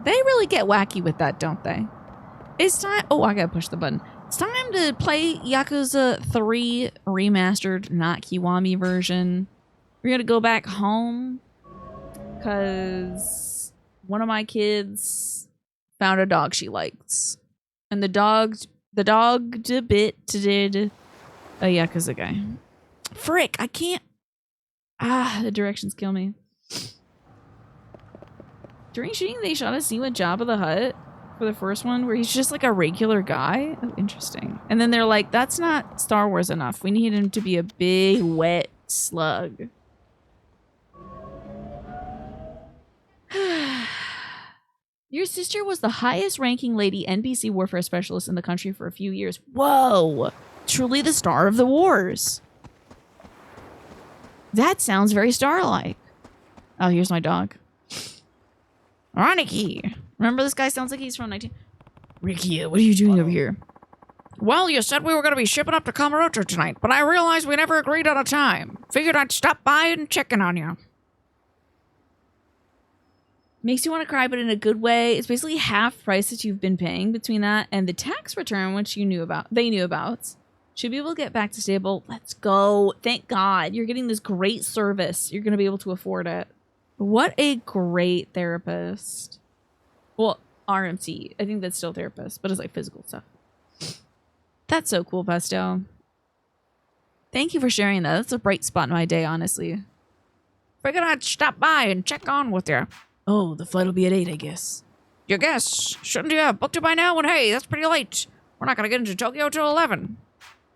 They really get wacky with that, don't they? It's time... Oh, I gotta push the button. It's time to play Yakuza 3 Remastered, not Kiwami version. We're gonna go back home because one of my kids found a dog she likes. And the dog did a Yakuza guy. Frick, I can't... the directions kill me. During shooting, they shot a scene with Jabba the Hutt for the first one where he's just like a regular guy. Oh, interesting. And then they're like, that's not Star Wars enough. We need him to be a big, wet slug. Your sister was the highest ranking lady NPC warfare specialist in the country for a few years. Whoa! Truly the star of the wars. That sounds very star-like. Oh, here's my dog. Aniki! Remember this guy sounds like he's from 19... Rikia, what are you doing over here? Well, you said we were going to be shipping up to Kamurocho tonight, but I realized we never agreed on a time. Figured I'd stop by and check in on you. Makes you want to cry, but in a good way. It's basically half price that you've been paying between that and the tax return, which they knew about. Should be able to get back to stable. Let's go. Thank God. You're getting this great service. You're going to be able to afford it. What a great therapist. Well, RMT. I think that's still therapist, but it's like physical stuff. That's so cool, Pesto. Thank you for sharing that. That's a bright spot in my day, honestly. Figured I'd stop by and check on with you. Oh, the flight will be at 8, I guess. You guess. Shouldn't you have booked it by now? And hey, that's pretty late. We're not going to get into Tokyo till 11.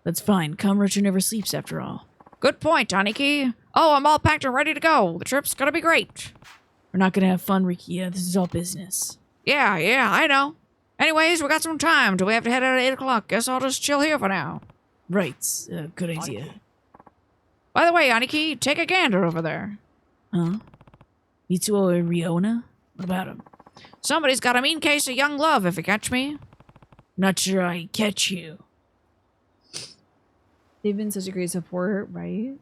That's fine. Kamurocho never sleeps after all. Good point, Aniki. Oh, I'm all packed and ready to go. The trip's going to be great. We're not going to have fun, Rikia. This is all business. Yeah, I know. Anyways, we got some time till we have to head out at 8 o'clock. Guess I'll just chill here for now. Right. Good idea. By the way, Aniki, take a gander over there. Huh? Mitsuo and Riona? What about him? Somebody's got a mean case of young love, if you catch me. Not sure I catch you. They've been such a great support, right?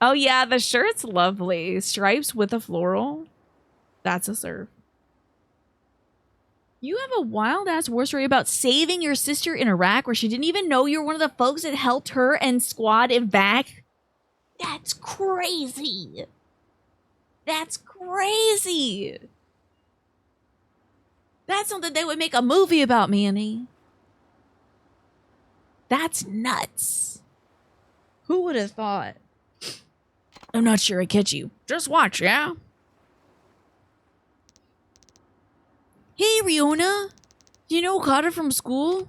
Oh yeah, the shirt's lovely. Stripes with a floral. That's a serve. You have a wild-ass war story about saving your sister in Iraq where she didn't even know you were one of the folks that helped her and squad evac? That's crazy. That's crazy. That's something they would make a movie about, Manny. That's nuts. Who would have thought? I'm not sure I catch you. Just watch, yeah? Hey, Riona. Do you know Okada from school?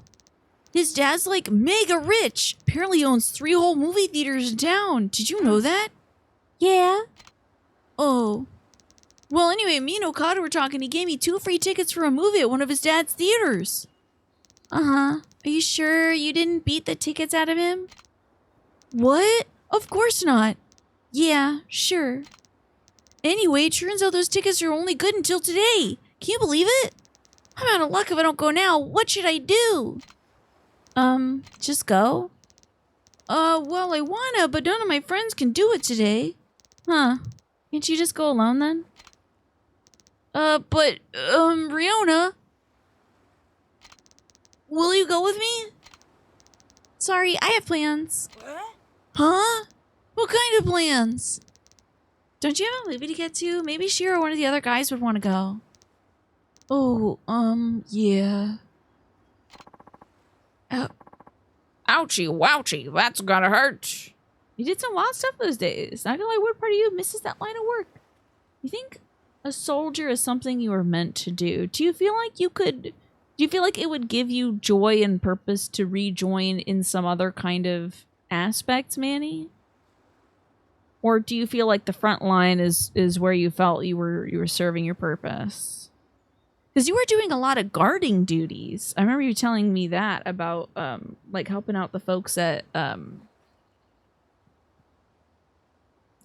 His dad's like mega rich. Apparently owns 3 whole movie theaters in town. Did you know that? Yeah. Oh. Well, anyway, me and Okada were talking. He gave me 2 free tickets for a movie at one of his dad's theaters. Uh-huh. Are you sure you didn't beat the tickets out of him? What? Of course not. Yeah, sure. Anyway, it turns out those tickets are only good until today. Can you believe it? I'm out of luck if I don't go now. What should I do? Just go? Well, I wanna, but none of my friends can do it today. Huh. Can't you just go alone then? Riona? Will you go with me? Sorry, I have plans. Huh? What kind of plans? Don't you have a movie to get to? Maybe Shiro or one of the other guys would want to go. Oh, yeah. Ouchie, wouchie, that's gonna hurt. You did some wild stuff those days. Not gonna lie, what part of you misses that line of work? You think a soldier is something you were meant to do? Do you feel like it would give you joy and purpose to rejoin in some other kind of aspects, Manny? Or do you feel like the front line is where you felt you were serving your purpose? Because you were doing a lot of guarding duties. I remember you telling me that about like helping out the folks at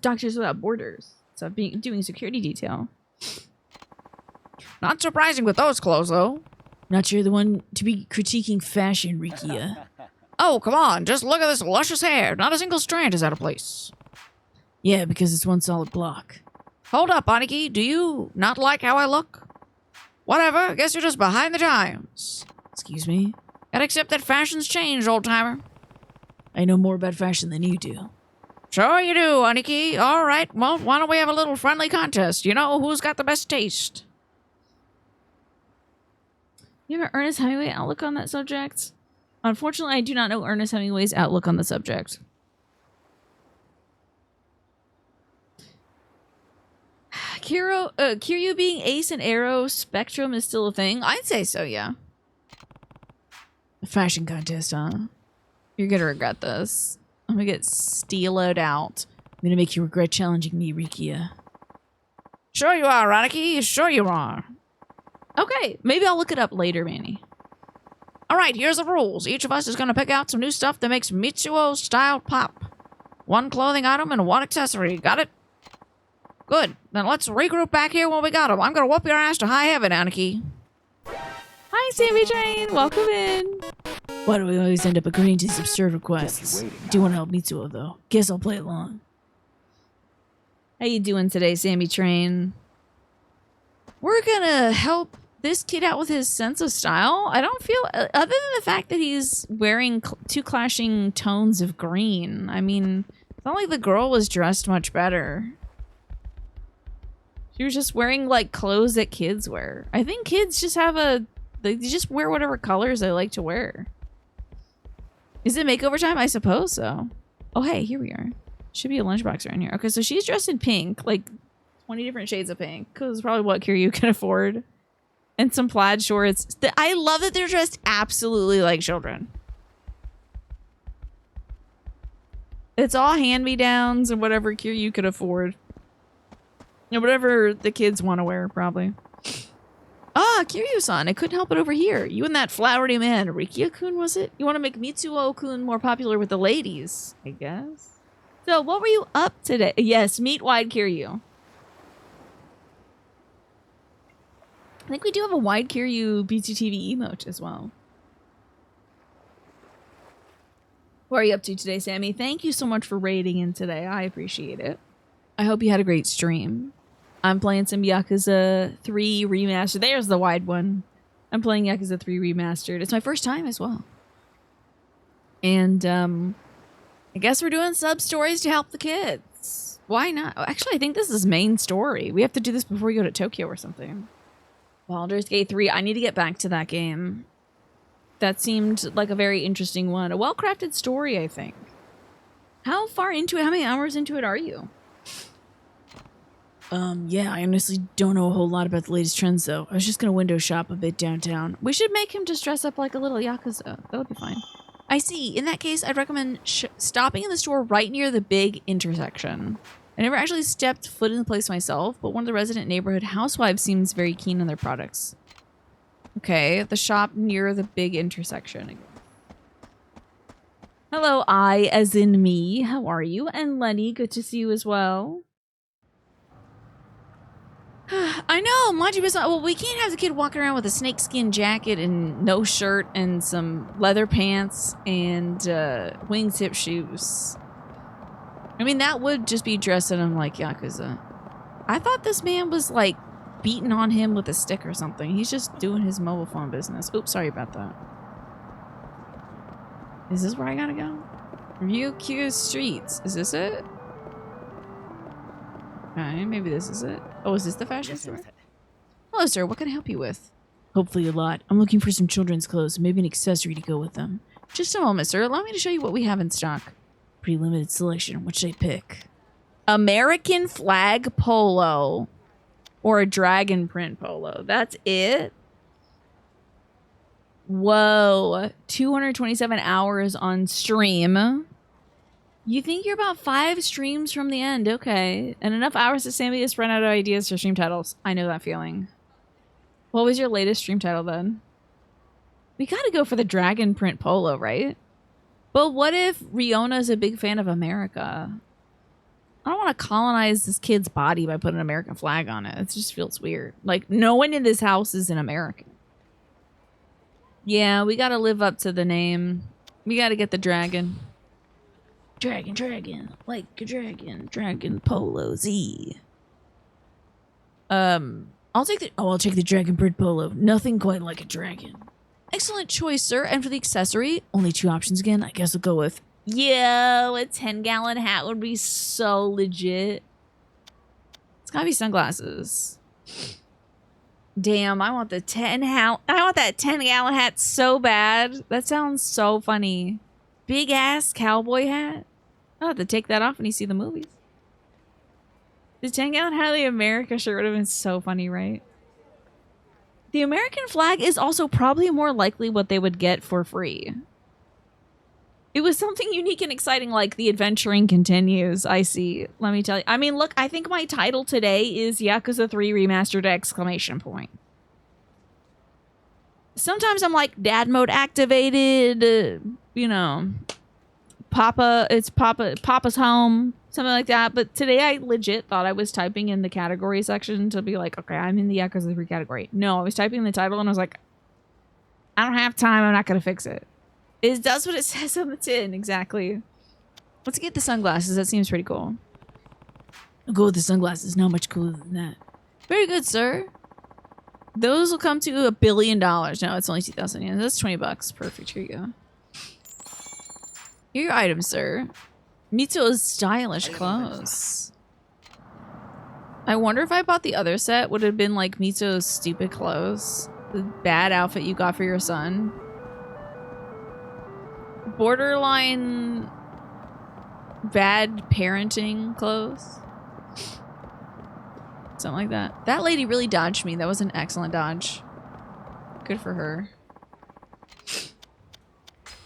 Doctors Without Borders. So doing security detail. Not surprising with those clothes, though. Not sure the one to be critiquing fashion, Rikia. Oh, come on. Just look at this luscious hair. Not a single strand is out of place. Yeah, because it's one solid block. Hold up, Aniki. Do you not like how I look? Whatever, guess you're just behind the times. Excuse me? Gotta accept that fashion's changed, old-timer. I know more about fashion than you do. Sure you do, Aniki. All right, well, why don't we have a little friendly contest? You know who's got the best taste? You have an Ernest Hemingway outlook on that subject? Unfortunately, I do not know Ernest Hemingway's outlook on the subject. Kiryu being ace and arrow spectrum is still a thing? I'd say so, yeah. A fashion contest, huh? You're gonna regret this. I'm gonna get steeloed out. I'm gonna make you regret challenging me, Rikia. Sure you are, Aniki. Sure you are. Okay, maybe I'll look it up later, Manny. All right, here's the rules. Each of us is going to pick out some new stuff that makes Mitsuo's style pop. One clothing item and one accessory. Got it? Good. Then let's regroup back here when we got them. I'm going to whoop your ass to high heaven, Aniki. Hi, Sammy Train. Welcome in. Why do we always end up agreeing to these absurd requests? I do want to help Mitsuo, though. Guess I'll play along. How you doing today, Sammy Train? We're gonna help this kid out with his sense of style. I don't feel, other than the fact that he's wearing two clashing tones of green. I mean, it's not like the girl was dressed much better. She was just wearing, like, clothes that kids wear. I think kids just have they just wear whatever colors they like to wear. Is it makeover time? I suppose so. Oh, hey, here we are. Should be a lunchbox around here. Okay, so she's dressed in pink, like 20 different shades of pink, because it's probably what Kiryu can afford. And some plaid shorts. I love that they're dressed absolutely like children. It's all hand-me-downs and whatever Kiryu could afford. And whatever the kids want to wear, probably. Ah, Kiryu-san, I couldn't help it over here. You and that flowery man, Rikia-kun, was it? You want to make Mitsuo-kun more popular with the ladies, I guess. So, what were you up today? Yes, meet Wide Kiryu. I think we do have a Wide Kiryu BTTV emote as well. What are you up to today, Sammy? Thank you so much for raiding in today. I appreciate it. I hope you had a great stream. I'm playing some Yakuza 3 Remastered. There's the wide one. I'm playing Yakuza 3 Remastered. It's my first time as well. And, I guess we're doing sub-stories to help the kids. Why not? Actually, I think this is main story. We have to do this before we go to Tokyo or something. Baldur's Gate 3. I need to get back to that game. That seemed like a very interesting one. A well-crafted story, I think. How far into it? How many hours into it are you? Yeah, I honestly don't know a whole lot about the latest trends, though. I was just gonna window shop a bit downtown. We should make him just dress up like a little Yakuza. That would be fine. I see. In that case, I'd recommend stopping in the store right near the big intersection. I never actually stepped foot in the place myself, but one of the resident neighborhood housewives seems very keen on their products. Okay, the shop near the big intersection. Hello, I as in me. How are you? And Lenny, good to see you as well. I know, Maji, well, we can't have the kid walking around with a snakeskin jacket and no shirt and some leather pants and wingtip shoes. I mean, that would just be dressing him like Yakuza. I thought this man was, like, beating on him with a stick or something. He's just doing his mobile phone business. Oops, sorry about that. Is this where I gotta go? Ryukyu Streets. Is this it? Okay, maybe this is it. Oh, is this the fashion store? Hello, sir. What can I help you with? Hopefully a lot. I'm looking for some children's clothes, maybe an accessory to go with them. Just a moment, sir. Allow me to show you what we have in stock. Pretty limited selection. What should I pick? American flag polo. Or a dragon print polo. That's it? Whoa. 227 hours on stream. You think you're about 5 streams from the end. Okay. And enough hours that Sammy has run out of ideas for stream titles. I know that feeling. What was your latest stream title then? We gotta go for the dragon print polo, right? But what if Riona's a big fan of America? I don't want to colonize this kid's body by putting an American flag on it. It just feels weird. Like, no one in this house is an American. Yeah, we gotta live up to the name. We gotta get the dragon. Dragon. Like a dragon. Dragon Polo Z. I'll take the dragon print polo. Nothing quite like a dragon. Excellent choice, sir. And for the accessory, only 2 options again. I guess I'll go with... Yo, a 10-gallon hat would be so legit. It's gotta be sunglasses. Damn, I want that 10-gallon hat so bad. That sounds so funny. Big ass cowboy hat. I'll have to take that off when you see the movies. The 10-gallon hat of the America shirt would have been so funny, right? The American flag is also probably more likely what they would get for free. It was something unique and exciting, like the adventuring continues. I see. Let me tell you. I mean, look, I think my title today is Yakuza 3 Remastered exclamation point. Sometimes I'm like, dad mode activated, you know, Papa's home, something like that. But today I legit thought I was typing in the category section to be like, okay, I'm in the Yakuza 3 category. No, I was typing the title and I was like, I don't have time. I'm not going to fix it. It does what it says on the tin, exactly. Let's get the sunglasses. That seems pretty cool. I'll go with the sunglasses. Not much cooler than that. Very good, sir. Those will come to $1 billion. No, it's only 2,000 yen. That's $20. Perfect. Here you go. Here are your items, sir. Mitsuo's stylish clothes. I wonder if I bought the other set, would it have been like Mitsuo's stupid clothes? The bad outfit you got for your son. Borderline bad parenting clothes. Something like that. That lady really dodged me. That was an excellent dodge. Good for her.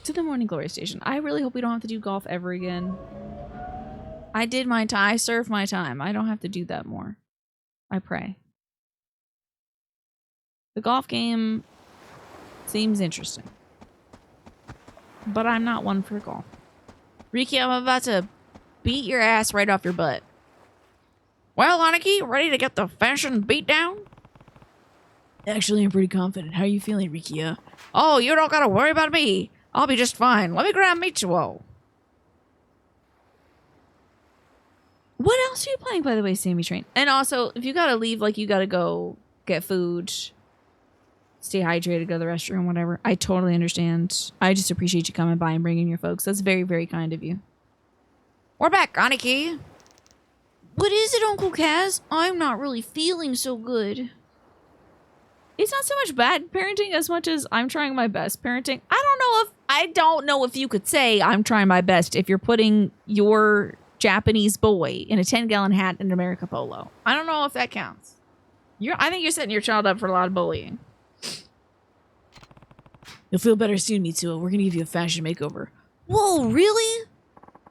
To the Morning Glory Station. I really hope we don't have to do golf ever again. I did my time. I served my time. I don't have to do that more. I pray. The golf game seems interesting. But I'm not one for golf. Riki, I'm about to beat your ass right off your butt. Well, Aniki, ready to get the fashion beat down? Actually, I'm pretty confident. How are you feeling, Rikia? Oh, you don't gotta worry about me. I'll be just fine. Let me grab Mitsuo. What else are you playing, by the way, Sammy Train? And also, if you gotta leave, like, you gotta go get food, stay hydrated, go to the restroom, whatever. I totally understand. I just appreciate you coming by and bringing your folks. That's very, very kind of you. We're back, Aniki. What is it, Uncle Kaz? I'm not really feeling so good. It's not so much bad parenting as much as I'm trying my best parenting. I don't know if you could say I'm trying my best if you're putting your Japanese boy in a 10-gallon hat and an America polo. I don't know if that counts. I think you're setting your child up for a lot of bullying. You'll feel better soon, Mitsuo. We're gonna give you a fashion makeover. Whoa, really?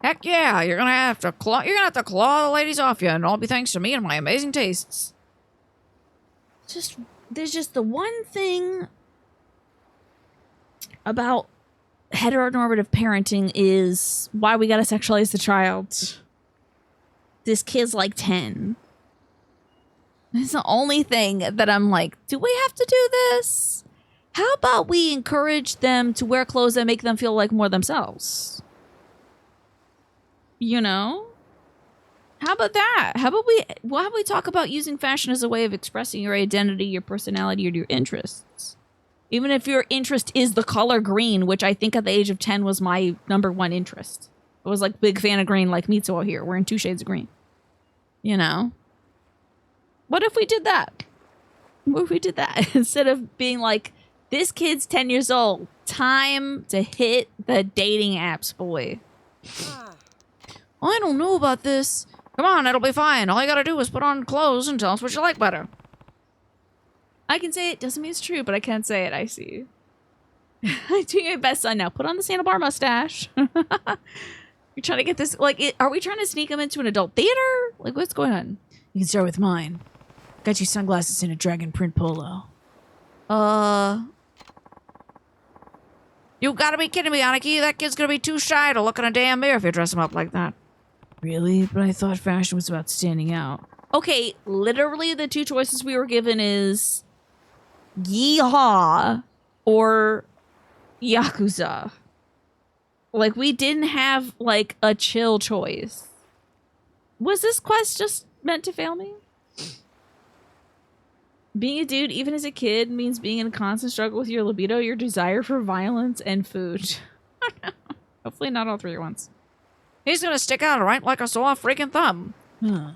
Heck yeah, you're gonna have to claw the ladies off you, and all be thanks to me and my amazing tastes. There's just the one thing about heteronormative parenting is why we gotta sexualize the child. This kid's like 10. It's the only thing that I'm like, do we have to do this? How about we encourage them to wear clothes that make them feel like more themselves? You know? How about that? How about we talk about using fashion as a way of expressing your identity, your personality, or your interests? Even if your interest is the color green, which I think at the age of 10 was my #1 interest. I was like big fan of green, like Mitsuo here, wearing 2 shades of green. You know? What if we did that? What if we did that? Instead of being like, this kid's 10 years old. Time to hit the dating apps, boy. I don't know about this. Come on, it'll be fine. All you gotta do is put on clothes and tell us what you like better. I can say it. Doesn't mean it's true, but I can't say it. I see. I'm doing my best, son. Now put on the Sandalbar mustache. You're trying to get this, like, are we trying to sneak him into an adult theater? Like, what's going on? You can start with mine. Got you sunglasses and a dragon print polo. You gotta be kidding me, Aniki. That kid's gonna be too shy to look in a damn mirror if you dress him up like that. Really? But I thought fashion was about standing out. Okay, literally the 2 choices we were given is Yeehaw or Yakuza. Like, we didn't have, like, a chill choice. Was this quest just meant to fail me? Being a dude, even as a kid, means being in a constant struggle with your libido, your desire for violence, and food. Hopefully not all three at once. He's gonna stick out, right? Like a sore freaking thumb. Huh.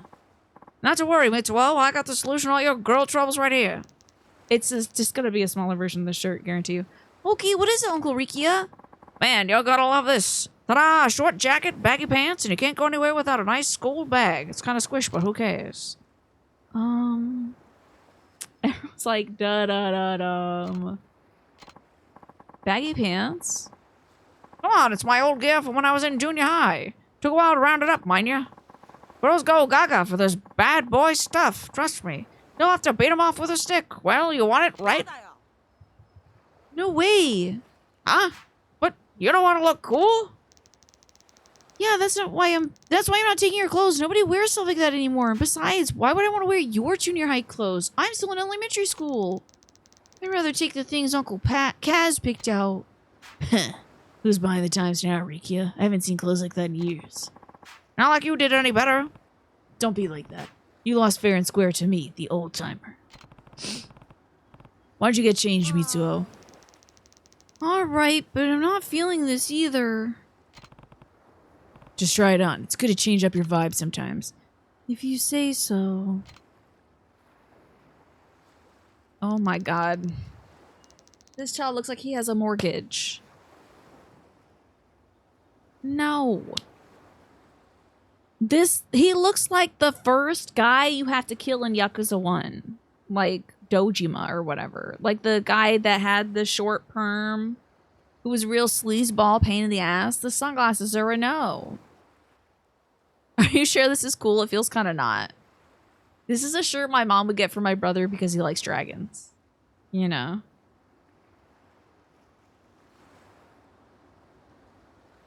Not to worry, Mitsuo. I got the solution to all your girl troubles right here. It's just gonna be a smaller version of the shirt, guarantee you. Okay, what is it, Uncle Rikia? Man, y'all gotta love this. Ta-da! Short jacket, baggy pants, and you can't go anywhere without a nice school bag. It's kind of squish, but who cares? It's like da-da-da-dum. Baggy pants? Come on, it's my old gear from when I was in junior high. Took a while to round it up, mind ya. Girls go gaga for this bad boy stuff, trust me. You'll have to beat 'em off with a stick. Well, you want it, right? No way! Huh? But you don't want to look cool? Yeah, that's why I'm not taking your clothes. Nobody wears stuff like that anymore. And besides, why would I want to wear your junior high clothes? I'm still in elementary school. I'd rather take the things Uncle Kaz picked out. Who's behind the times now, Rikia? I haven't seen clothes like that in years. Not like you did any better. Don't be like that. You lost fair and square to me, the old timer. Why'd you get changed, Mitsuo? Alright, but I'm not feeling this either. Just try it on. It's good to change up your vibe sometimes. If you say so. Oh my god. This child looks like he has a mortgage. No. He looks like the first guy you have to kill in Yakuza 1. Like Dojima or whatever. Like the guy that had the short perm, who was a real sleazeball pain in the ass. The sunglasses are a no. Are you sure this is cool? It feels kind of not. This is a shirt my mom would get for my brother because he likes dragons. You know.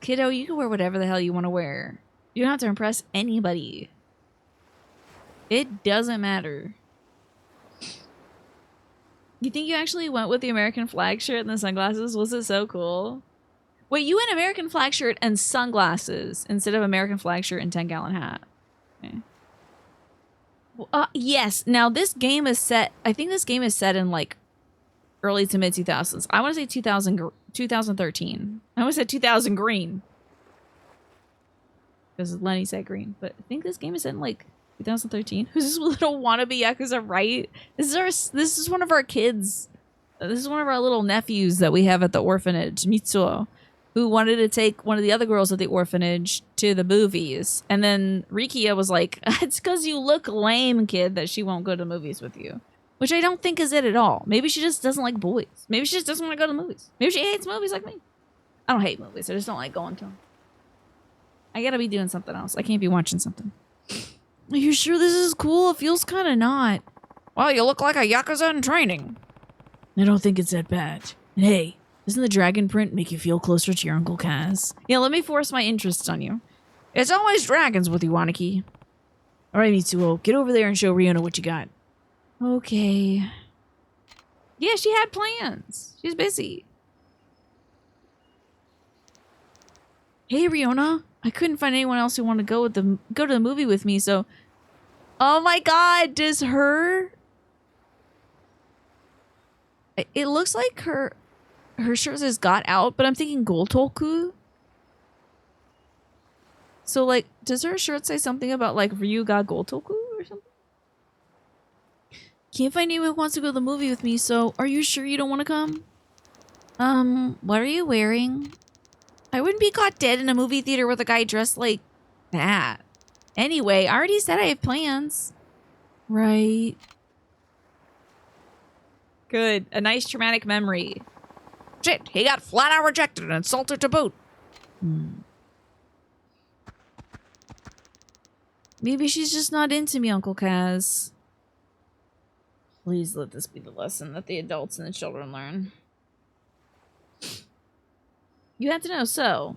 Kiddo, you can wear whatever the hell you want to wear. You don't have to impress anybody. It doesn't matter. You think you actually went with the American flag shirt and the sunglasses? Was it so cool? Wait, you went American flag shirt and sunglasses instead of American flag shirt and 10-gallon hat. Okay. Yes. Now this game is set. I think this game is set in like early to mid 2000s. I want to say 2013. I almost said 2000 green. Because Lenny said green. But I think this game is set in like 2013. Who's this little wannabe Yakuza, right? This is one of our kids. This is one of our little nephews that we have at the orphanage, Mitsuo, who wanted to take one of the other girls at the orphanage to the movies. And then Rikia was like, it's because you look lame, kid, that she won't go to movies with you. Which I don't think is it at all. Maybe she just doesn't like boys. Maybe she just doesn't want to go to movies. Maybe she hates movies like me. I don't hate movies. I just don't like going to them. I gotta be doing something else. I can't be watching something. Are you sure this is cool? It feels kind of not. Well, you look like a Yakuza in training. I don't think it's that bad. And hey, doesn't the dragon print make you feel closer to your Uncle Kaz? Yeah, let me force my interests on you. It's always dragons with you, Aniki. Alright, Mitsuo, get over there and show Riona what you got. Okay. Yeah, she had plans. She's busy. Hey, Riona. I couldn't find anyone else who wanted to go to the movie with me, so... Oh my god, does her... It looks like her shirt says got out, but I'm thinking Goltoku. So, like, does her shirt say something about, like, Ryu got Goltoku or something? Can't find anyone who wants to go to the movie with me, so are you sure you don't want to come? What are you wearing? I wouldn't be caught dead in a movie theater with a guy dressed like that. Anyway, I already said I have plans. Right. Good. A nice traumatic memory. Shit, he got flat out rejected and insulted to boot. Maybe she's just not into me, Uncle Kaz. Please let this be the lesson that the adults and the children learn. You have to know, so.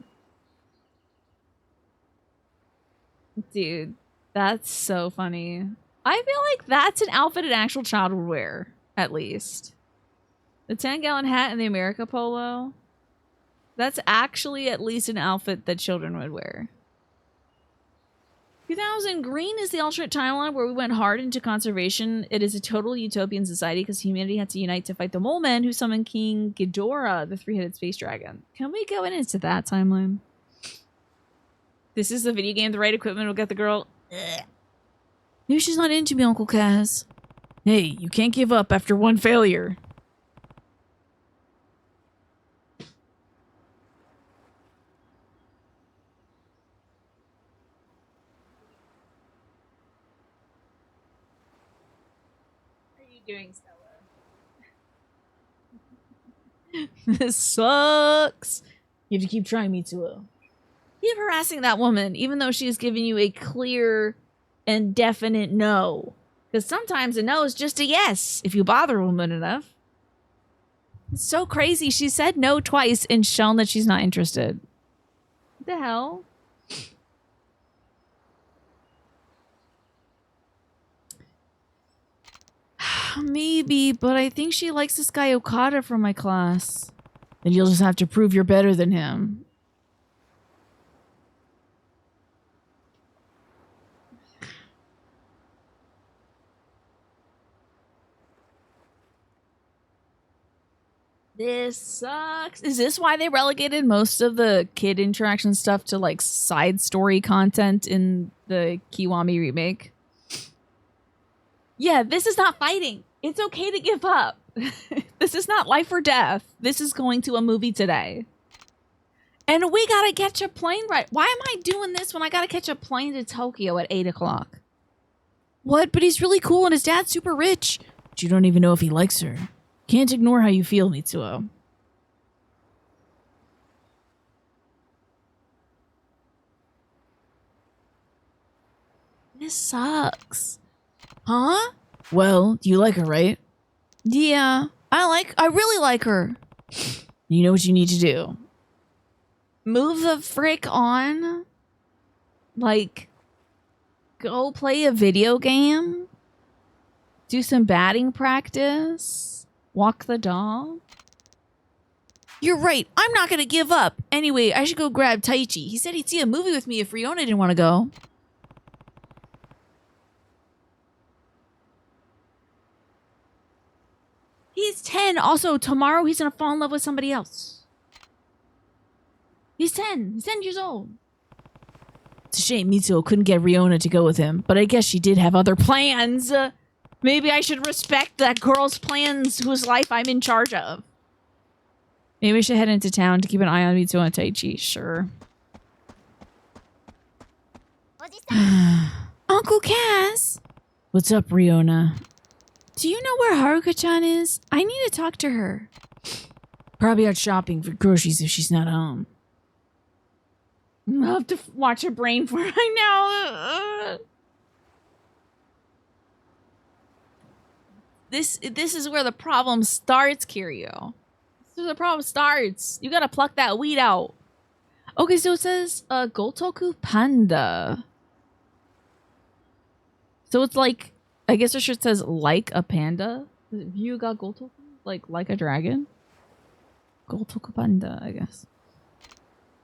Dude, that's so funny. I feel like that's an outfit an actual child would wear, at least. The 10-gallon hat and the America polo. That's actually at least an outfit that children would wear. 2000 Green is the alternate timeline where we went hard into conservation. It is a total utopian society because humanity had to unite to fight the mole men who summoned King Ghidorah, the three-headed space dragon. Can we go into that timeline? This is the video game. The right equipment will get the girl. Ugh. Maybe she's not into me, Uncle Kaz. Hey, you can't give up after one failure. Doing Stella. This sucks. You have to keep trying, Mitsuo. Keep harassing that woman, even though she is giving you a clear and definite no. Because sometimes a no is just a yes, if you bother a woman enough. It's so crazy. She said no twice and shown that she's not interested. What the hell? Maybe, but I think she likes this guy Okada from my class. Then you'll just have to prove you're better than him. This sucks. Is this why they relegated most of the kid interaction stuff to like side story content in the Kiwami remake? Yeah, this is not fighting. It's okay to give up. This is not life or death. This is going to a movie today. And we gotta catch a plane right. Why am I doing this when I gotta catch a plane to Tokyo at 8 o'clock? What? But he's really cool and his dad's super rich. But you don't even know if he likes her. Can't ignore how you feel, Mitsuo. This sucks. Huh? Well, you like her, right? Yeah, I really like her. You know what you need to do. Move the frick on. Like, go play a video game. Do some batting practice. Walk the dog. You're right. I'm not gonna give up. Anyway, I should go grab Taichi. He said he'd see a movie with me if Riona didn't want to go. He's 10. Also, tomorrow he's gonna fall in love with somebody else. He's 10. He's 10 years old. It's a shame Mitsuo couldn't get Riona to go with him, but I guess she did have other plans. Maybe I should respect that girl's plans whose life I'm in charge of. Maybe we should head into town to keep an eye on Mitsuo and Taichi. Sure. Uncle Cass! What's up, Riona? Do you know where Haruka-chan is? I need to talk to her. Probably out shopping for groceries if she's not home. I'll have to watch her brain for right now. This is where the problem starts, Kiryu. This is where the problem starts. You gotta pluck that weed out. Okay, so it says Gotoku Panda. So it's like, I guess it shirt says like a panda. You got Gotoku? Like a dragon? Gotoku Panda, I guess.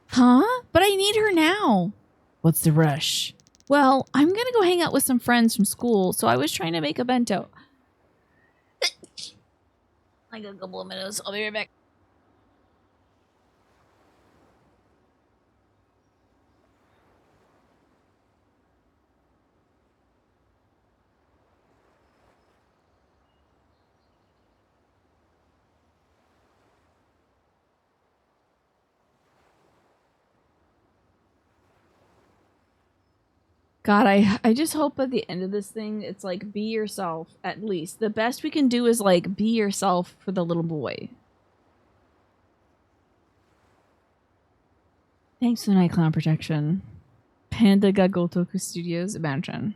Huh? But I need her now. What's the rush? Well, I'm gonna go hang out with some friends from school, so I was trying to make a bento. I got a couple of minutes. I'll be right back. God, I just hope at the end of this thing, it's like, be yourself, at least. The best we can do is, like, be yourself for the little boy. Thanks for the night clown protection. Panda ga Gotoku Studios Mansion.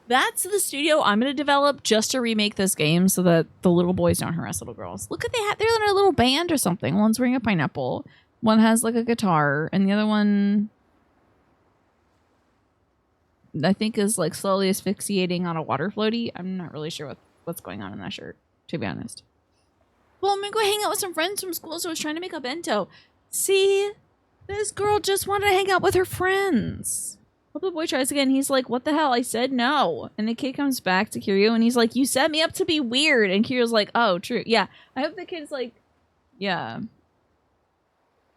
That's the studio I'm going to develop just to remake this game so that the little boys don't harass little girls. Look at they're in a little band or something. One's wearing a pineapple. One has, like, a guitar. And the other one, I think, is like slowly asphyxiating on a water floaty. I'm not really sure what's going on in that shirt, to be honest. Well, I'm gonna go hang out with some friends from school, so I was trying to make a bento. See? This girl just wanted to hang out with her friends. The boy tries again. He's like, what the hell? I said no. And the kid comes back to Kiryu and he's like, you set me up to be weird. And Kiryu's like, oh, true. Yeah. I hope the kid's like, yeah.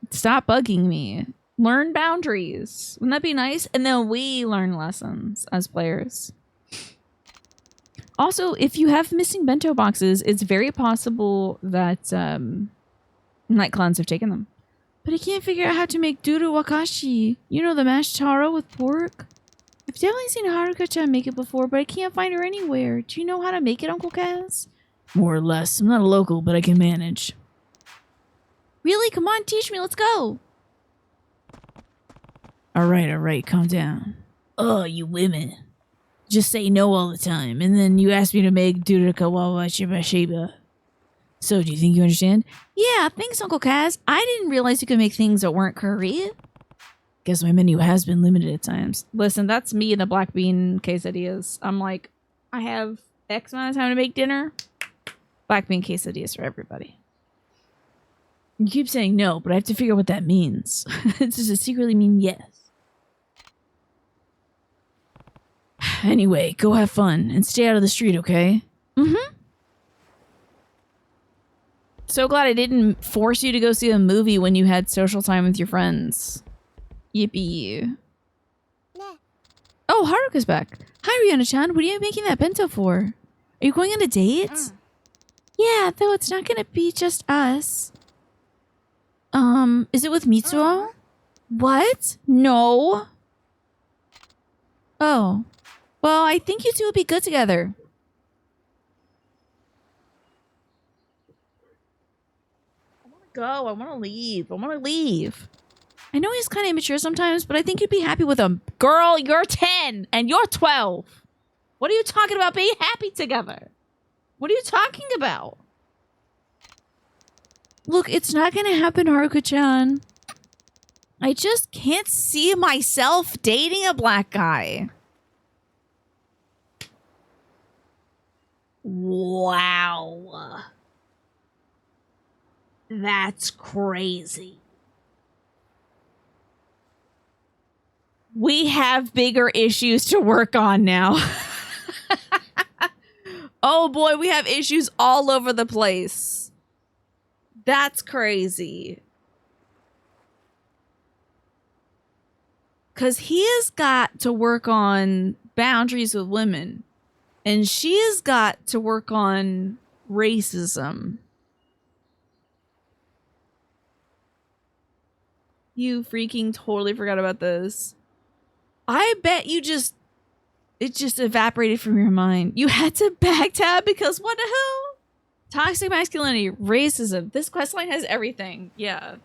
Stop bugging me. Learn boundaries. Wouldn't that be nice? And then we learn lessons as players. Also, if you have missing bento boxes, it's very possible that night clowns have taken them. But I can't figure out how to make duru wakashi. You know, the mashed taro with pork? I've definitely seen Haruka-chan make it before, but I can't find her anywhere. Do you know how to make it, Uncle Kaz? More or less. I'm not a local, but I can manage. Really? Come on, teach me. Let's go. All right. Calm down. Oh, you women. Just say no all the time, and then you ask me to make duru kawawa shiba shiba. So, do you think you understand? Yeah, thanks, Uncle Kaz. I didn't realize you could make things that weren't curry. Guess my menu has been limited at times. Listen, that's me and the black bean quesadillas. I'm like, I have X amount of time to make dinner. Black bean quesadillas for everybody. You keep saying no, but I have to figure out what that means. Does it secretly mean yes? Anyway, go have fun and stay out of the street, okay? Mm-hmm. So glad I didn't force you to go see a movie when you had social time with your friends. Yippee. Yeah. Oh, Haruka's back. Hi, Rihanna-chan. What are you making that bento for? Are you going on a date? Yeah, though it's not gonna be just us. Is it with Mitsuo? What? No. Oh. Well, I think you two would be good together. Go. I want to leave. I know he's kind of immature sometimes, but I think you'd be happy with him. Girl, you're 10 and you're 12. What are you talking about being happy together? What are you talking about? Look, it's not going to happen, Haruka-chan. I just can't see myself dating a black guy. Wow. That's crazy. We have bigger issues to work on now. Oh boy, we have issues all over the place. That's crazy. Because he has got to work on boundaries with women. And she has got to work on racism. You freaking totally forgot about this. I bet you it just evaporated from your mind. You had to backtab because what the hell? Toxic masculinity, racism. This questline has everything. Yeah.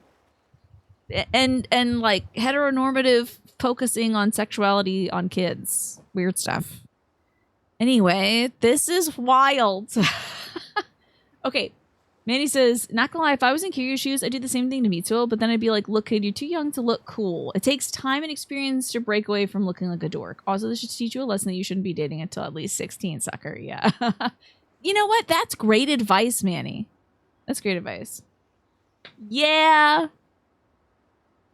And like heteronormative focusing on sexuality on kids. Weird stuff. Anyway, this is wild. Okay. Manny says, not gonna lie, if I was in Kiryu's shoes, I'd do the same thing to Mitsuo, but then I'd be like, look, kid, you're too young to look cool. It takes time and experience to break away from looking like a dork. Also, this should teach you a lesson that you shouldn't be dating until at least 16, sucker. Yeah. You know what? That's great advice, Manny. That's great advice. Yeah.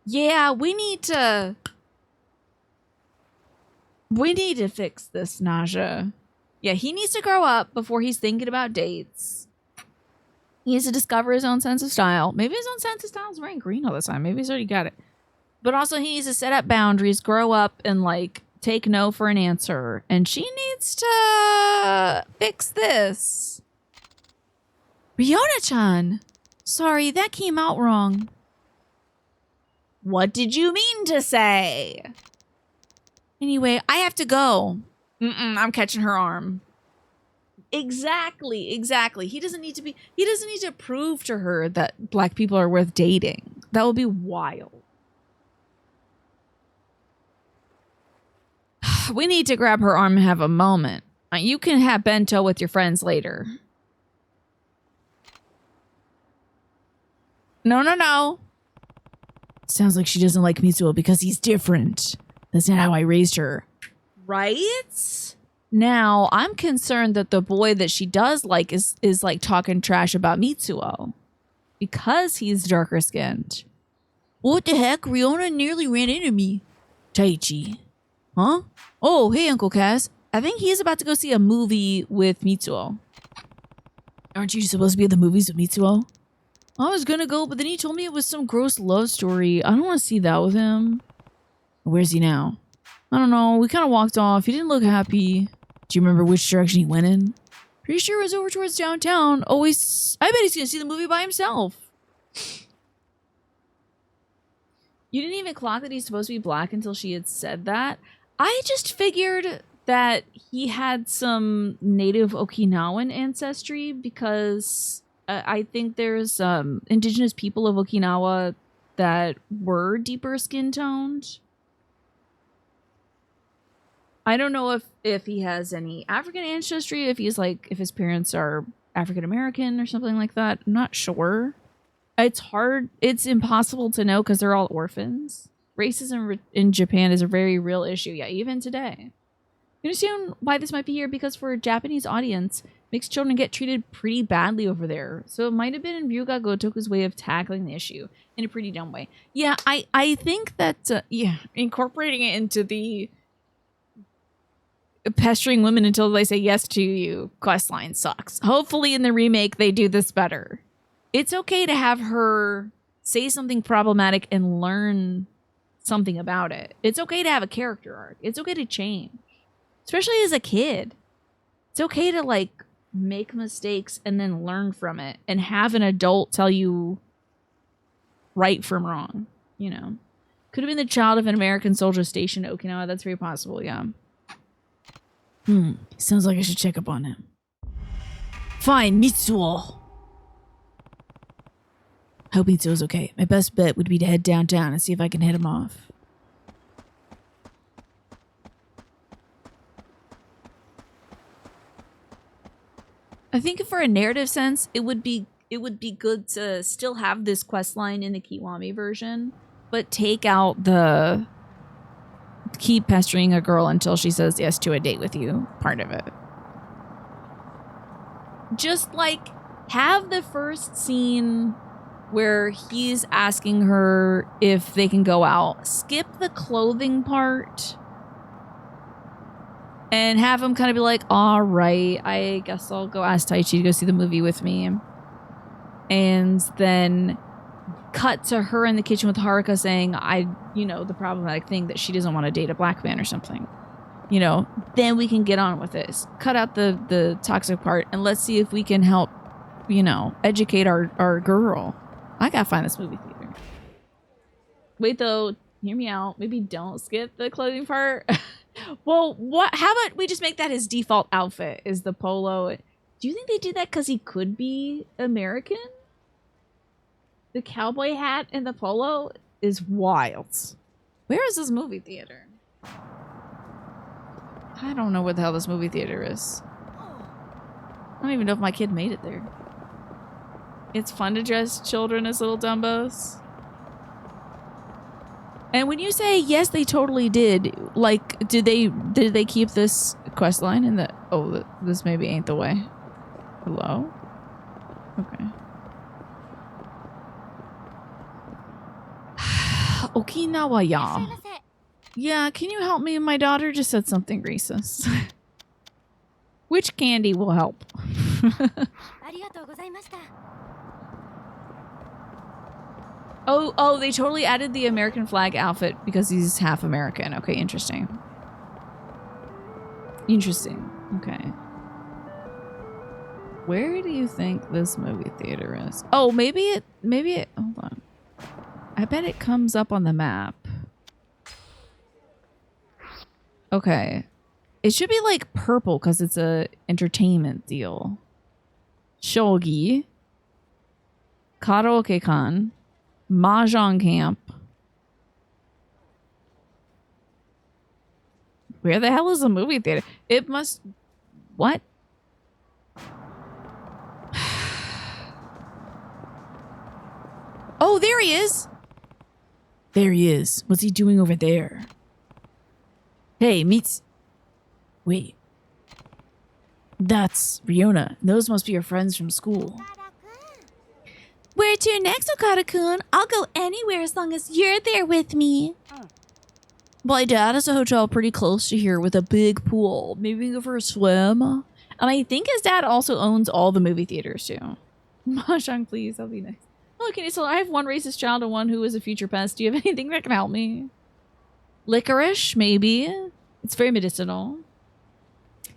Yeah, we need to fix this, Naja. Yeah, he needs to grow up before he's thinking about dates. He needs to discover his own sense of style. Maybe his own sense of style is wearing green all the time. Maybe he's already got it. But also he needs to set up boundaries, grow up, and like take no for an answer. And she needs to fix this. Riona-chan! Sorry, that came out wrong. What did you mean to say? Anyway, I have to go. I'm catching her arm. Exactly. He doesn't need to prove to her that black people are worth dating. That would be wild. We need to grab her arm and have a moment. You can have bento with your friends later. No. Sounds like she doesn't like Mitsuo because he's different. That's not how I raised her. Right? Now, I'm concerned that the boy that she does like is like talking trash about Mitsuo because he's darker skinned. What the heck? Riona nearly ran into me. Taichi, Huh? Oh, hey, Uncle Kaz. I think he's about to go see a movie with Mitsuo. Aren't you supposed to be at the movies with Mitsuo? I was gonna go, but then he told me it was some gross love story. I don't want to see that with him. Where's he now? I don't know. We kind of walked off. He didn't look happy. Do you remember which direction he went in? Pretty sure it was over towards downtown. Always. I bet he's gonna see the movie by himself. You didn't even clock that he's supposed to be black until she had said that. I just figured that he had some native Okinawan ancestry because I think there's indigenous people of Okinawa that were deeper skin toned. I don't know if he has any African ancestry, if his parents are African American or something like that. I'm not sure. It's hard. It's impossible to know because they're all orphans. Racism in Japan is a very real issue. Yeah, even today. You understand why this might be here? Because for a Japanese audience, mixed children get treated pretty badly over there. So it might have been Ryuga Gotoku's way of tackling the issue in a pretty dumb way. Yeah, I think that, incorporating it into the pestering women until they say yes to you questline sucks. Hopefully in the remake they do this better. It's okay to have her say something problematic and learn something about it. It's okay to have a character arc. It's okay to change. Especially as a kid. It's okay to like make mistakes and then learn from it and have an adult tell you right from wrong, you know. Could have been the child of an American soldier stationed in Okinawa. That's very possible, yeah. Sounds like I should check up on him. Fine, Mitsuo. Hope Mitsuo's okay. My best bet would be to head downtown and see if I can head him off. I think for a narrative sense, it would be good to still have this quest line in the Kiwami version, but take out the keep pestering a girl until she says yes to a date with you part of it. Just like have the first scene where he's asking her if they can go out. Skip the clothing part and have him kind of be like, all right, I guess I'll go ask Taichi to go see the movie with me. And then cut to her in the kitchen with Haruka saying, the problematic thing that she doesn't want to date a black man or something. You know, then we can get on with this. Cut out the toxic part and let's see if we can help, educate our girl. I gotta find this movie theater. Wait, though, hear me out. Maybe don't skip the clothing part. Well, how about we just make that his default outfit is the polo? Do you think they did that because he could be American? The cowboy hat and the polo is wild. Where is this movie theater? I don't know where the hell this movie theater is. I don't even know if my kid made it there. It's fun to dress children as little Dumbos. And when you say yes, they totally did. Like, did they keep this quest line in the? Oh, this maybe ain't the way. Hello. Okay. Okinawa, ya. Yeah, can you help me? My daughter just said something racist. Which candy will help? Oh, they totally added the American flag outfit because he's half American. Okay, interesting. Interesting. Okay. Where do you think this movie theater is? Oh, maybe it, hold on. I bet it comes up on the map. Okay. It should be like purple because it's a entertainment deal. Shogi. Karaoke-kan. Mahjong camp. Where the hell is the movie theater? It must... What? Oh, there he is! There he is. What's he doing over there? Hey, meets... Wait. That's Riona. Those must be your friends from school. Where to next, Okada-kun? I'll go anywhere as long as you're there with me. My dad has a hotel pretty close to here with a big pool. Maybe we can go for a swim. And I think his dad also owns all the movie theaters too. Mahjong, please. That'll be nice. Oh, okay, so I have one racist child and one who is a future pest. Do you have anything that can help me? Licorice, maybe. It's very medicinal.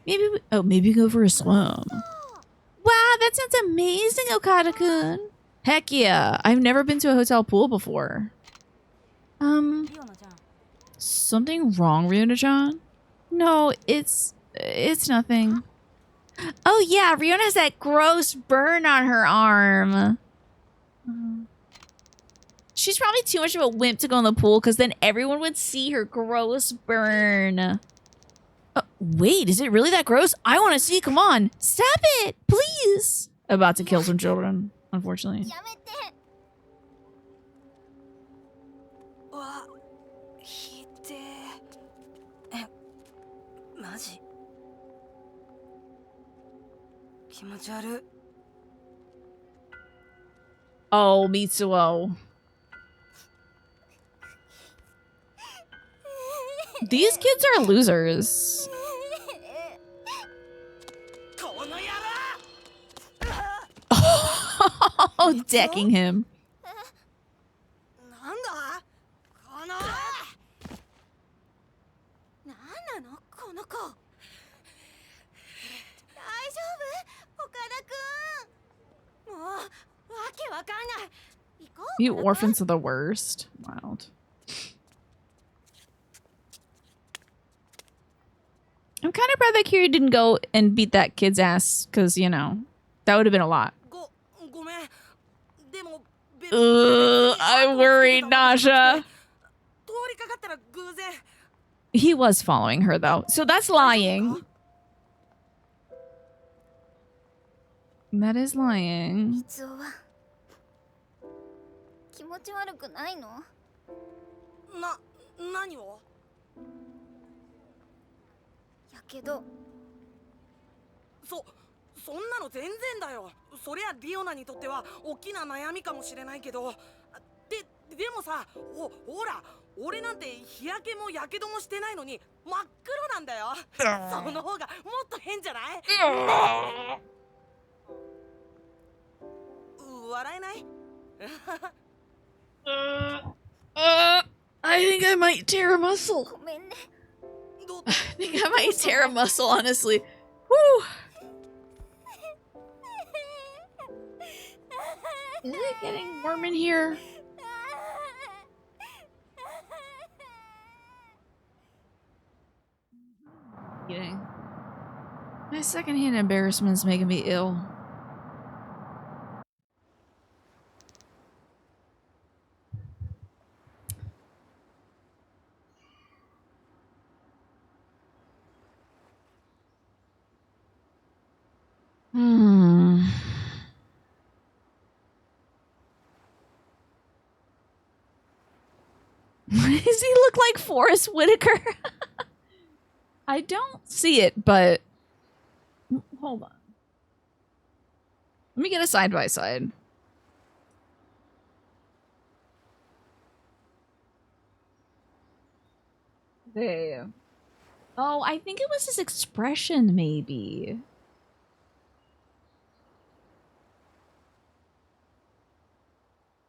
Maybe maybe go for a swim. Wow, that sounds amazing, Okada-kun. Heck yeah. I've never been to a hotel pool before. Something wrong, Ryuna-chan? No, it's nothing. Oh yeah, Ryuna has that gross burn on her arm. She's probably too much of a wimp to go in the pool because then everyone would see her gross burn. Wait, is it really that gross? I want to see. Come on. Stop it, please. About to kill some children, unfortunately. Oh, Mitsuo. These kids are losers. Oh, decking him. You orphans are the worst. Wild. I'm kind of proud that Kiri didn't go and beat that kid's ass, because, you know, that would have been a lot. I'm worried, Nasha. He was following her, though, so that's lying. That is lying. I think I might tear a muscle. I think I might tear a muscle, honestly. Woo! Is it getting warm in here? Kidding. My secondhand embarrassment's making me ill. Does he look like Forrest Whitaker? I don't see it, but hold on. Let me get a side by side. There. Oh, I think it was his expression, maybe.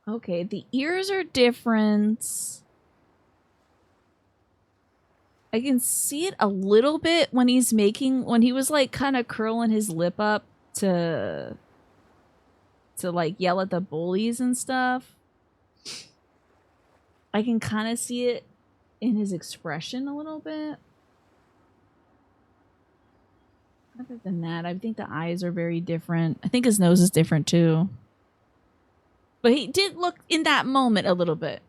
Okay, the ears are different. I can see it a little bit when he's when he was like kind of curling his lip up to like yell at the bullies and stuff. I can kind of see it in his expression a little bit. Other than that, I think the eyes are very different. I think his nose is different too. But he did look in that moment a little bit.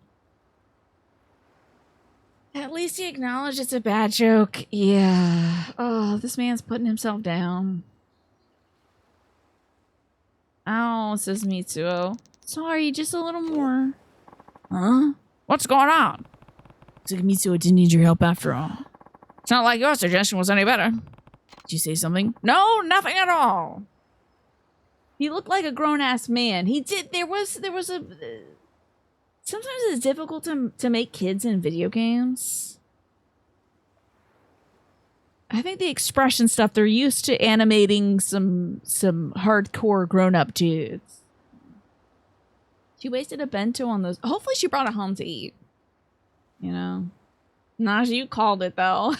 At least he acknowledged it's a bad joke. Yeah. Oh, this man's putting himself down. Ow, says Mitsuo. Sorry, just a little more. Huh? What's going on? Looks like Mitsuo didn't need your help after all. It's not like your suggestion was any better. Did you say something? No, nothing at all. He looked like a grown-ass man. He did. There was a... Sometimes it's difficult to make kids in video games. I think the expression stuff, they're used to animating some hardcore grown-up dudes. She wasted a bento on those. Hopefully she brought it home to eat. You know? Naj, you called it though.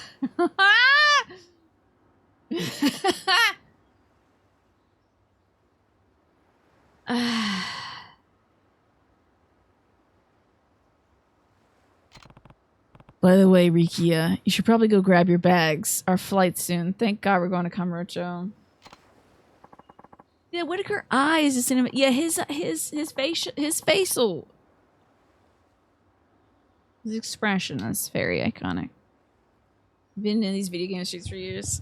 By the way, Rikia, you should probably go grab your bags. Our flight's soon. Thank God we're going to Kamurocho. Yeah, Whitaker eyes is cinema. Yeah, his facial. His expression is very iconic. Been in these video game streets for years.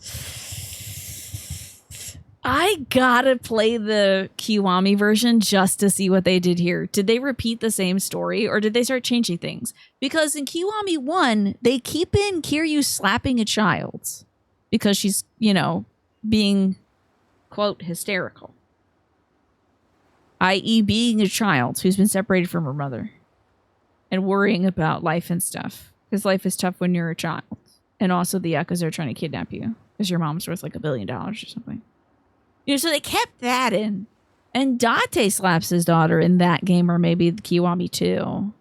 I gotta play the Kiwami version just to see what they did here. Did they repeat the same story or did they start changing things? Because in Kiwami 1, they keep in Kiryu slapping a child because she's, you know, being, quote, hysterical. I.e. being a child who's been separated from her mother and worrying about life and stuff. Because life is tough when you're a child. And also the Yakuza are trying to kidnap you because your mom's worth like $1 billion or something. You know, so they kept that in. And Date slaps his daughter in that game, or maybe the Kiwami too.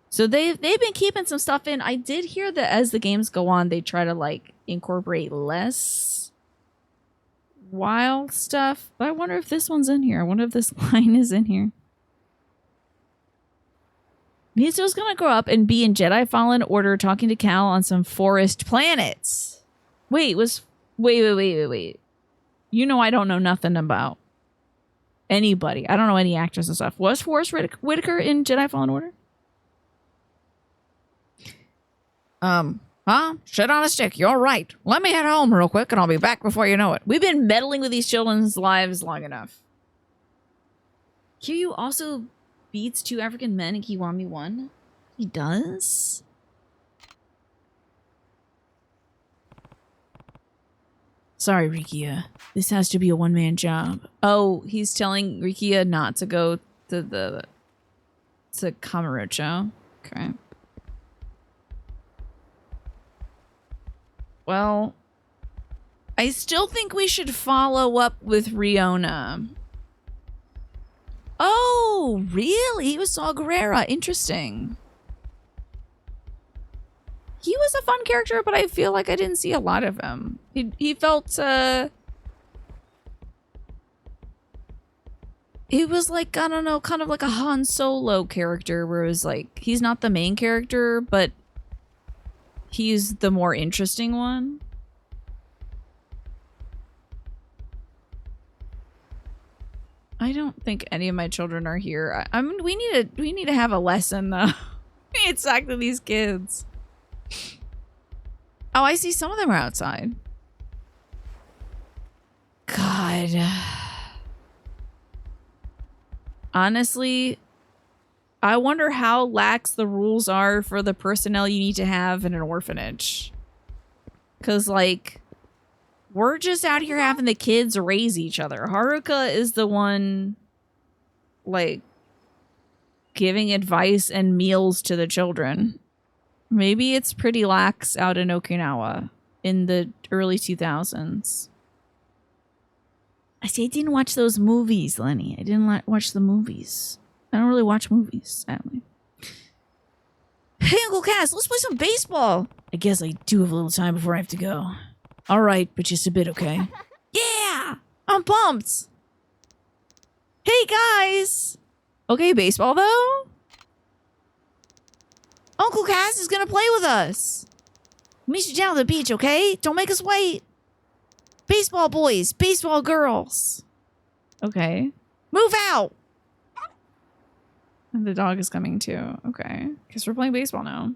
So they've been keeping some stuff in. I did hear that as the games go on, they try to like incorporate less wild stuff. But I wonder if this one's in here. I wonder if this line is in here. Mizu's gonna grow up and be in Jedi Fallen Order talking to Cal on some forest planets. Wait. You know I don't know nothing about anybody. I don't know any actors and stuff. Was Forrest Whitaker in Jedi Fallen Order? Shit on a stick. You're right. Let me head home real quick and I'll be back before you know it. We've been meddling with these children's lives long enough. Kiryu also beats 2 African men in Kiwami 1. He does? Sorry, Rikia. This has to be a one-man job. Oh, he's telling Rikia not to go to Kamurocho. Okay. Well, I still think we should follow up with Riona. Oh, really? He was Saw Gerrera. Interesting. He was a fun character, but I feel like I didn't see a lot of him. He felt, he was like, I don't know, kind of like a Han Solo character where it was like, he's not the main character, but he's the more interesting one. I don't think any of my children are here. I mean, we need to have a lesson though. We need to talk to these kids. Oh, I see some of them are outside. God. Honestly, I wonder how lax the rules are for the personnel you need to have in an orphanage. Because, like, we're just out here having the kids raise each other. Haruka is the one, like, giving advice and meals to the children. Maybe it's pretty lax out in Okinawa in the early 2000s. I didn't watch those movies, Lenny. I didn't watch the movies. I don't really watch movies, sadly. Hey, Uncle Cass, let's play some baseball. I guess I do have a little time before I have to go. All right, but just a bit, okay? Yeah! I'm pumped! Hey, guys! Okay, baseball, though? Uncle Cass is gonna play with us. Meet you down at the beach, okay? Don't make us wait. Baseball boys, baseball girls. Okay. Move out! And the dog is coming too. Okay. Guess we're playing baseball now.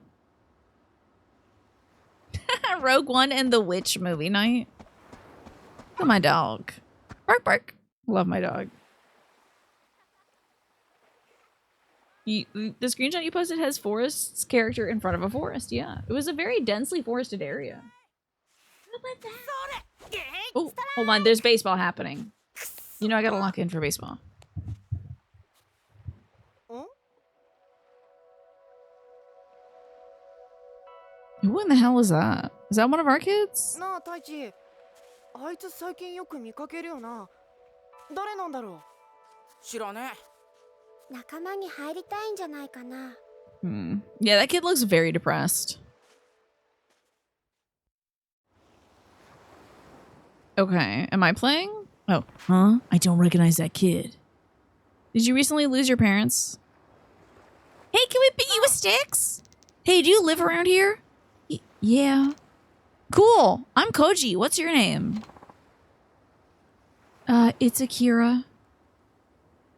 Rogue One and the Witch movie night. Look at my dog. Bark, bark. Love my dog. The screenshot you posted has Forrest's character in front of a forest. Yeah. It was a very densely forested area. Oh, hold on. There's baseball happening. You know I gotta lock in for baseball. Who in the hell is that? Is that one of our kids? なあ太一、あいつ最近よく見かけるよな。誰なんだろう。知らねえ。仲間に入りたいんじゃないかな。Yeah, that kid looks very depressed. Okay, am I playing? Oh, huh? I don't recognize that kid. Did you recently lose your parents? Hey, can we beat you with sticks? Hey, do you live around here? Yeah. Cool. I'm Koji. What's your name? It's Akira.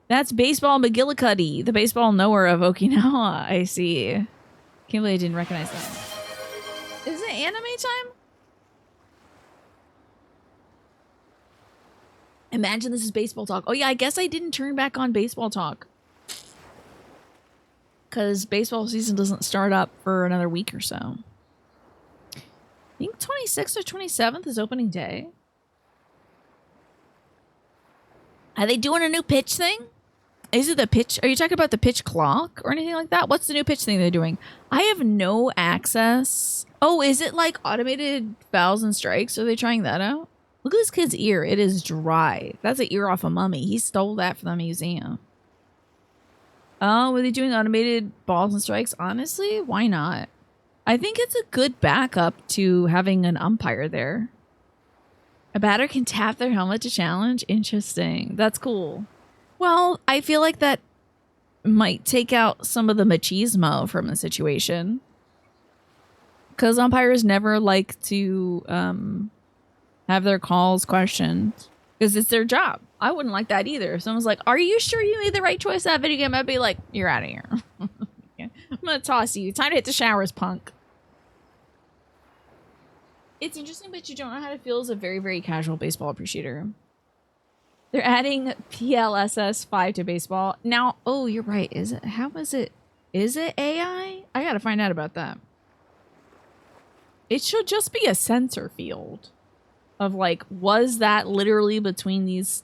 That's Baseball McGillicuddy, the baseball knower of Okinawa. I see. Can't believe I didn't recognize that. Is it anime time? Imagine this is baseball talk. Oh yeah, I guess I didn't turn back on baseball talk. Because baseball season doesn't start up for another week or so. I think 26th or 27th is opening day. Are they doing a new pitch thing? Is it the pitch? Are you talking about the pitch clock or anything like that? What's the new pitch thing they're doing? I have no access. Oh, is it like automated fouls and strikes? Are they trying that out? Look at this kid's ear. It is dry. That's an ear off a mummy. He stole that from the museum. Oh, were they doing automated balls and strikes? Honestly, why not? I think it's a good backup to having an umpire there. A batter can tap their helmet to challenge? Interesting. That's cool. Well, I feel like that might take out some of the machismo from the situation. Because umpires never like to have their calls questioned. Because it's their job. I wouldn't like that either. If someone's like, are you sure you made the right choice in that video game? I'd be like, you're out of here. I'm going to toss you. Time to hit the showers, punk. It's interesting, but you don't know how to feel as a very, very casual baseball appreciator. They're adding PLSS 5 to baseball. Now, oh, you're right. Is it? How is it? Is it AI? I gotta find out about that. It should just be a sensor field of like, was that literally between these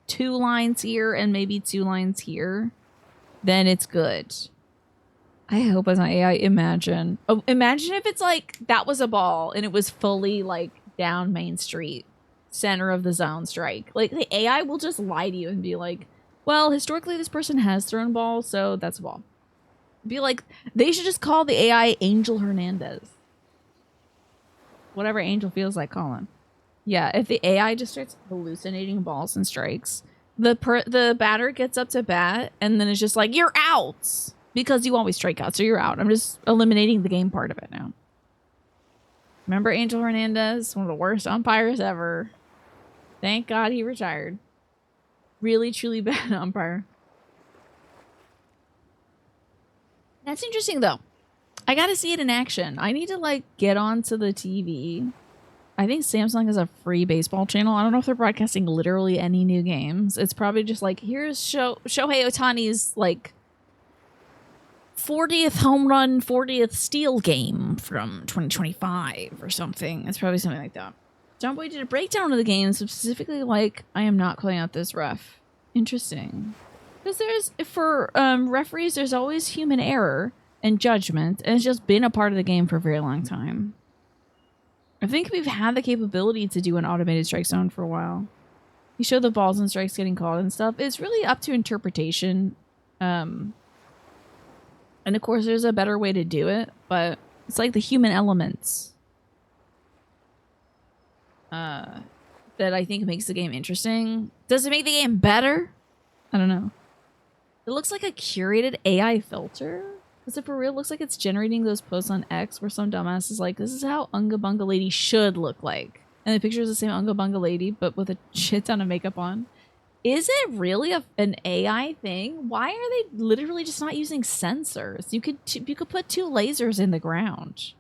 2 lines here and maybe 2 lines here? Then it's good. I hope it's not AI. Imagine. Oh, imagine if it's like that was a ball and it was fully like down Main Street, center of the zone strike. Like the AI will just lie to you and be like, well, historically this person has thrown balls, so that's a ball. Be like, they should just call the AI Angel Hernandez. Whatever Angel feels like calling. Yeah, if the AI just starts hallucinating balls and strikes, the batter gets up to bat and then it's just like, you're out. Because you always strike out, so you're out. I'm just eliminating the game part of it now. Remember Angel Hernandez? One of the worst umpires ever. Thank God he retired. Really, truly bad umpire. That's interesting, though. I gotta see it in action. I need to, like, get onto the TV. I think Samsung has a free baseball channel. I don't know if they're broadcasting literally any new games. It's probably just like, here's Shohei Ohtani's, like, 40th home run, 40th steal game from 2025 or something. It's probably something like that. John Boy did a breakdown of the game, specifically like, I am not calling out this ref. Interesting. Because there's, for referees, there's always human error and judgment, and it's just been a part of the game for a very long time. I think we've had the capability to do an automated strike zone for a while. You show the balls and strikes getting called and stuff. It's really up to interpretation. And of course, there's a better way to do it, but it's like the human elements that I think makes the game interesting. Does it make the game better? I don't know. It looks like a curated AI filter. Because it for real looks like it's generating those posts on X where some dumbass is like, this is how Unga Bunga Lady should look like. And the picture is the same Unga Bunga Lady, but with a shit ton of makeup on. Is it really an AI thing? Why are they literally just not using sensors? You could put 2 lasers in the ground.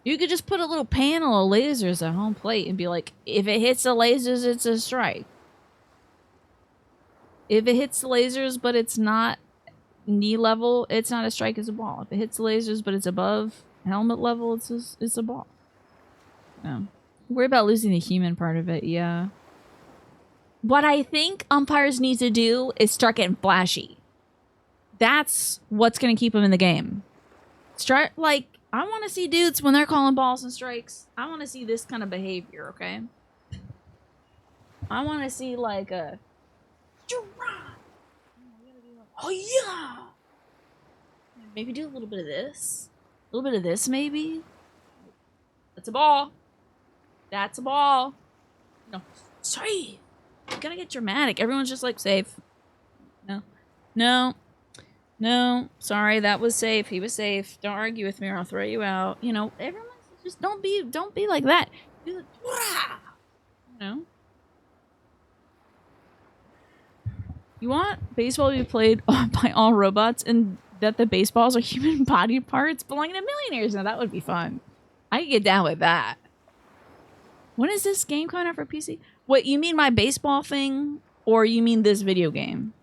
You could just put a little panel of lasers at home plate and be like, if it hits the lasers, it's a strike. If it hits the lasers, but it's not knee level, it's not a strike, it's a ball. If it hits the lasers, but it's above helmet level, it's a ball. No. Worry about losing the human part of it, yeah. What I think umpires need to do is start getting flashy. That's what's going to keep them in the game. Start, like, I want to see dudes when they're calling balls and strikes. I want to see this kind of behavior, okay? I want to see like a... Oh, yeah! Maybe do a little bit of this. A little bit of this, maybe? That's a ball. That's a ball. No. Sorry. You gotta get dramatic. Everyone's just like, safe. No. No. No. Sorry, that was safe. He was safe. Don't argue with me or I'll throw you out. You know, everyone's just don't be like that. Do the, you know? You want baseball to be played by all robots and that the baseballs are human body parts belonging to millionaires? Now that would be fun. I could get down with that. When is this game coming out for PC? Wait, you mean my baseball thing? Or you mean this video game?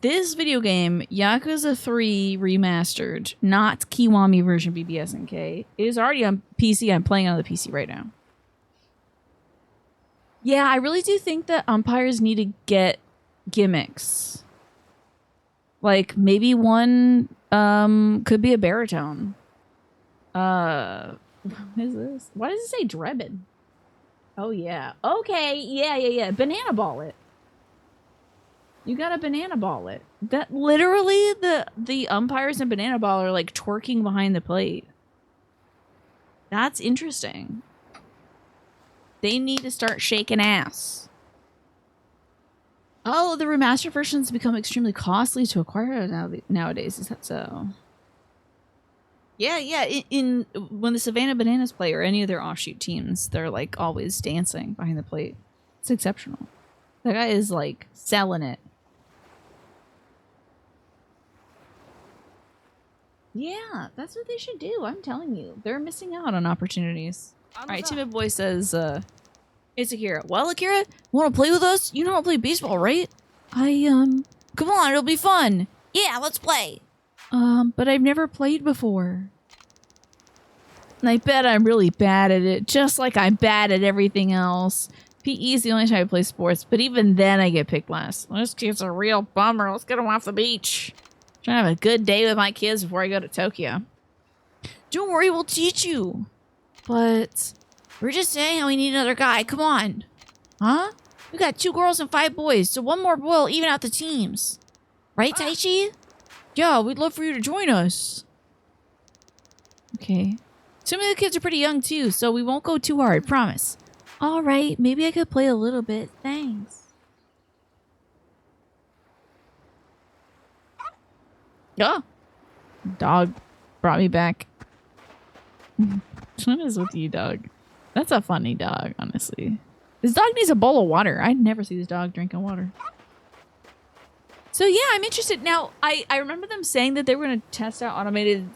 This video game, Yakuza 3 Remastered, not Kiwami version BBSNK, is already on PC. I'm playing on the PC right now. Yeah, I really do think that umpires need to get gimmicks. Like, maybe one could be a baritone. What is this? Why does it say Drebin? Oh, yeah. Okay, yeah. Banana ball it. You gotta banana ball it. That literally the umpires in banana ball are like twerking behind the plate. That's interesting. They need to start shaking ass. Oh, the remastered versions become extremely costly to acquire nowadays. Is that so? Yeah. In when the Savannah Bananas play or any of their offshoot teams, they're like always dancing behind the plate. It's exceptional. That guy is like selling it. Yeah, that's what they should do. I'm telling you. They're missing out on opportunities. All right, Timid Boy says, it's Akira. Well, Akira, want to play with us? You know how to play baseball, right? Come on, it'll be fun. Yeah, let's play. But I've never played before. And I bet I'm really bad at it, just like I'm bad at everything else. PE is the only time I play sports, but even then I get picked last. This kid's a real bummer. Let's get him off the beach. Trying to have a good day with my kids before I go to Tokyo. Don't worry, we'll teach you. But we're just saying how we need another guy. Come on. Huh? We got 2 girls and 5 boys, so 1 more boy will even out the teams. Right, Taichi? Yeah, we'd love for you to join us. Okay. Some of the kids are pretty young too, so we won't go too hard, promise. All right, maybe I could play a little bit. Thanks. Oh, dog brought me back. What is with you, dog? That's a funny dog, honestly. This dog needs a bowl of water. I'd never see this dog drinking water. So yeah, I'm interested. Now, I remember them saying that they were going to test out automated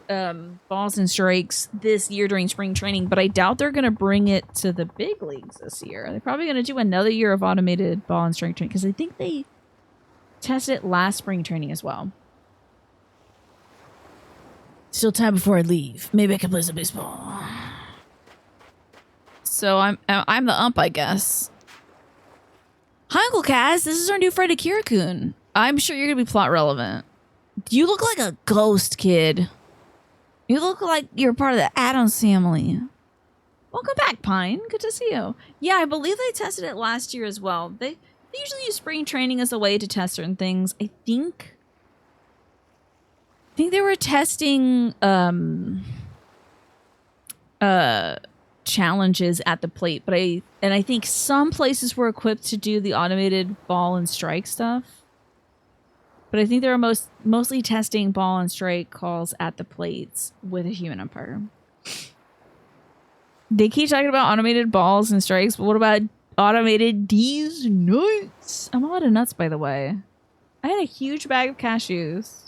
balls and strikes this year during spring training, but I doubt they're going to bring it to the big leagues this year. They're probably going to do another year of automated ball and strike training because I think they tested it last spring training as well. Still time before I leave. Maybe I can play some baseball. So I'm the ump, I guess. Hi, Uncle Kaz. This is our new friend Akira-kun. I'm sure you're gonna be plot relevant. You look like a ghost, kid. You look like you're part of the Addams family. Welcome back, Pine. Good to see you. Yeah, I believe they tested it last year as well. They usually use spring training as a way to test certain things. I think they were testing challenges at the plate, but I think some places were equipped to do the automated ball and strike stuff. But I think they were mostly testing ball and strike calls at the plates with a human umpire. They keep talking about automated balls and strikes, but what about automated D's nuts? I'm out of nuts, by the way. I had a huge bag of cashews.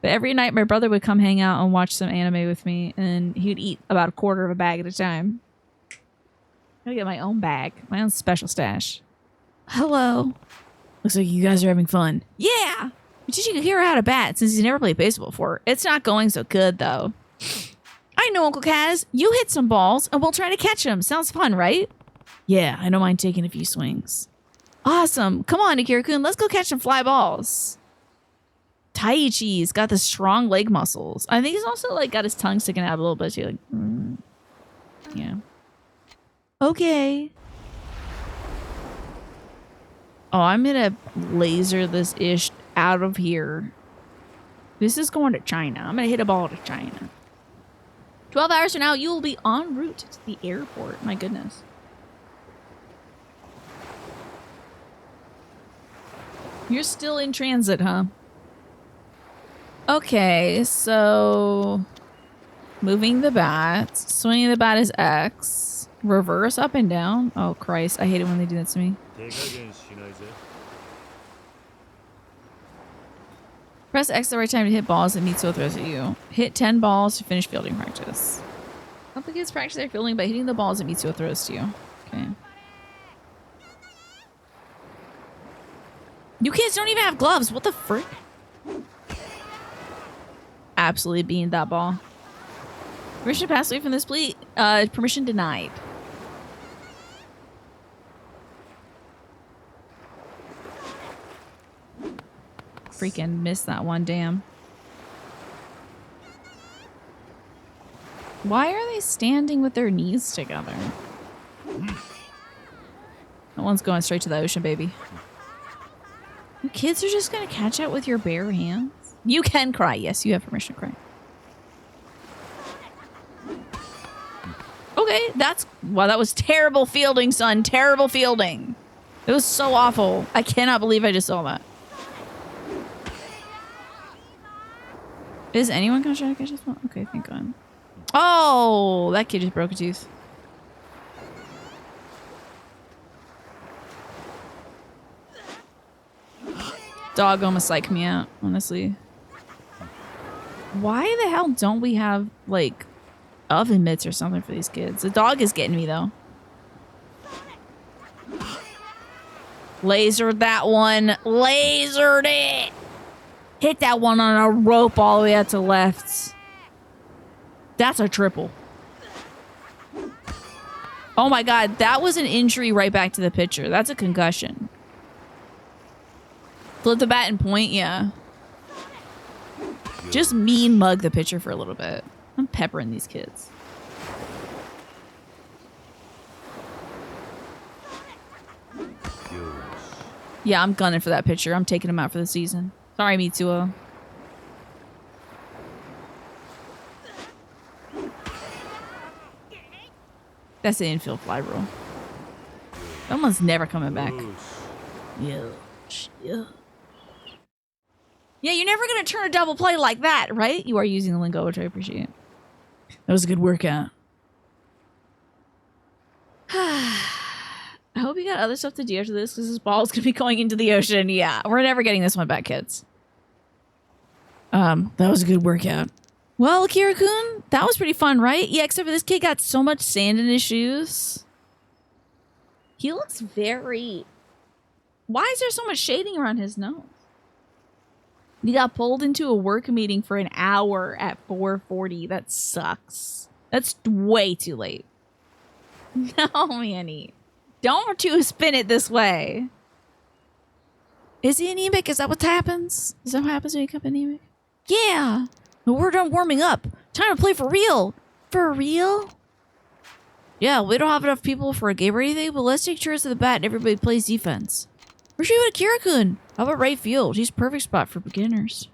But every night my brother would come hang out and watch some anime with me, and he'd eat about a quarter of a bag at a time. I'm gonna get my own bag, my own special stash. Hello. Looks like you guys are having fun. Yeah! We're teaching Akira how to bat since he's never played baseball before. It's not going so good, though. I know, Uncle Kaz. You hit some balls, and we'll try to catch them. Sounds fun, right? Yeah, I don't mind taking a few swings. Awesome. Come on, Akira-kun. Let's go catch some fly balls. Taichi's got the strong leg muscles. I think he's also like got his tongue sticking out a little bit too. Like, yeah. Okay. Oh, I'm gonna laser this ish out of here. This is going to China. I'm gonna hit a ball to China. 12 hours from now, you will be en route to the airport. My goodness. You're still in transit, huh? Okay, so moving the bat. Swinging the bat is X. Reverse up and down. Oh, Christ. I hate it when they do that to me. Press X the right time to hit balls that Mitsuo throws at you. Hit 10 balls to finish fielding practice. Help the kids practice their fielding by hitting the balls that Mitsuo throws to you. Okay. You kids don't even have gloves. What the frick? Absolutely beamed that ball. Permission to pass away from this plea. Permission denied. Freaking missed that one, damn. Why are they standing with their knees together? That one's going straight to the ocean, baby. You kids are just gonna catch it with your bare hands? You can cry. Yes, you have permission to cry. Okay, that's... Wow, that was terrible fielding, son. Terrible fielding. It was so awful. I cannot believe I just saw that. Is anyone gonna try to catch this one? Okay, thank God. Oh, that kid just broke a tooth. Dog almost psyched me out, honestly. Why the hell don't we have, like, oven mitts or something for these kids? The dog is getting me, though. Lasered that one. Lasered it! Hit that one on a rope all the way out to the left. That's a triple. Oh my God, that was an injury right back to the pitcher. That's a concussion. Flip the bat and point, yeah. Just mean mug the pitcher for a little bit. I'm peppering these kids. Yeah, I'm gunning for that pitcher. I'm taking him out for the season. Sorry, Mitsuo. That's the infield fly rule. That one's never coming back. Yeah. Yeah. Yeah, you're never going to turn a double play like that, right? You are using the lingo, which I appreciate. That was a good workout. I hope you got other stuff to do after this, because this ball is going to be going into the ocean. Yeah, we're never getting this one back, kids. That was a good workout. Well, Akira-kun, that was pretty fun, right? Yeah, except for this kid got so much sand in his shoes. He looks very... Why is there so much shading around his nose? He got pulled into a work meeting for an hour at 4:40. That sucks. That's way too late. No, Manny. Don't you spin it this way. Is he anemic? Is that what happens? Is that what happens when you become anemic? Yeah. We're done warming up. Time to play for real. For real? Yeah, we don't have enough people for a game or anything, but let's take turns at the bat and everybody plays defense. We're shooting at Akira-kun. How about right field? He's a perfect spot for beginners.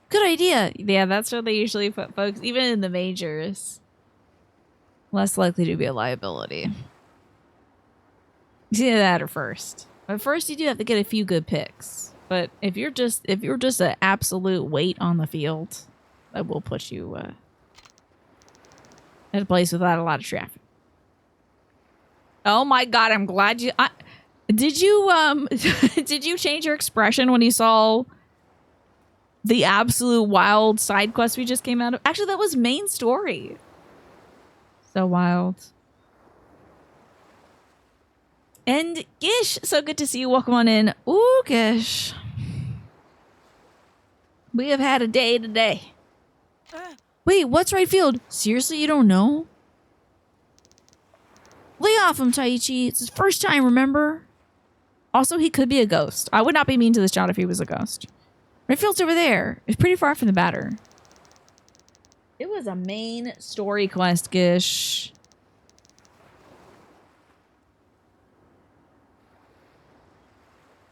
Good idea. Yeah, that's where they usually put folks, even in the majors. Less likely to be a liability. It's either that or first. But first, you do have to get a few good picks. But if you're just an absolute weight on the field, that will put you at a place without a lot of traffic. Oh my God! I'm glad you. Did you did you change your expression when you saw the absolute wild side quest we just came out of? Actually, that was main story. So wild. And Gish, so good to see you. Welcome on in. Ooh, Gish. We have had a day today. Wait, what's right field? Seriously, you don't know? Lay off him, Taichi. It's his first time, remember? Also, he could be a ghost. I would not be mean to this child if he was a ghost. Redfield's over there. It's pretty far from the batter. It was a main story quest, Gish.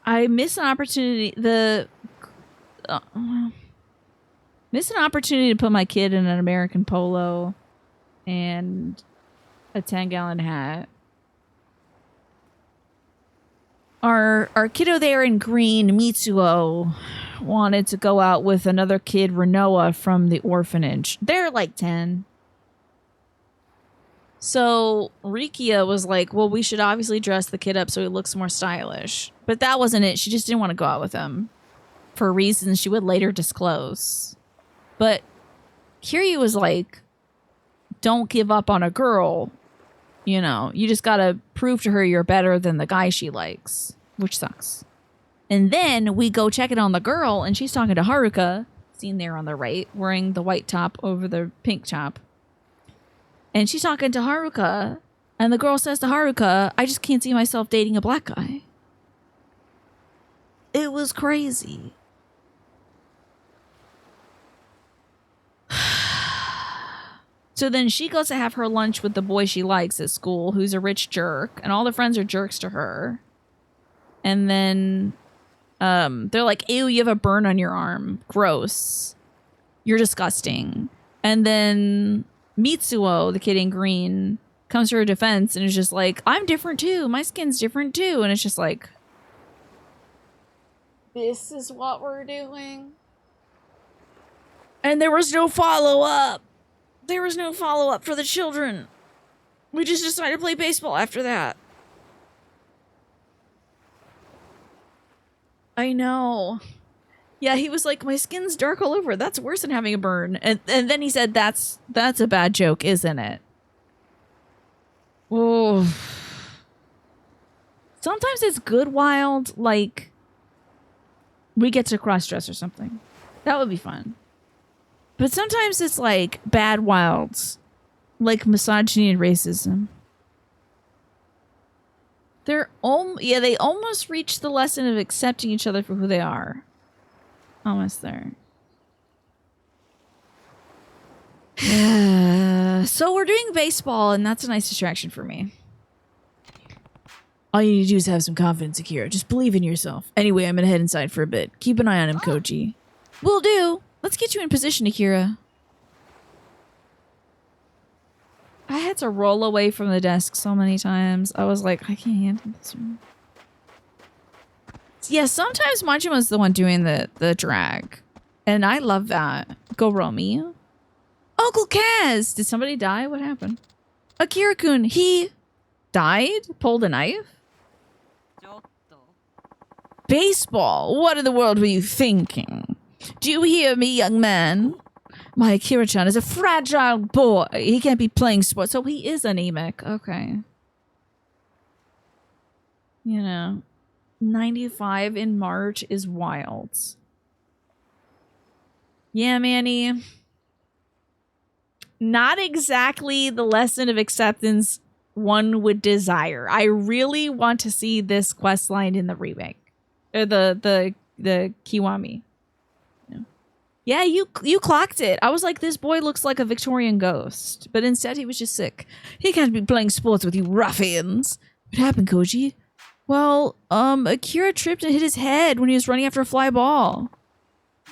I missed an opportunity. Missed an opportunity to put my kid in an American polo and a 10-gallon hat. Our kiddo there in green, Mitsuo, wanted to go out with another kid, Renoa, from the orphanage. They're like 10. So Rikia was like, well, we should obviously dress the kid up so he looks more stylish. But that wasn't it. She just didn't want to go out with him for reasons she would later disclose. But Kiryu was like, don't give up on a girl. You know, you just gotta prove to her you're better than the guy she likes, which sucks. And then we go check it on the girl, and she's talking to Haruka, seen there on the right, wearing the white top over the pink top. And she's talking to Haruka, and the girl says to Haruka, I just can't see myself dating a black guy. It was crazy. So then she goes to have her lunch with the boy she likes at school, who's a rich jerk, and all the friends are jerks to her. And then they're like, ew, you have a burn on your arm. Gross. You're disgusting. And then Mitsuo, the kid in green, comes to her defense and is just like, I'm different too. My skin's different too. And it's just like, this is what we're doing. And there was no follow-up. There was no follow-up for the children. We just decided to play baseball after that. I know. Yeah, he was like, my skin's dark all over. That's worse than having a burn. And then he said, that's a bad joke, isn't it? Oh. Sometimes it's good wild, like we get to cross-dress or something. That would be fun. But sometimes it's like bad wilds, like misogyny and racism. They almost reach the lesson of accepting each other for who they are. Almost there. So we're doing baseball, and that's a nice distraction for me. All you need to do is have some confidence, Akira. Just believe in yourself. Anyway, I'm gonna head inside for a bit. Keep an eye on him, Koji. Will do. Let's get you in position, Akira. I had to roll away from the desk so many times. I was like, I can't handle this one. Yeah, sometimes Majima's the one doing the drag. And I love that. Go Romy. Uncle Kaz! Did somebody die? What happened? Akira-kun, he died? Pulled a knife? Baseball? What in the world were you thinking? Do you hear me, young man? My Akira-chan is a fragile boy. He can't be playing sports. So he is anemic. Okay. You know, 95 in March is wild. Yeah, Manny. Not exactly the lesson of acceptance one would desire. I really want to see this quest line in the remake. Or the Kiwami. Yeah, you clocked it. I was like, this boy looks like a Victorian ghost. But instead, he was just sick. He can't be playing sports with you ruffians. What happened, Koji? Well, Akira tripped and hit his head when he was running after a fly ball.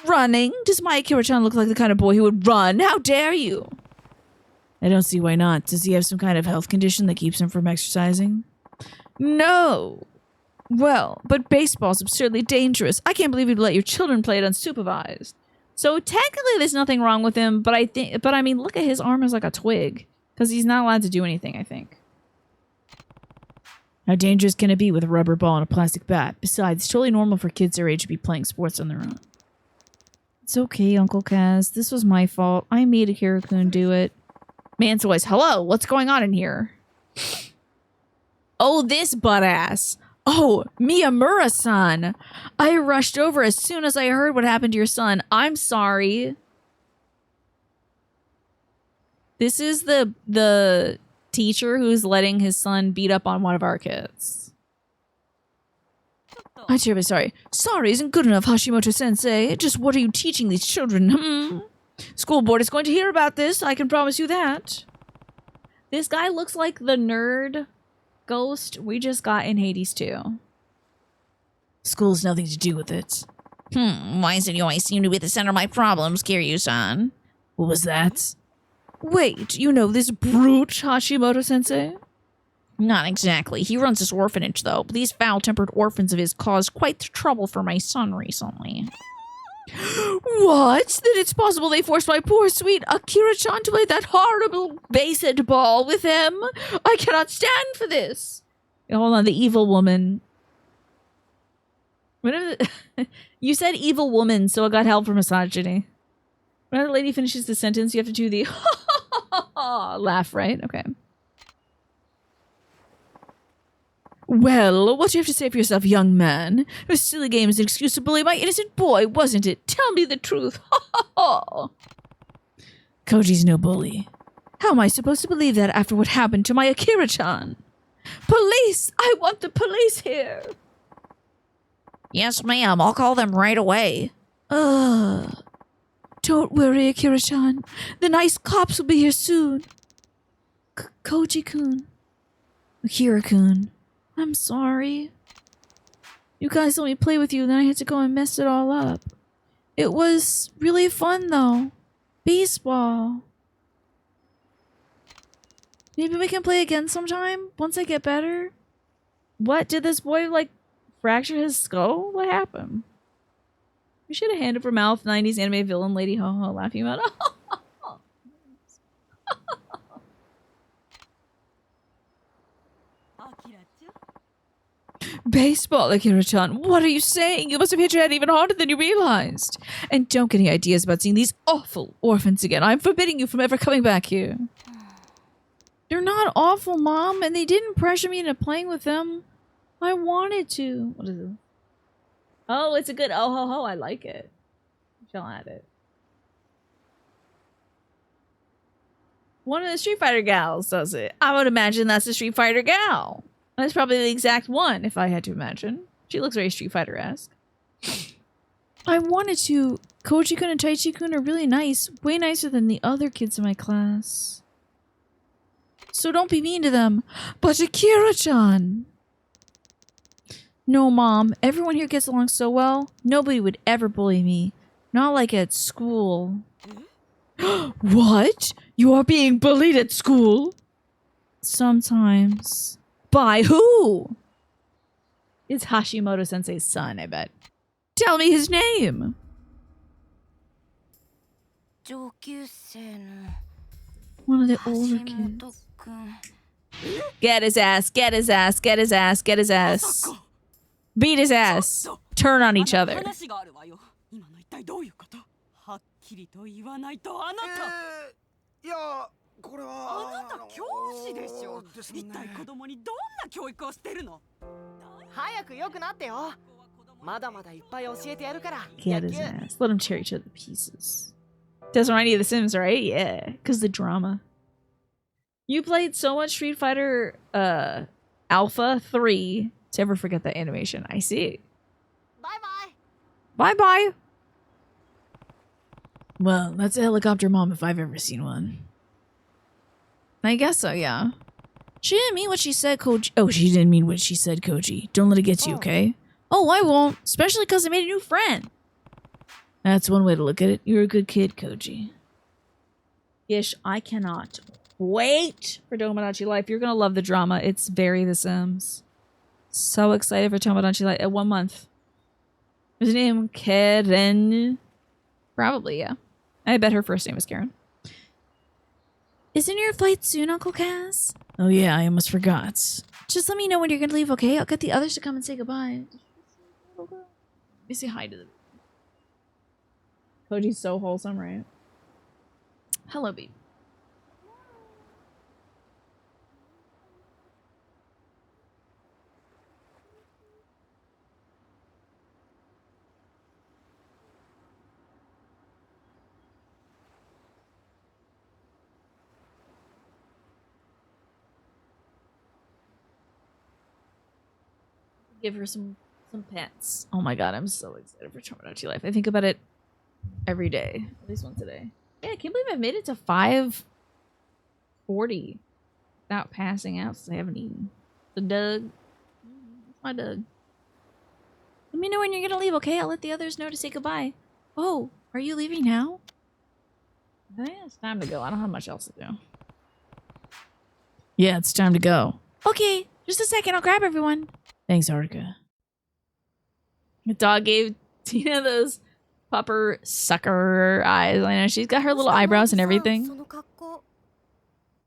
Running? Does my Akira-chan look like the kind of boy who would run? How dare you? I don't see why not. Does he have some kind of health condition that keeps him from exercising? No. Well, but baseball's absurdly dangerous. I can't believe you'd let your children play it unsupervised. So technically there's nothing wrong with him, but I mean, look at his arm as like a twig. Because he's not allowed to do anything, I think. How dangerous can it be with a rubber ball and a plastic bat? Besides, it's totally normal for kids their age to be playing sports on their own. It's okay, Uncle Kaz. This was my fault. I made Akira-kun do it. Man's voice, hello, what's going on in here? Oh, this butt ass. Oh, Miyamura-san. I rushed over as soon as I heard what happened to your son. I'm sorry. This is the teacher who's letting his son beat up on one of our kids. I'm terribly sorry. Sorry isn't good enough, Hashimoto-sensei. Just what are you teaching these children? School board is going to hear about this, I can promise you that. This guy looks like the nerd ghost we just got in Hades 2. School's nothing to do with it. Why is it you always seem to be the center of my problems, Kiryu-san? What was that? Wait, you know this brute, Hashimoto-sensei? Not exactly. He runs this orphanage, though. But these foul-tempered orphans of his caused quite the trouble for my son recently. What? Then it's possible they forced my poor sweet Akira-chan to play that horrible based ball with him? I cannot stand for this. Hold on, the evil woman. You said evil woman, so I got help from misogyny. When the lady finishes the sentence, you have to do the laugh, right? Okay. Well, what do you have to say for yourself, young man? A silly game is an excuse to bully my innocent boy, wasn't it? Tell me the truth. Koji's no bully. How am I supposed to believe that after what happened to my Akira-chan? Police! I want the police here! Yes, ma'am. I'll call them right away. Don't worry, Akira-chan. The nice cops will be here soon. Koji-kun. Akira-kun. I'm sorry. You guys let me play with you, then I had to go and mess it all up. It was really fun, though. Baseball. Maybe we can play again sometime, once I get better. What? Did this boy, like, fracture his skull? What happened? We should have hand over mouth 90s anime villain lady ho laughing about it. Baseball, Akira-chan. What are you saying? You must have hit your head even harder than you realized. And don't get any ideas about seeing these awful orphans again. I'm forbidding you from ever coming back here. They're not awful, Mom, and they didn't pressure me into playing with them. I wanted to. What is it? Oh, it's a good oh ho ho. I like it. Shall add it. One of the Street Fighter gals does it. I would imagine that's the Street Fighter gal. That's probably the exact one, if I had to imagine. She looks very Street Fighter-esque. I wanted to. Koji-kun and Taichi-kun are really nice. Way nicer than the other kids in my class. So don't be mean to them. But Akira-chan! No, Mom. Everyone here gets along so well. Nobody would ever bully me. Not like at school. What? You are being bullied at school? Sometimes. By who? It's Hashimoto Sensei's son, I bet. Tell me his name. One of the older kids. Get his ass, get his ass, get his ass, get his ass. Beat his ass. Turn on each other. いやこれはあなた教師でしょ。一体子供にどんな教育をしてるの？早く良くなってよ。まだまだいっぱい教えてやるから。 Get his ass. Let him tear each other to pieces. Doesn't remind you of The Sims, right? Yeah, because the drama. You played so much Street Fighter Alpha 3 to ever forget that animation. I see. Bye bye. Bye-bye. Well, that's a helicopter mom if I've ever seen one. I guess so, yeah. She didn't mean what she said, Koji. Oh, she didn't mean what she said, Koji. Don't let it get to you, okay? Oh, I won't. Especially because I made a new friend. That's one way to look at it. You're a good kid, Koji. Ish, I cannot wait for Tomodachi Life. You're going to love the drama. It's very The Sims. So excited for Tomodachi Life. 1 month. Is her name Karen? Probably, yeah. I bet her first name is Karen. Isn't your flight soon, Uncle Cass? Oh yeah, I almost forgot. Just let me know when you're gonna leave, okay? I'll get the others to come and say goodbye. Let me say hi to them. Koji's so wholesome, right? Hello, babe. Give her some Some pets. Oh my god, I'm so excited for Tomodachi Life. I think about it every day. At least once a day. Yeah, I can't believe I made it to 540 without passing out since I haven't eaten. The Doug. That's my Doug. Let me know when you're gonna leave, okay? I'll let the others know to say goodbye. Oh, are you leaving now? I think it's time to go. I don't have much else to do. Yeah, it's time to go. Okay, just a second. I'll grab everyone. Thanks, Haruka. The dog gave Tina those pupper sucker eyes. I know she's got her little eyebrows and everything. その格好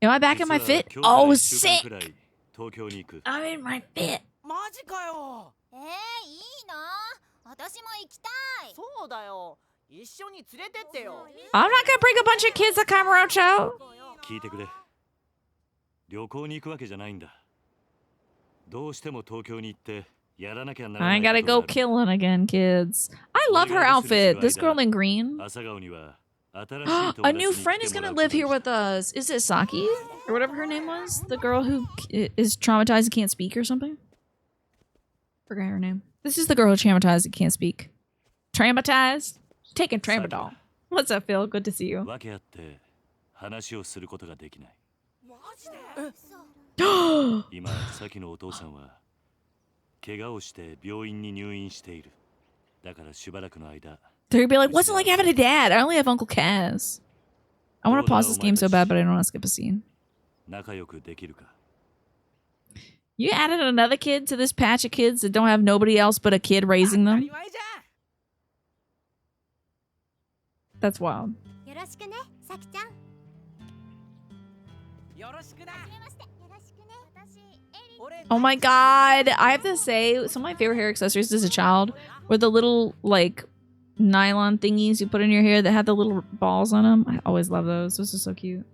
Am I back in my fit? Oh, sick! I'm in my fit. マジかよいいな。私も行きたい。そうだよ一緒に連れてってよ I'm not gonna bring a bunch of kids to Kamurocho. 聞いてくれ。旅行に行くわけじゃないんだ。どうしても東京に行ってやらなきゃならな I い gotta ことが go ある。 killing again, kids. I love her outfit. This girl in green. 朝顔には新しい A 友達 new に friend 来 is てもら gonna う live ことに here した。 with us. Is it Saki? Or whatever her name was? The girl who is traumatized and can't speak or something? Forgot her name. This is the girl who traumatized and can't speak. Traumatized? Taking tramadol. What's up, Phil? Good to see you. 訳あって話をすることができない。今、さきのお父さんは怪我をして病院に入院している。だからしばらくの間。 They're gonna be like, what's it like having a dad? I only have Uncle Kaz. I want to pause this game so bad, but I don't want to skip a scene. 仲良くできるか。 You added another kid to this patch of kids that don't have nobody else but a kid raising 当た them? り前じ That's wild. よろしくね、さきちゃん。ゃんよろしくなはじめまして。よろしくね。私、エリン。 俺 Oh my god. I have to say, some of my favorite hair accessories as a child were the little, like, nylon thingies you put in your hair that had the little balls on them. I always love those. Those are so cute.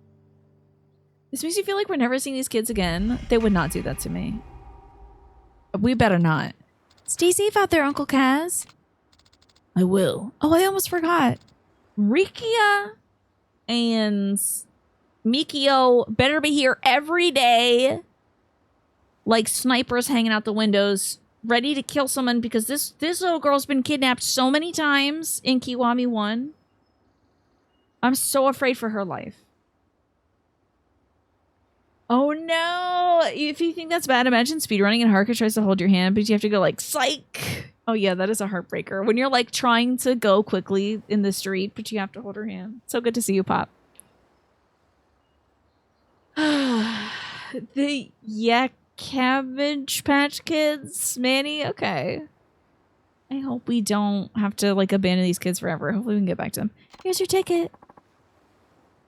This makes me feel like we're never seeing these kids again. They would not do that to me. We better not. Stay safe out there, Uncle Kaz. I will. Oh, I almost forgot. Rikia and Mikio better be here every day. Like snipers hanging out the windows, ready to kill someone because this little girl's been kidnapped so many times in Kiwami 1. I'm so afraid for her life. Oh no! If you think that's bad, imagine speedrunning and Haruka tries to hold your hand, but you have to go like, psych! Oh yeah, that is a heartbreaker. When you're like trying to go quickly in the street, but you have to hold her hand. So good to see you, Pop. The Cabbage Patch Kids, Manny? Okay. I hope we don't have to like abandon these kids forever. Hopefully we can get back to them. Here's your ticket.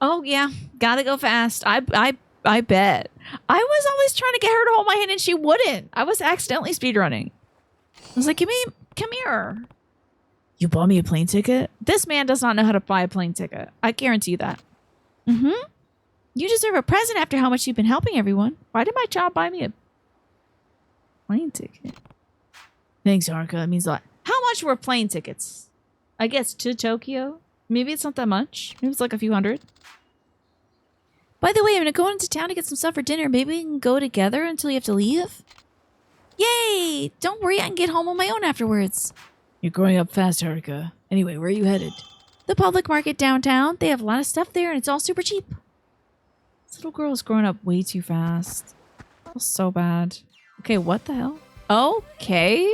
Oh yeah, gotta go fast. I bet. I was always trying to get her to hold my hand and she wouldn't. I was accidentally speedrunning. I was like, come here. You bought me a plane ticket? This man does not know how to buy a plane ticket. I guarantee you that. Mm-hmm. You deserve a present after how much you've been helping everyone. Why did my child buy me a plane ticket? Thanks, Haruka. It means a lot. How much were plane tickets? I guess to Tokyo? Maybe it's not that much. Maybe it's like a few hundred. By the way, I'm gonna go into town to get some stuff for dinner. Maybe we can go together until you have to leave? Yay! Don't worry, I can get home on my own afterwards. You're growing up fast, Haruka. Anyway, where are you headed? The public market downtown. They have a lot of stuff there and it's all super cheap. This little girl is growing up way too fast. Feels so bad. Okay, what the hell? Okay.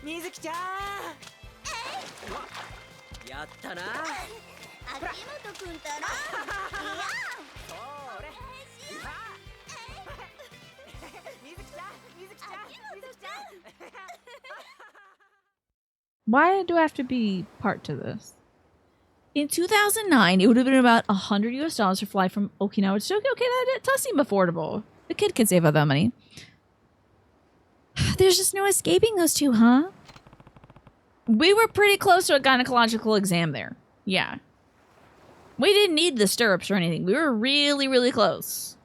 Mizuki ちゃんやったな秋元くんたら。それMizuki ちゃんMizuki ちゃんMizuki ちゃん Why do I have to be part to this? In 2009, it would have been about $100 US to fly from Okinawa to Tokyo. Okay, that does seem affordable. The kid can save all that money. There's just no escaping those two, huh? We were pretty close to a gynecological exam there. Yeah. We didn't need the stirrups or anything. We were really, really close.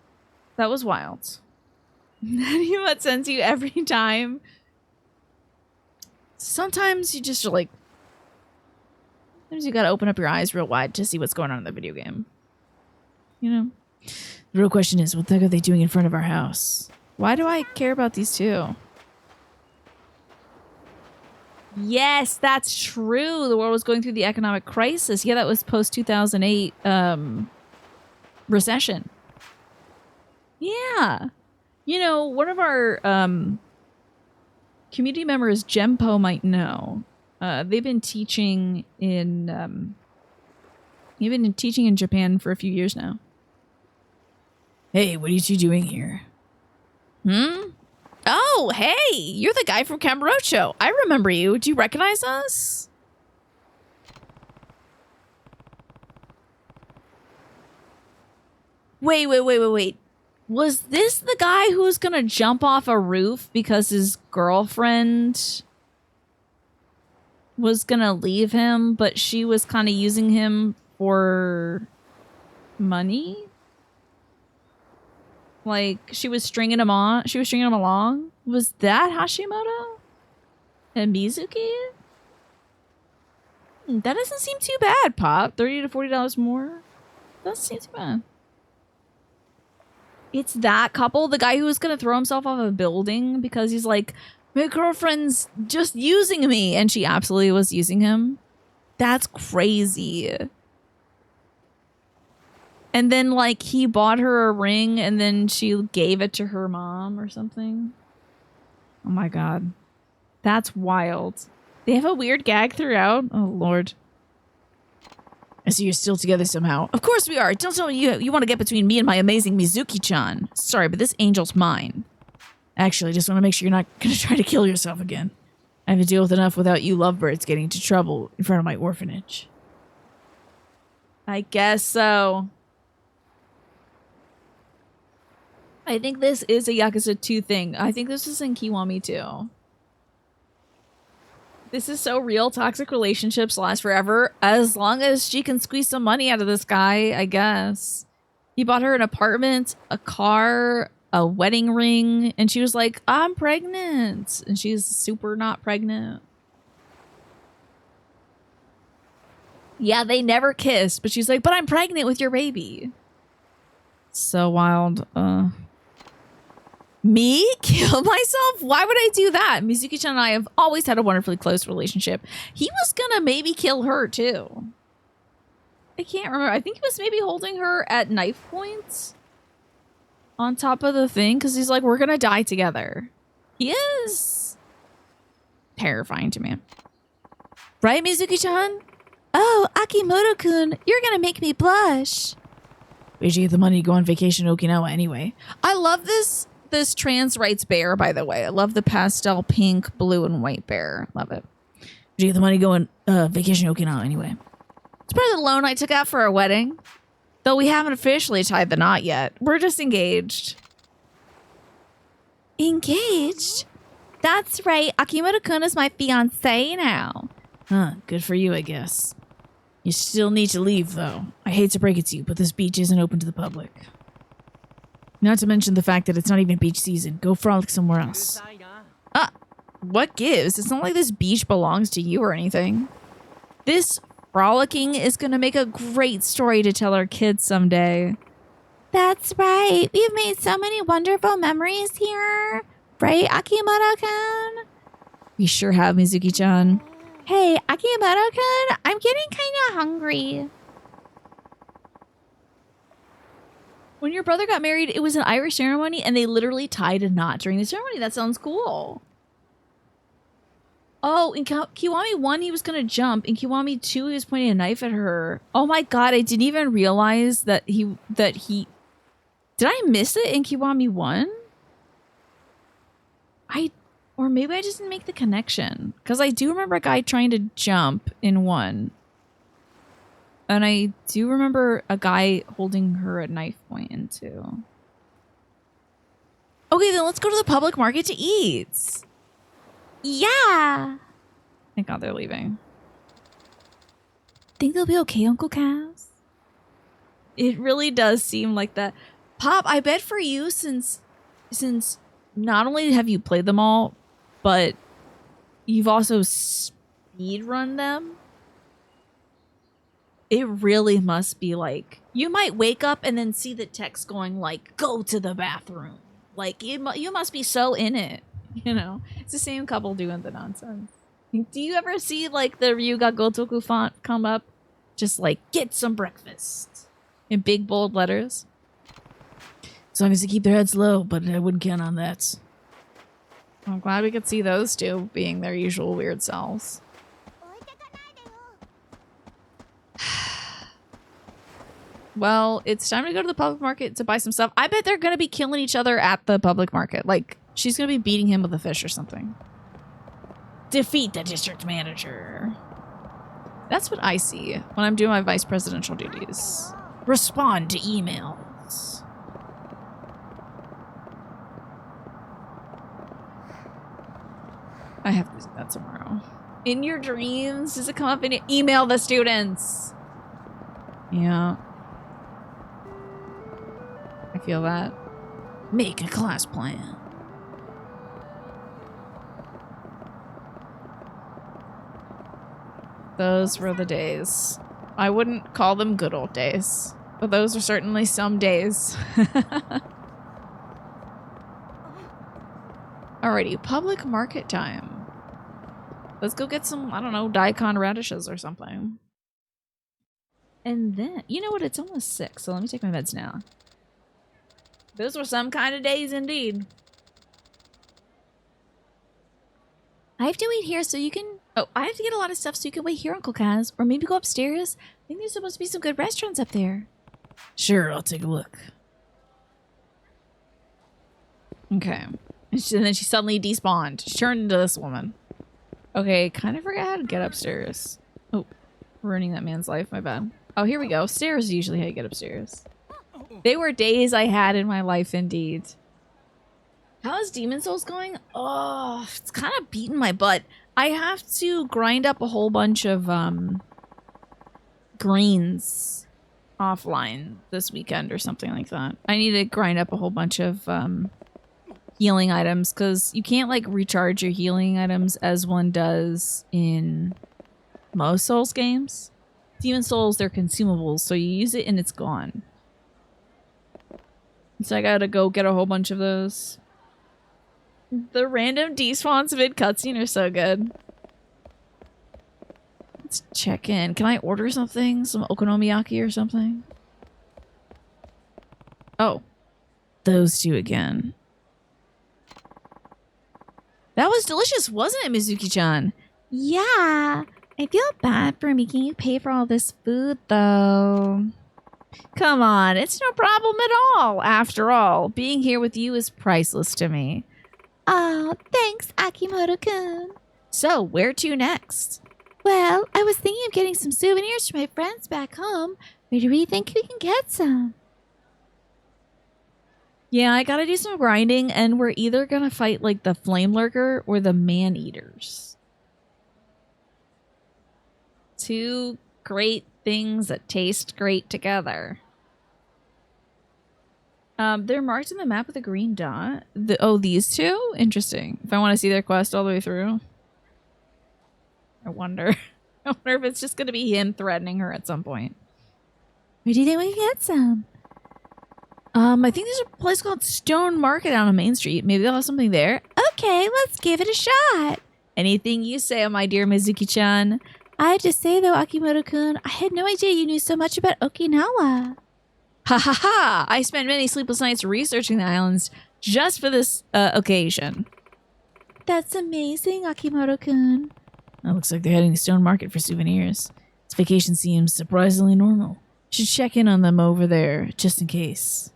That was wild. What sends you every time? Sometimes you just like, sometimes you gotta open up your eyes real wide to see what's going on in the video game. You know? The real question is, what the heck are they doing in front of our house? Why do I care about these two? Yes, that's true. The world was going through the economic crisis. Yeah, that was post-2008 recession. Yeah. You know, one of our community members, Gempo, might know. They've been teaching in Japan for a few years now. Hey, what are you two doing here? Oh, hey, you're the guy from Kamurocho. I remember you. Do you recognize us? Wait. Was this the guy who was gonna jump off a roof because his girlfriend was gonna leave him, but she was kind of using him for money? Like, she was stringing him along? Was that Hashimoto? And Mizuki? That doesn't seem too bad, Pop. $30 to $40 more? Doesn't seem too bad. It's that couple, the guy who was gonna throw himself off a building because he's like, my girlfriend's just using me, and she absolutely was using him. That's crazy. And then, like, he bought her a ring, and then she gave it to her mom or something. Oh my god. That's wild. They have a weird gag throughout. Oh, Lord. I see you're still together somehow. Of course we are. Don't tell me you want to get between me and my amazing Mizuki-chan. Sorry, but this angel's mine. Actually, I just want to make sure you're not going to try to kill yourself again. I have to deal with enough without you lovebirds getting into trouble in front of my orphanage. I guess so. I think this is a Yakuza 2 thing. I think this is in Kiwami too. This is so real. Toxic relationships last forever. As long as she can squeeze some money out of this guy, I guess. He bought her an apartment, a car, a wedding ring, and she was like, I'm pregnant. And she's super not pregnant. Yeah, they never kissed, but she's like, but I'm pregnant with your baby. So wild. Me? Kill myself? Why would I do that? Mizuki-chan and I have always had a wonderfully close relationship. He was gonna maybe kill her too. I can't remember. I think he was maybe holding her at knife points on top of the thing because he's like, we're gonna die together. He is terrifying to me. Right, Mizuki-chan? Oh, Akimoto-kun, you're gonna make me blush. We should get the money to go on vacation to Okinawa anyway. I love this trans rights bear, by the way. I love the pastel pink, blue, and white bear. Love it. We should get the money to go on vacation to Okinawa anyway. It's part of the loan I took out for our wedding. Though we haven't officially tied the knot yet. We're just engaged. Engaged? That's right. Akimoto-kun is my fiancé now. Huh, good for you, I guess. You still need to leave, though. I hate to break it to you, but this beach isn't open to the public. Not to mention the fact that it's not even beach season. Go frolic somewhere else. What gives? It's not like this beach belongs to you or anything. This frolicking is going to make a great story to tell our kids someday. That's right. We've made so many wonderful memories here. Right, Akimoto-kun? We sure have, Mizuki-chan. Hey, Akimoto-kun, I'm getting kind of hungry. When your brother got married, it was an Irish ceremony, and they literally tied a knot during the ceremony. That sounds cool. Oh, in Kiwami 1, he was going to jump. In Kiwami 2, he was pointing a knife at her. Oh my god, I didn't even realize that he... Did I miss it in Kiwami 1? Or maybe I just didn't make the connection. Because I do remember a guy trying to jump in 1. And I do remember a guy holding her at knife point in 2. Okay, then let's go to the public market to eat. Yeah. Thank God they're leaving. Think they'll be okay, Uncle Cass? It really does seem like that. Pop, I bet for you, since not only have you played them all, but you've also speed run them. It really must be like, you might wake up and then see the text going like, go to the bathroom. Like, you must be so in it, you know? It's the same couple doing the nonsense. Do you ever see like the Ryuga Gotoku font come up? Just like, get some breakfast in big bold letters. As long as they keep their heads low, but I wouldn't count on that. I'm glad we could see those two being their usual weird selves. Well, it's time to go to the public market to buy some stuff. I bet they're going to be killing each other at the public market. Like, she's going to be beating him with a fish or something. Defeat the district manager. That's what I see when I'm doing my vice presidential duties. Respond to emails. I have to do that tomorrow. In your dreams, does it come up in email the students? Yeah. I feel that. Make a class plan. Those were the days. I wouldn't call them good old days, but those are certainly some days. Alrighty, public market time. Let's go get some, I don't know, daikon radishes or something. And then, you know what? It's almost 6, so let me take my meds now. Those were some kind of days indeed. I have to wait here so you can... Oh, I have to get a lot of stuff so you can wait here, Uncle Kaz. Or maybe go upstairs. I think there's supposed to be some good restaurants up there. Sure, I'll take a look. Okay. And then she suddenly despawned. She turned into this woman. Okay, kind of forgot how to get upstairs. Oh, ruining that man's life. My bad. Oh, here we go. Stairs is usually how you get upstairs. They were days I had in my life, indeed. How's Demon Souls going? Oh, it's kind of beating my butt. I have to grind up a whole bunch of greens offline this weekend or something like that. I need to grind up a whole bunch of healing items because you can't like recharge your healing items as one does in most Souls games. Demon Souls, they're consumables, so you use it and it's gone. So I gotta go get a whole bunch of those. The random despawns mid cutscene are so good. Let's check in. Can I order something? Some okonomiyaki or something? Oh. Those two again. That was delicious, wasn't it, Mizuki-chan? Yeah. I feel bad for making you pay for all this food, though. Come on, it's no problem at all. After all, being here with you is priceless to me. Oh, thanks, Akimoto-kun. So, where to next? Well, I was thinking of getting some souvenirs for my friends back home. Where do we think we can get some? Yeah, I gotta do some grinding, and we're either gonna fight, like, the Flame Lurker or the Man-Eaters. Two great things that taste great together. They're marked in the map with a green dot. Oh, these two? Interesting. If I want to see their quest all the way through. I wonder. I wonder if it's just going to be him threatening her at some point. Where do you think we can get some? I think there's a place called Stone Market out on Main Street. Maybe they'll have something there. Okay, let's give it a shot. Anything you say, my dear Mizuki-chan. I have to say, though, Akimoto-kun, I had no idea you knew so much about Okinawa. Ha ha ha! I spent many sleepless nights researching the islands just for this occasion. That's amazing, Akimoto-kun. It looks like they're heading to Stone Market for souvenirs. This vacation seems surprisingly normal. Should check in on them over there, just in case.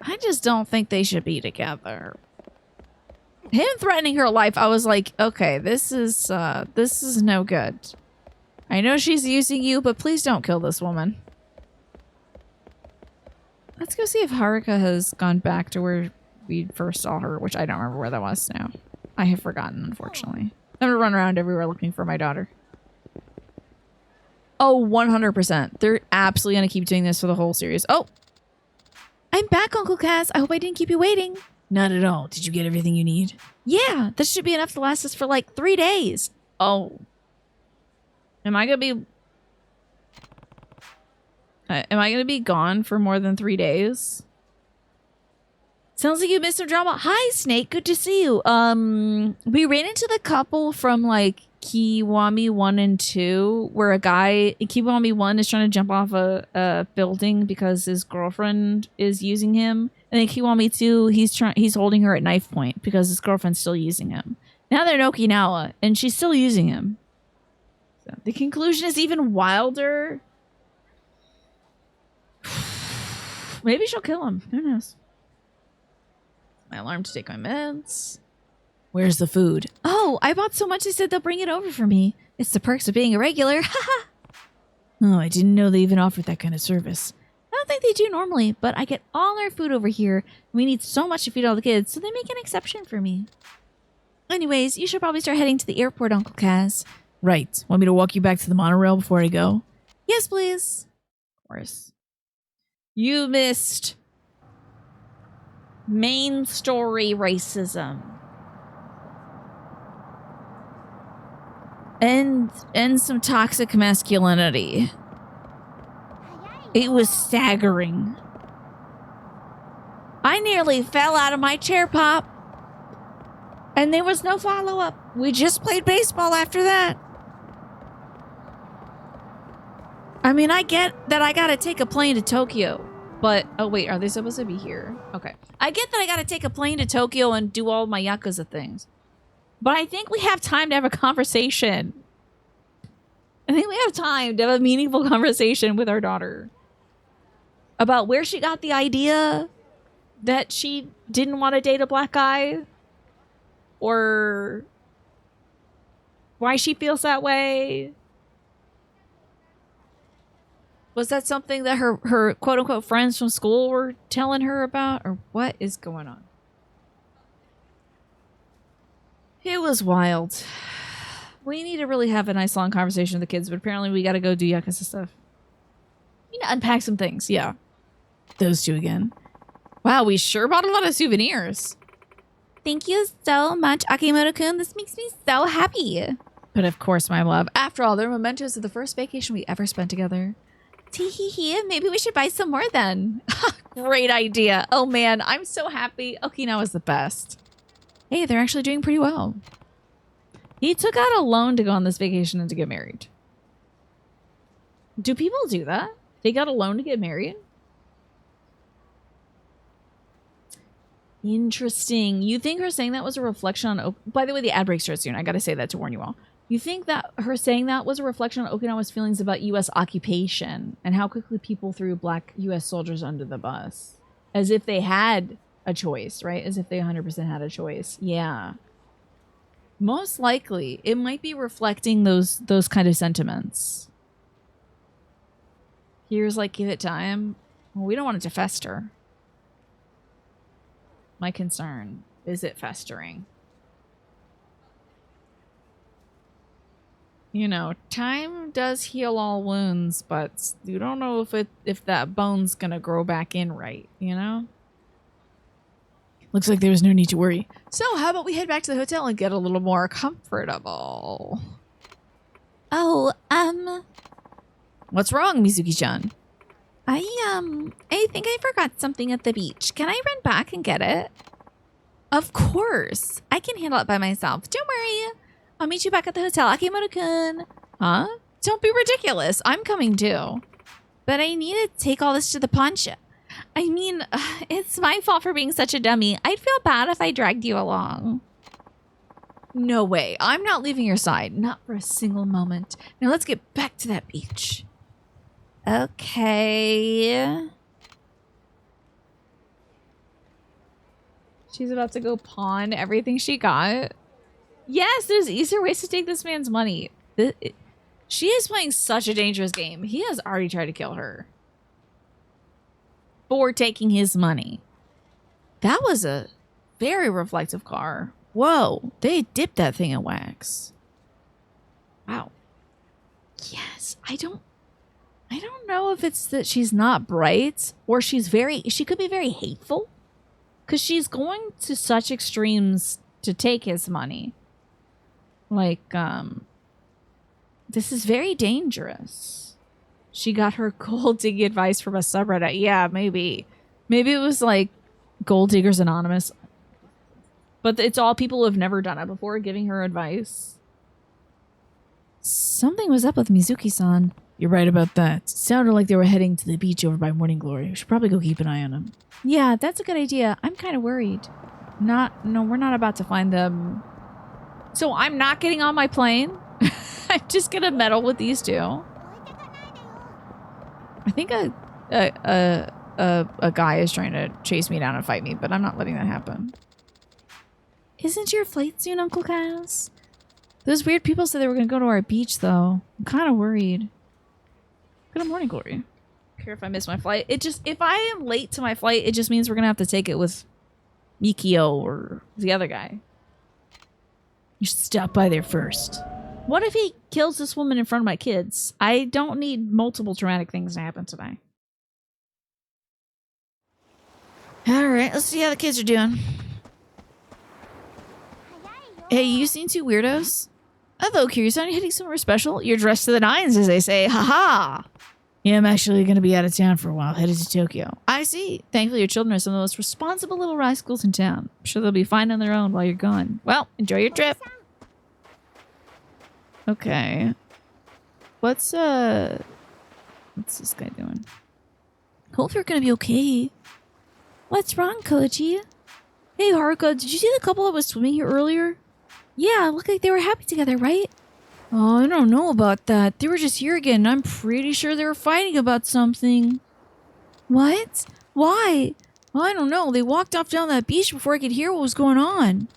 I just don't think they should be together. Him threatening her life, I was like, okay, this is no good. I know she's using you, but please don't kill this woman. Let's go see if Haruka has gone back to where we first saw her, which I don't remember where that was now. I have forgotten, unfortunately. I'm gonna run around everywhere looking for my daughter. Oh, 100%. They're absolutely gonna keep doing this for the whole series. Oh! I'm back, Uncle Kaz. I hope I didn't keep you waiting. Not at all. Did you get everything you need? Yeah, this should be enough to last us for like 3 days. Oh. Am I gonna be gone for more than 3 days? Sounds like you missed some drama. Hi, Snake. Good to see you. We ran into the couple from like Kiwami 1 and 2, where a guy in Kiwami 1 is trying to jump off a building because his girlfriend is using him. And then Kiwami 2, he's holding her at knife point because his girlfriend's still using him. Now they're in Okinawa, and she's still using him. So the conclusion is even wilder. Maybe she'll kill him. Who knows? My alarm to take my meds. Where's the food? Oh, I bought so much they said they'll bring it over for me. It's the perks of being a regular. Haha. Oh, I didn't know they even offered that kind of service. I don't think they do normally, but I get all our food over here. We need so much to feed all the kids, so they make an exception for me. Anyways, you should probably start heading to the airport, Uncle Kaz. Right. Want me to walk you back to the monorail before I go? Yes, please. Of course. You missed main story racism. And some toxic masculinity. It was staggering. I nearly fell out of my chair, Pop. And there was no follow-up. We just played baseball after that. I mean, I get that I gotta take a plane to Tokyo. But, oh wait, are they supposed to be here? Okay. I get that I gotta take a plane to Tokyo and do all my Yakuza things. But I think we have time to have a conversation. I think we have time to have a meaningful conversation with our daughter. About where she got the idea that she didn't want to date a black guy. Or why she feels that way. Was that something that her quote-unquote friends from school were telling her about? Or what is going on? It was wild. We need to really have a nice long conversation with the kids, but apparently we gotta go do Yakuza stuff. We need to unpack some things, yeah. Those two again. Wow, we sure bought a lot of souvenirs. Thank you so much, Akimoto-kun. This makes me so happy. But of course, my love. After all, they're mementos of the first vacation we ever spent together. Tee-hee-hee, maybe we should buy some more then. Great idea. Oh man, I'm so happy. Okinawa's the best. Hey, they're actually doing pretty well. He took out a loan to go on this vacation and to get married. Do people do that? They got a loan to get married? Interesting. You think her saying that was a reflection on... By the way, the ad break starts soon. I gotta say that to warn you all. You think that her saying that was a reflection on Okinawa's feelings about U.S. occupation and how quickly people threw black U.S. soldiers under the bus? As if they had a choice, right? As if they 100% had a choice. Yeah. Most likely, it might be reflecting those kind of sentiments. Here's like, give it time. Well, we don't want it to fester. My concern is it festering. You know, time does heal all wounds, but you don't know if that bone's gonna grow back in right, you know? Looks like there was no need to worry. So how about we head back to the hotel and get a little more comfortable? Oh, what's wrong, Mizuki-chan? I think I forgot something at the beach. Can I run back and get it? Of course. I can handle it by myself. Don't worry. I'll meet you back at the hotel, Akimoto-kun. Huh? Don't be ridiculous. I'm coming too. But I need to take all this to the pawn shop. I mean, it's my fault for being such a dummy. I'd feel bad if I dragged you along. No way. I'm not leaving your side. Not for a single moment. Now let's get back to that beach. Okay. She's about to go pawn everything she got. Yes, there's easier ways to take this man's money. She is playing such a dangerous game. He has already tried to kill her for taking his money. That was a very reflective car. Whoa, they dipped that thing in wax. Wow. Yes, I don't know if it's that she's not bright or she could be very hateful. Because she's going to such extremes to take his money. Like, this is very dangerous. She got her gold digging advice from a subreddit. Yeah, maybe. Maybe it was like Gold Diggers Anonymous. But it's all people who have never done it before giving her advice. Something was up with Mizuki-san. You're right about that. It sounded like they were heading to the beach over by Morning Glory. We should probably go keep an eye on them. Yeah, that's a good idea. I'm kind of worried. No, we're not about to find them. So I'm not getting on my plane. I'm just gonna meddle with these two. I think a guy is trying to chase me down and fight me, but I'm not letting that happen. Isn't your flight soon, Uncle Kaz? Those weird people said they were gonna go to our beach, though. I'm kind of worried. Good morning, Glory. Care if I miss my flight? If I am late to my flight, it just means we're gonna have to take it with Mikio or the other guy. You should stop by there first. What if he kills this woman in front of my kids? I don't need multiple traumatic things to happen today. Alright, let's see how the kids are doing. Hey, you seen two weirdos? Hello, Kiryu-san. You hitting somewhere special? You're dressed to the nines, as they say. Ha-ha! Yeah, I'm actually going to be out of town for a while, headed to Tokyo. I see. Thankfully, your children are some of the most responsible little rascals in town. I'm sure they'll be fine on their own while you're gone. Well, enjoy your trip. Okay. What's this guy doing? Hope you're going to be okay. What's wrong, Koji? Hey, Haruka, did you see the couple that was swimming here earlier? Yeah, looked like they were happy together, right? Oh, I don't know about that. They were just here again. I'm pretty sure they were fighting about something. What? Why? Well, I don't know. They walked off down that beach before I could hear what was going on.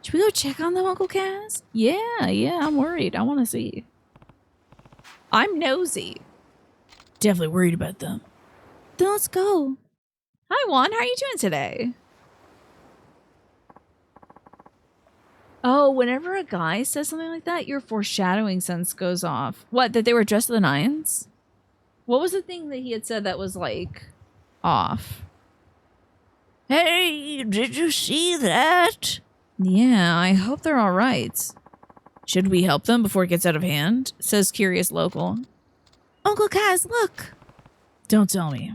Should we go check on them, Uncle Kaz? Yeah, I'm worried. I want to see. I'm nosy. Definitely worried about them. Then let's go. Hi, Juan. How are you doing today? Oh, whenever a guy says something like that, your foreshadowing sense goes off. What, that they were dressed to the nines? What was the thing that he had said that was, like, off? Hey, did you see that? Yeah, I hope they're all right. Should we help them before it gets out of hand? Says Curious Local. Uncle Kaz, look! Don't tell me.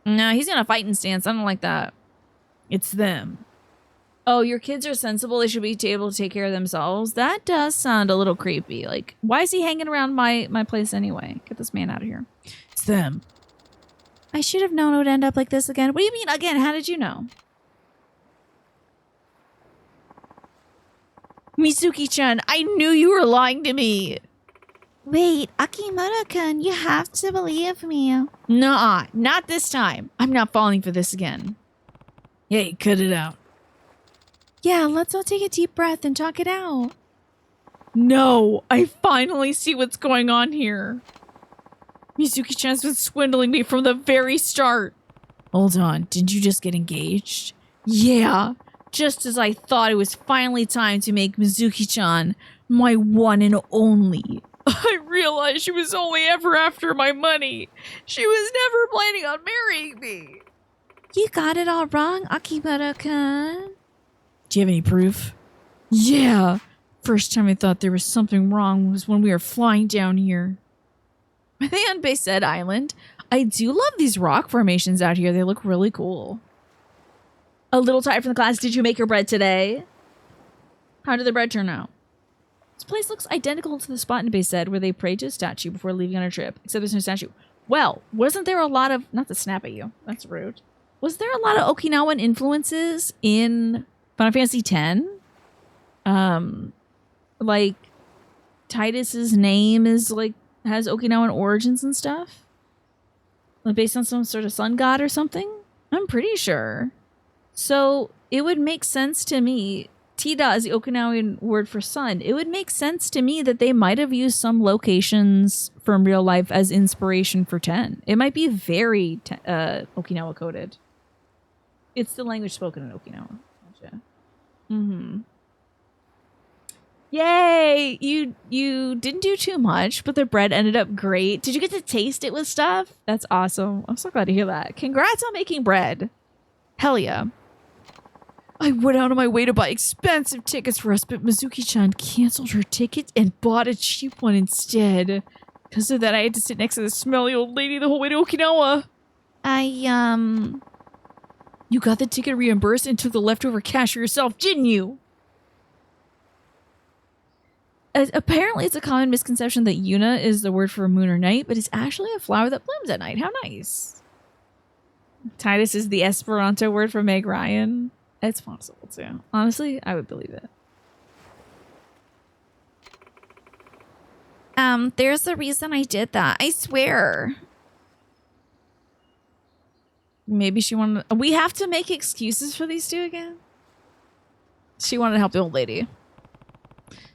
No, he's in a fighting stance. I don't like that. It's them. Oh, your kids are sensible. They should be able to take care of themselves. That does sound a little creepy. Like, why is he hanging around my place anyway? Get this man out of here. It's them. I should have known it would end up like this again. What do you mean again? How did you know? Mizuki-chan, I knew you were lying to me. Wait, Akimura-kun, you have to believe me. Nuh-uh, not this time. I'm not falling for this again. Hey, cut it out. Yeah, let's all take a deep breath and talk it out. No, I finally see what's going on here. Mizuki-chan's been swindling me from the very start. Hold on, didn't you just get engaged? Yeah, just as I thought it was finally time to make Mizuki-chan my one and only. I realized she was only ever after my money. She was never planning on marrying me. You got it all wrong, Akimura-kun. Do you have any proof? Yeah. First time I thought there was something wrong was when we were flying down here. Are they on Bayset Island? I do love these rock formations out here. They look really cool. A little tired from the class. Did you make your bread today? How did the bread turn out? This place looks identical to the spot in Bayset where they prayed to a statue before leaving on a trip, except there's no statue. Well, wasn't there a lot of... Not to snap at you. That's rude. Was there a lot of Okinawan influences in Final Fantasy X? Like, Titus's name is, like, has Okinawan origins and stuff? Like, based on some sort of sun god or something? I'm pretty sure. So, it would make sense to me... Tida is the Okinawan word for sun. It would make sense to me that they might have used some locations from real life as inspiration for 10. It might be very Okinawa coded. It's the language spoken in Okinawa. Gotcha. Yay! You didn't do too much, but the bread ended up great. Did you get to taste it with stuff? That's awesome. I'm so glad to hear that. Congrats on making bread. Hell yeah. I went out of my way to buy expensive tickets for us, but Mizuki-chan canceled her ticket and bought a cheap one instead. Because of that, I had to sit next to the smelly old lady the whole way to Okinawa. You got the ticket reimbursed and took the leftover cash for yourself, didn't you? Apparently, it's a common misconception that Yuna is the word for moon or night, but it's actually a flower that blooms at night. How nice. Titus is the Esperanto word for Meg Ryan. It's possible, too. Honestly, I would believe it. There's the reason I did that. I swear. Maybe she wanted... We have to make excuses for these two again? She wanted to help the old lady.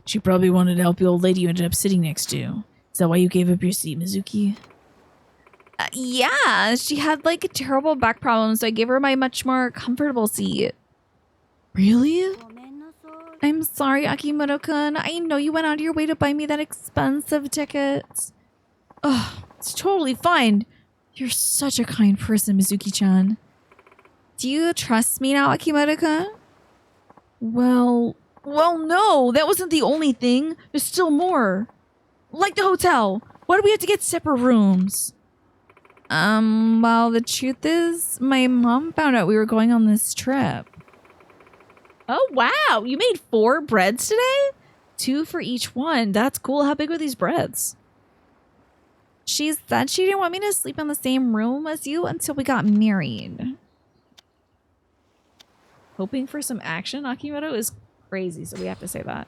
She probably wanted to help the old lady you ended up sitting next to. Is that why you gave up your seat, Mizuki? Yeah, she had like a terrible back problem, so I gave her my much more comfortable seat. Really? I'm sorry, Akimoto-kun. I know you went out of your way to buy me that expensive ticket. Oh, it's totally fine. You're such a kind person, Mizuki-chan. Do you trust me now, Akimoto-kun? Well, no, that wasn't the only thing. There's still more. Like the hotel. Why do we have to get separate rooms? Well, the truth is, my mom found out we were going on this trip. Oh, wow. You made 4 breads today? 2 for each one. That's cool. How big were these breads? She said she didn't want me to sleep in the same room as you until we got married. Hoping for some action, Akimoto, is crazy, so we have to say that.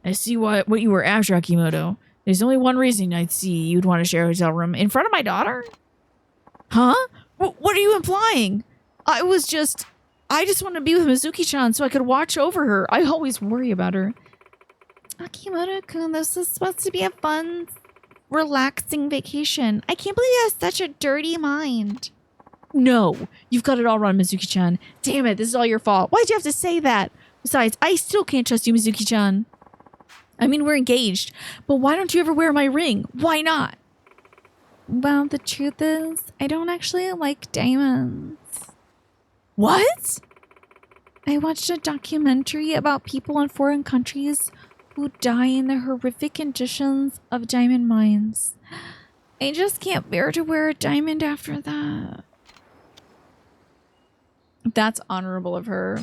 I see what you were after, Akimoto. There's only one reason I'd see you'd want to share a hotel room. In front of my daughter? Huh? What are you implying? I just want to be with Mizuki-chan so I could watch over her. I always worry about her. Akimoto-kun, this is supposed to be a fun, relaxing vacation. I can't believe you have such a dirty mind. No, you've got it all wrong, Mizuki-chan. Damn it, this is all your fault. Why'd you have to say that? Besides, I still can't trust you, Mizuki-chan. I mean, we're engaged, but why don't you ever wear my ring? Why not? Well, the truth is, I don't actually like diamonds. What? I watched a documentary about people in foreign countries who die in the horrific conditions of diamond mines. I just can't bear to wear a diamond after that. That's honorable of her.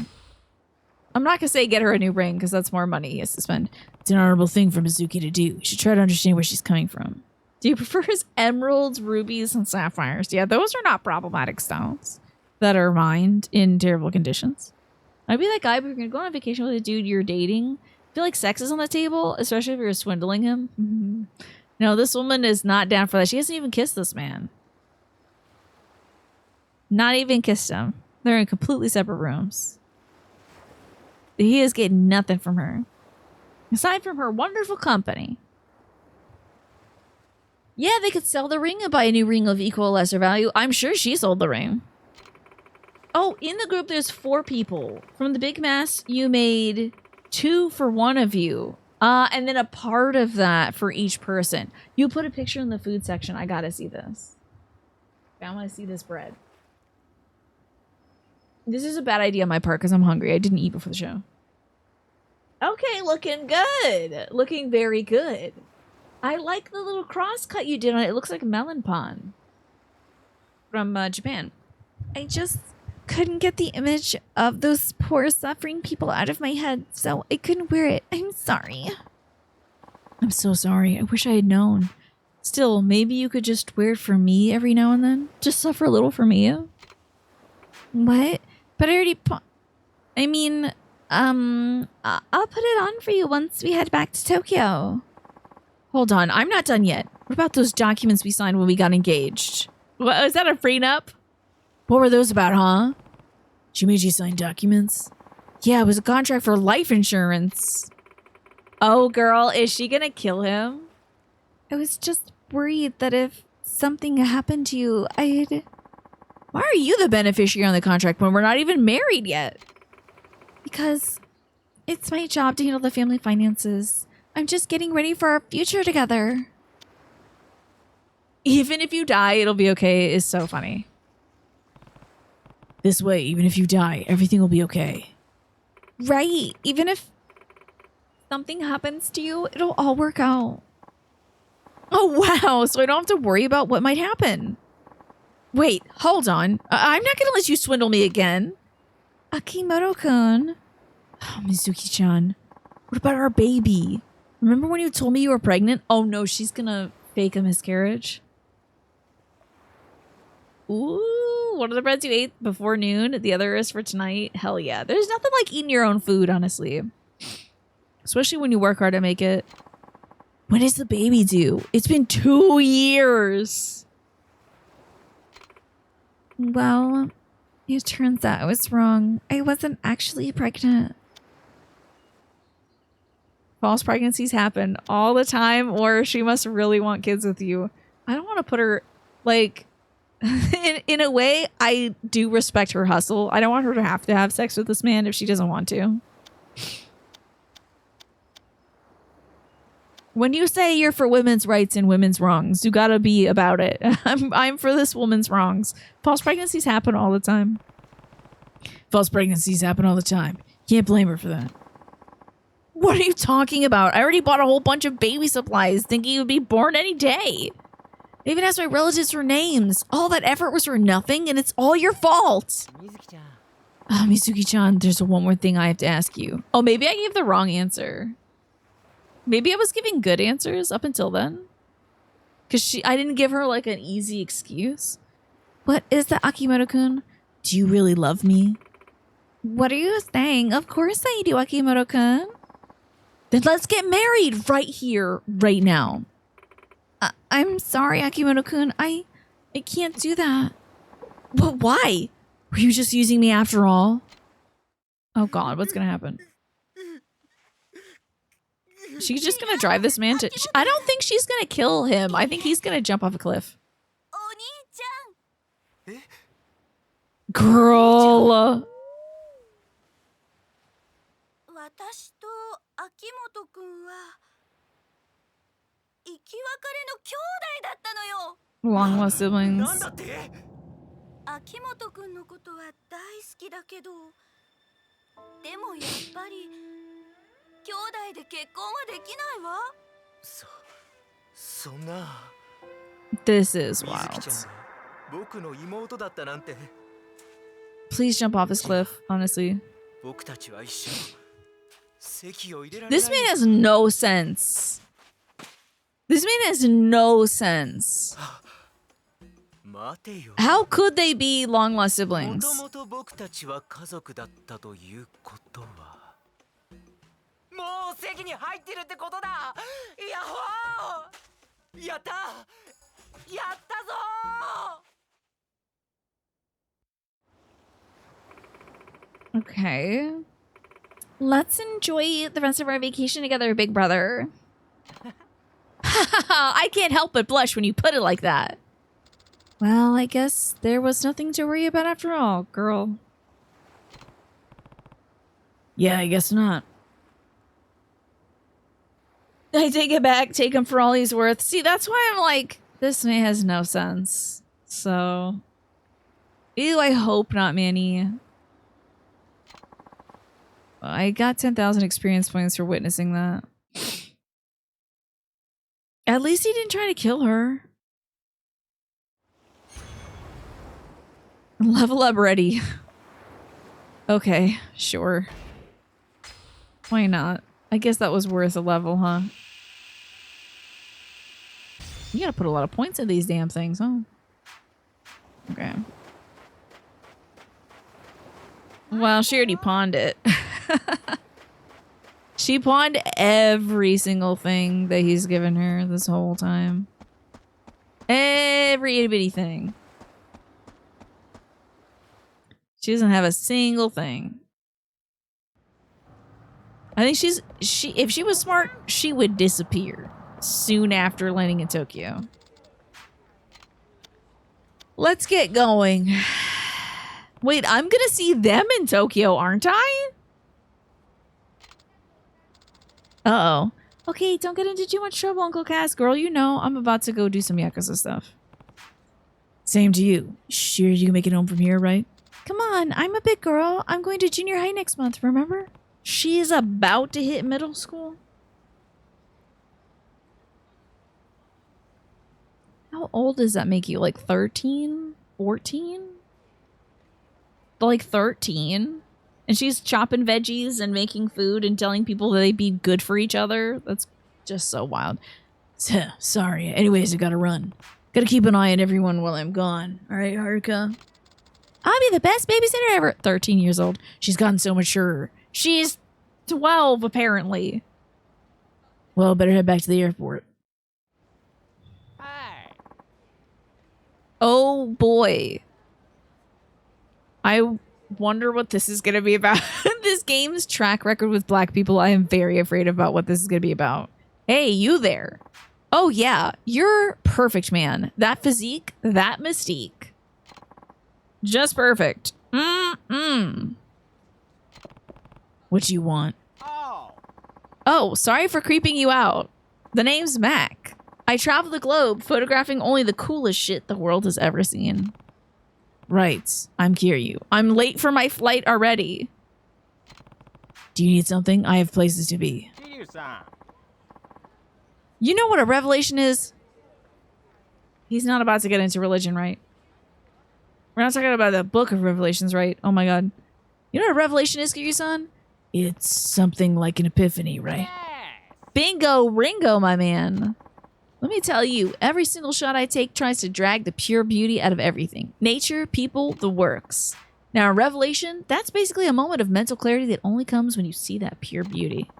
I'm not going to say get her a new ring because that's more money he has to spend. It's an honorable thing for Mizuki to do. You should try to understand where she's coming from. Do you prefer his emeralds, rubies, and sapphires? Yeah, those are not problematic stones that are mined in terrible conditions. I'd be that guy, but you're going to go on vacation with a dude you're dating. I feel like sex is on the table, especially if you're swindling him. Mm-hmm. No, this woman is not down for that. She hasn't even kissed this man. Not even kissed him. They're in completely separate rooms. He is getting nothing from her. Aside from her wonderful company. Yeah, they could sell the ring and buy a new ring of equal or lesser value. I'm sure she sold the ring. Oh, in the group, there's 4 people. From the big mass, you made 2 for one of you. And then a part of that for each person. You put a picture in the food section. I gotta see this. I want to see this bread. This is a bad idea on my part because I'm hungry. I didn't eat before the show. Okay, looking good. Looking very good. I like the little cross cut you did on it. It looks like melon pond from Japan. I just couldn't get the image of those poor suffering people out of my head, so I couldn't wear it. I'm sorry. I'm so sorry. I wish I had known. Still, maybe you could just wear it for me every now and then. Just suffer a little for me. What? But I already... I mean, I'll put it on for you once we head back to Tokyo. Hold on, I'm not done yet. What about those documents we signed when we got engaged? What, was that a prenup? What were those about, huh? She made you sign documents? Yeah, it was a contract for life insurance. Oh, girl, is she gonna kill him? I was just worried that if something happened to you, I'd... Why are you the beneficiary on the contract when we're not even married yet? Because It's my job to handle the family finances. I'm just getting ready for our future together. Even if you die, it'll be okay is so funny. This way, even if you die, everything will be okay. Right. Even if something happens to you, it'll all work out. Oh, wow. So I don't have to worry about what might happen. Wait, hold on. I'm not going to let you swindle me again. Akimoto-kun. Oh, Mizuki-chan. What about our baby? Remember when you told me you were pregnant? Oh, no, she's going to fake a miscarriage. Ooh, one of the breads you ate before noon, the other is for tonight. Hell yeah. There's nothing like eating your own food, honestly. Especially when you work hard to make it. When is the baby due? It's been 2 years. Well, it turns out I was wrong. I wasn't actually pregnant. False pregnancies happen all the time, or she must really want kids with you. I don't want to put her, like... in a way, I do respect her hustle. I don't want her to have sex with this man if she doesn't want to. When you say you're for women's rights and women's wrongs, you gotta be about it. I'm for this woman's wrongs. False pregnancies happen all the time. False pregnancies happen all the time. Can't blame her for that. What are you talking about? I already bought a whole bunch of baby supplies thinking he would be born any day. I even asked my relatives for names. All that effort was for nothing, and it's all your fault. Mizuki-chan, there's one more thing I have to ask you. Oh, maybe I gave the wrong answer. Maybe I was giving good answers up until then. Because I didn't give her, like, an easy excuse. What is that, Akimoto-kun? Do you really love me? What are you saying? Of course I do, Akimoto-kun. Then let's get married right here, right now. I'm sorry, Akimoto-kun. I can't do that. But why? Were you just using me after all? Oh god, what's gonna happen? She's just gonna drive this man to... I don't think she's gonna kill him. I think he's gonna jump off a cliff. Girl. 私と秋元くんは生き別れの兄弟だったのよ。 Long lost siblings. なんだって？秋元くんのことは大好きだけど、でもやっぱり兄弟で結婚はできないわ。そんな。This is みずき wild. ちゃんが僕の妹だったなんて。 Please jump off this cliff, honestly. 僕たちは一緒。席を入れられない。 This man has no sense. This man has no sense. 待てよ。 How could they be long lost も siblings? ともと僕たちは家族だったということは。もう席に入ってるってことだ。やっほー。やった。やったぞー。 Okay. Let's enjoy the rest of our vacation together, big brother. I can't help but blush when you put it like that. Well, I guess there was nothing to worry about after all, girl. Yeah, I guess not. I take it back, take him for all he's worth. See, that's why I'm like, this man has no sense. So... Ew, I hope not, Manny. I got 10,000 experience points for witnessing that. At least he didn't try to kill her. Level up ready. Okay, sure. Why not? I guess that was worth a level, huh? You gotta put a lot of points in these damn things, huh? Okay. Well, she already pawned it. She pawned every single thing that he's given her this whole time. Every itty bitty thing. She doesn't have a single thing. I think if she was smart, she would disappear soon after landing in Tokyo. Let's get going. Wait, I'm gonna see them in Tokyo, aren't I? Uh-oh. Okay, don't get into too much trouble, Uncle Cass. Girl, you know I'm about to go do some Yakuza stuff. Same to you. Sure you can make it home from here, right? Come on, I'm a big girl. I'm going to junior high next month, remember? She's about to hit middle school. How old does that make you? Like 13? 14? Like 13? And she's chopping veggies and making food and telling people that they'd be good for each other. That's just so wild. Sorry. Anyways, I gotta run. Gotta keep an eye on everyone while I'm gone. Alright, Haruka? I'll be the best babysitter ever. 13 years old. She's gotten so mature. She's 12, apparently. Well, better head back to the airport. Oh, boy. I wonder what this is going to be about. This game's track record with black people, I am very afraid about what this is going to be about. Hey, you there. Oh, yeah. You're perfect, man. That physique, that mystique. Just perfect. What do you want? Oh, sorry for creeping you out. The name's Mac. I travel the globe, photographing only the coolest shit the world has ever seen. Right. I'm Kiryu. I'm late for my flight already. Do you need something? I have places to be. You know what a revelation is? He's not about to get into religion, right? We're not talking about the book of Revelations, right? Oh my god. You know what a revelation is, Kiryu-san? It's something like an epiphany, right? Bingo Ringo, my man. Let me tell you, every single shot I take tries to drag the pure beauty out of everything. Nature, people, the works. Now, a revelation, that's basically a moment of mental clarity that only comes when you see that pure beauty.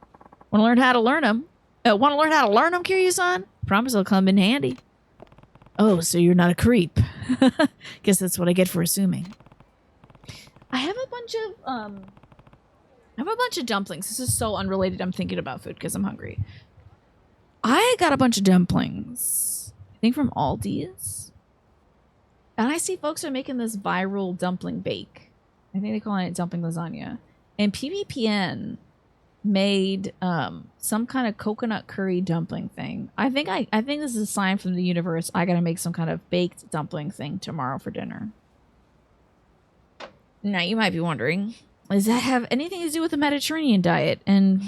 Want to learn how to learn them? Kiryu-san? Promise it'll come in handy. Oh, so you're not a creep. Guess that's what I get for assuming. I have a bunch of dumplings. This is so unrelated. I'm thinking about food because I'm hungry. I got a bunch of dumplings. I think from Aldi's. And I see folks are making this viral dumpling bake. I think they're calling it dumpling lasagna. And PBPN made some kind of coconut curry dumpling thing. I think this is a sign from the universe. I gotta make some kind of baked dumpling thing tomorrow for dinner. Now you might be wondering, does that have anything to do with the Mediterranean diet? And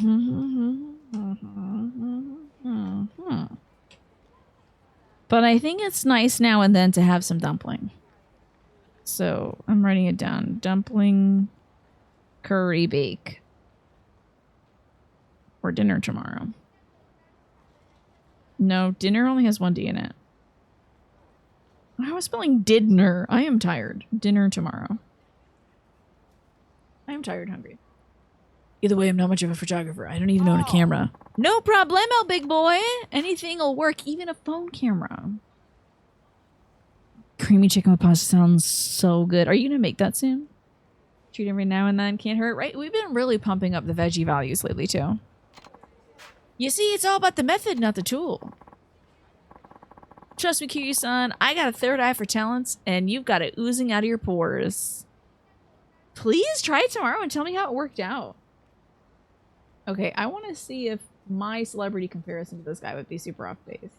but I think it's nice now and then to have some dumpling. So I'm writing it down. Dumpling curry bake for dinner tomorrow. No, dinner only has one D in it. I was spelling didner. I am tired. Dinner tomorrow. I am tired, hungry. Either way, I'm not much of a photographer. I don't even own a camera. No problemo, big boy. Anything will work, even a phone camera. Creamy chicken with pasta sounds so good. Are you gonna make that soon? Treat every now and then. Can't hurt, right? We've been really pumping up the veggie values lately, too. You see, it's all about the method, not the tool. Trust me, Kiryu-san, I got a third eye for talents, and you've got it oozing out of your pores. Please try it tomorrow and tell me how it worked out. Okay, I want to see if my celebrity comparison to this guy would be super off base.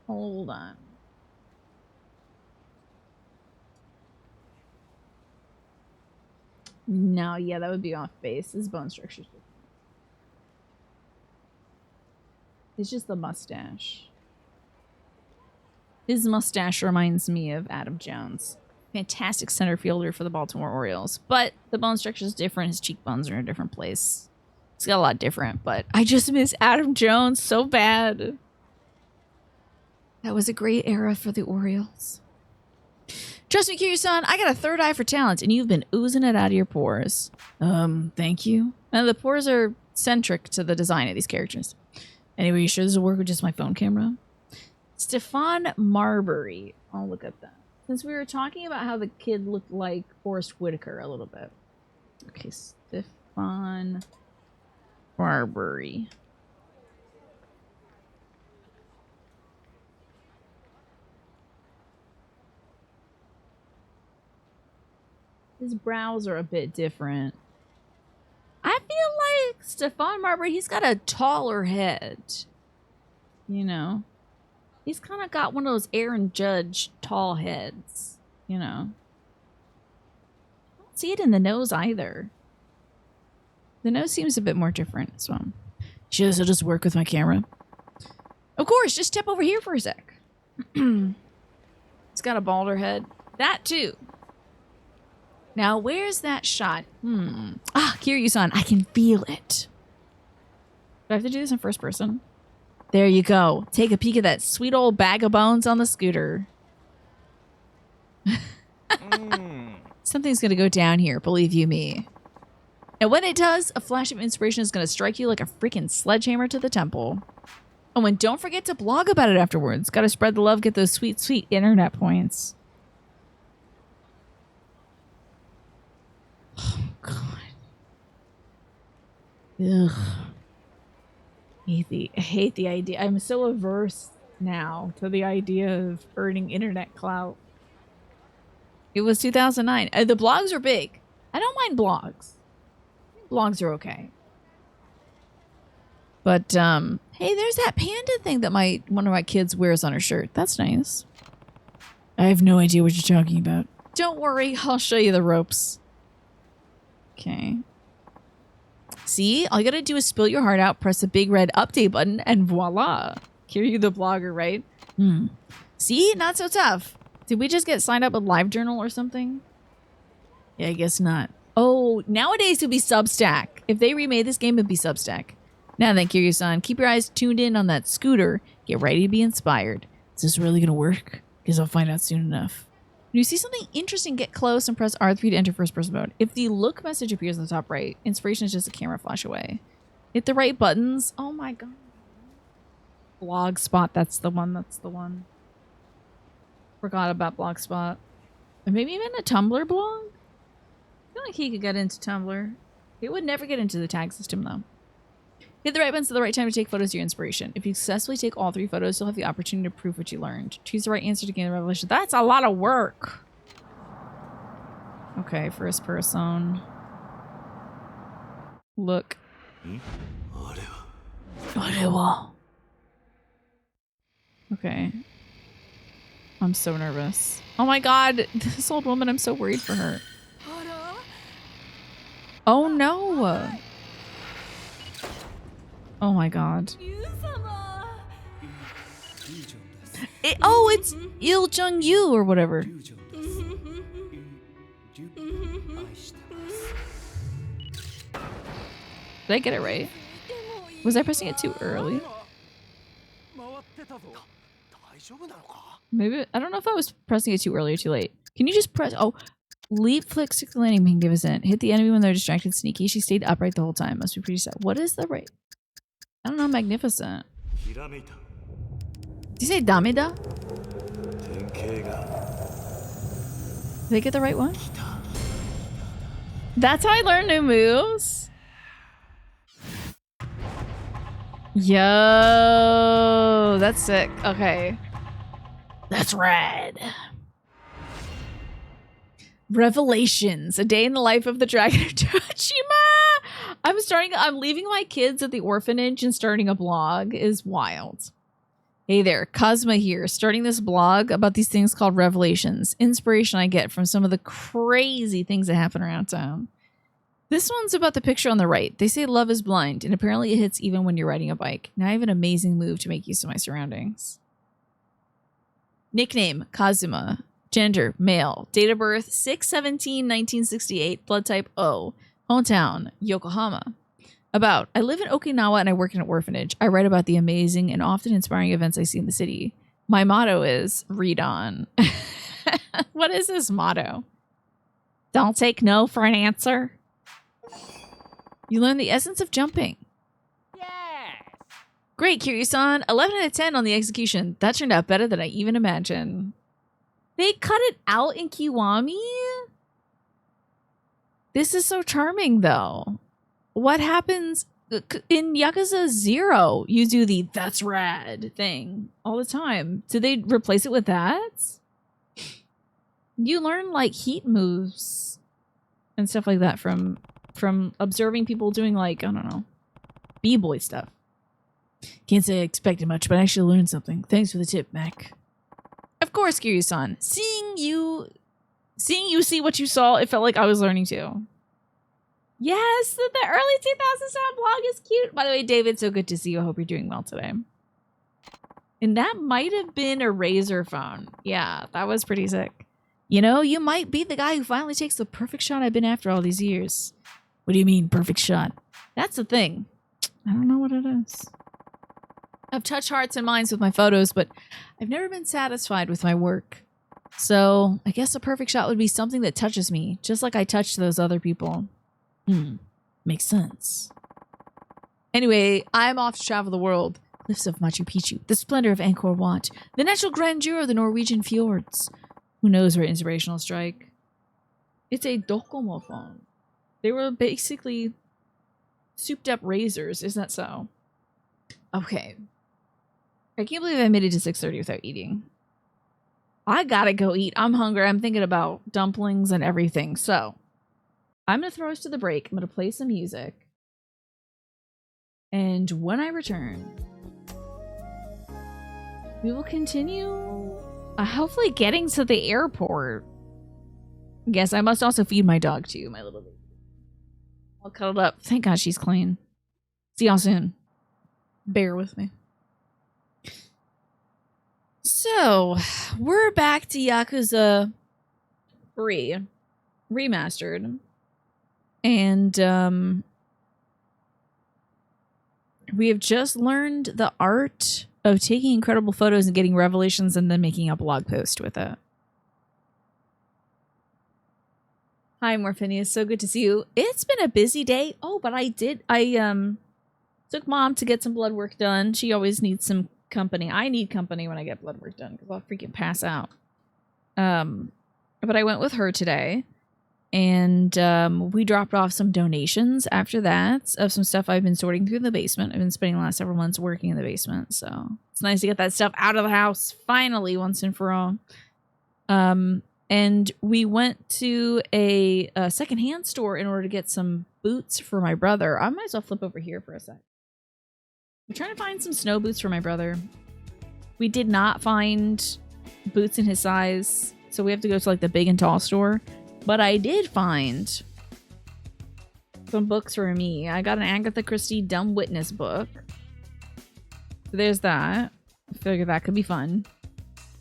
Hold on. No, yeah, that would be off base. His bone structure's different. It's just the mustache. His mustache reminds me of Adam Jones. Fantastic center fielder for the Baltimore Orioles. But the bone structure is different. His cheekbones are in a different place. It's got a lot different, but I just miss Adam Jones so bad. That was a great era for the Orioles. Trust me, Kiryu-san, I got a third eye for talent, and you've been oozing it out of your pores. Thank you. And the pores are centric to the design of these characters. Anyway, you sure this will work with just my phone camera? Stefan Marbury. I'll look at that. Since we were talking about how the kid looked like Forrest Whitaker a little bit. Okay, Stefan Marbury. His brows are a bit different. I feel like Stefan Marbury, he's got a taller head. You know. He's kind of got one of those Aaron Judge tall heads. You know. I don't see it in the nose either. The nose seems a bit more different, so should I just work with my camera? Of course, just step over here for a sec. It's got a balder head. That too. Now, where's that shot? Ah, Kiryu-san, I can feel it. Do I have to do this in first person? There you go. Take a peek at that sweet old bag of bones on the scooter. Something's gonna go down here, believe you me. And when it does, a flash of inspiration is gonna strike you like a freaking sledgehammer to the temple. Oh, and don't forget to blog about it afterwards. Gotta spread the love, get those sweet, sweet internet points. Oh, God. Ugh. I hate the idea. I'm so averse now to the idea of earning internet clout. It was 2009. The blogs are big. I don't mind blogs. Blogs are okay. But, hey, there's that panda thing that one of my kids wears on her shirt. That's nice. I have no idea what you're talking about. Don't worry, I'll show you the ropes. Okay. See, all you gotta do is spill your heart out, press the big red update button, and voila. Kiryu the blogger, right? See? Not so tough. Did we just get signed up with LiveJournal or something? Yeah, I guess not. Oh, nowadays it'd be Substack. If they remade this game, it'd be Substack. Now then, Kiryu-san, keep your eyes tuned in on that scooter. Get ready to be inspired. Is this really gonna work? Guess I'll find out soon enough. When you see something interesting, get close and press R3 to enter first person mode. If the look message appears in the top right, inspiration is just a camera flash away. Hit the right buttons. Oh my god. Blogspot, that's the one. Forgot about Blogspot. Or maybe even a Tumblr blog? I feel like he could get into Tumblr. He would never get into the tag system though. Hit the right buttons at the right time to take photos of your inspiration. If you successfully take all 3 photos, you'll have the opportunity to prove what you learned. Choose the right answer to gain the revelation. That's a lot of work. Okay, first person. Look. Okay. I'm so nervous. Oh my god, this old woman, I'm so worried for her. Oh no. Oh my god. It's Il Jung Yu or whatever. Did I get it right? Was I pressing it too early? Maybe, I don't know if I was pressing it too early or too late. Can you just press, leap, flick, stick the landing pin, give us in. Hit the enemy when they're distracted, sneaky. She stayed upright the whole time. Must be pretty sad. What is the right? I don't know, magnificent. Did you say Dameda? Did I get the right one? That's how I learn new moves? Yo, that's sick. Okay. That's rad. Revelations. A day in the life of the Dragon of Toshima. I'm leaving my kids at the orphanage and starting a blog is wild. Hey there, Cosma here, starting this blog about these things called revelations. Inspiration I get from some of the crazy things that happen around town. This one's about the picture on the right. They say love is blind, and apparently it hits even when you're riding a bike. Now I have an amazing move to make use of my surroundings. Nickname, Kazuma. Gender, male. Date of birth, 6/17/1968. Blood type O. Hometown, Yokohama. About, I live in Okinawa and I work in an orphanage. I write about the amazing and often inspiring events I see in the city. My motto is, read on. What is this motto? Don't take no for an answer. You learn the essence of jumping. Yes. Great, Kiryu-san. 11 out of 10 on the execution. That turned out better than I even imagined. They cut it out in Kiwami? This is so charming, though. What happens in Yakuza 0? You do the "that's rad" thing all the time. Did they replace it with that? You learn like heat moves and stuff like that from observing people doing like, I don't know, B-boy stuff. Can't say I expected much, but I actually learned something. Thanks for the tip, Mac. Of course, Kiryu-san. Seeing you see what you saw, it felt like I was learning too. Yes, the early 2000s style blog is cute. By the way, David, so good to see you. I hope you're doing well today. And that might have been a Razer phone. Yeah, that was pretty sick. You know, you might be the guy who finally takes the perfect shot I've been after all these years. What do you mean, perfect shot? That's the thing. I don't know what it is. I've touched hearts and minds with my photos, but I've never been satisfied with my work. So I guess a perfect shot would be something that touches me, just like I touched those other people. Makes sense. Anyway, I'm off to travel the world. Cliffs of Machu Picchu, the splendor of Angkor Wat, the natural grandeur of the Norwegian fjords. Who knows where inspiration will strike? It's a Docomo phone. They were basically souped up razors, isn't that so? Okay. I can't believe I made it to 6:30 without eating. I gotta go eat. I'm hungry. I'm thinking about dumplings and everything. So, I'm gonna throw us to the break. I'm gonna play some music. And when I return, we will continue hopefully getting to the airport. Yes, I must also feed my dog too, my little baby. I'll cuddle up. Thank God she's clean. See y'all soon. Bear with me. So, we're back to Yakuza 3 Remastered. And we have just learned the art of taking incredible photos and getting revelations and then making a blog post with it. Hi, Morphinius. So good to see you. It's been a busy day. Oh, but I took Mom to get some blood work done. She always needs some company. I need company when I get blood work done because I'll freaking pass out. But I went with her today. And we dropped off some donations after that of some stuff I've been sorting through the basement. I've been spending the last several months working in the basement. So it's nice to get that stuff out of the house finally once and for all. And we went to a secondhand store in order to get some boots for my brother. I might as well flip over here for a sec. I'm trying to find some snow boots for my brother. We did not find boots in his size. So we have to go to like the big and tall store. But I did find some books for me. I got an Agatha Christie Dumb Witness book. So there's that. I figured that could be fun.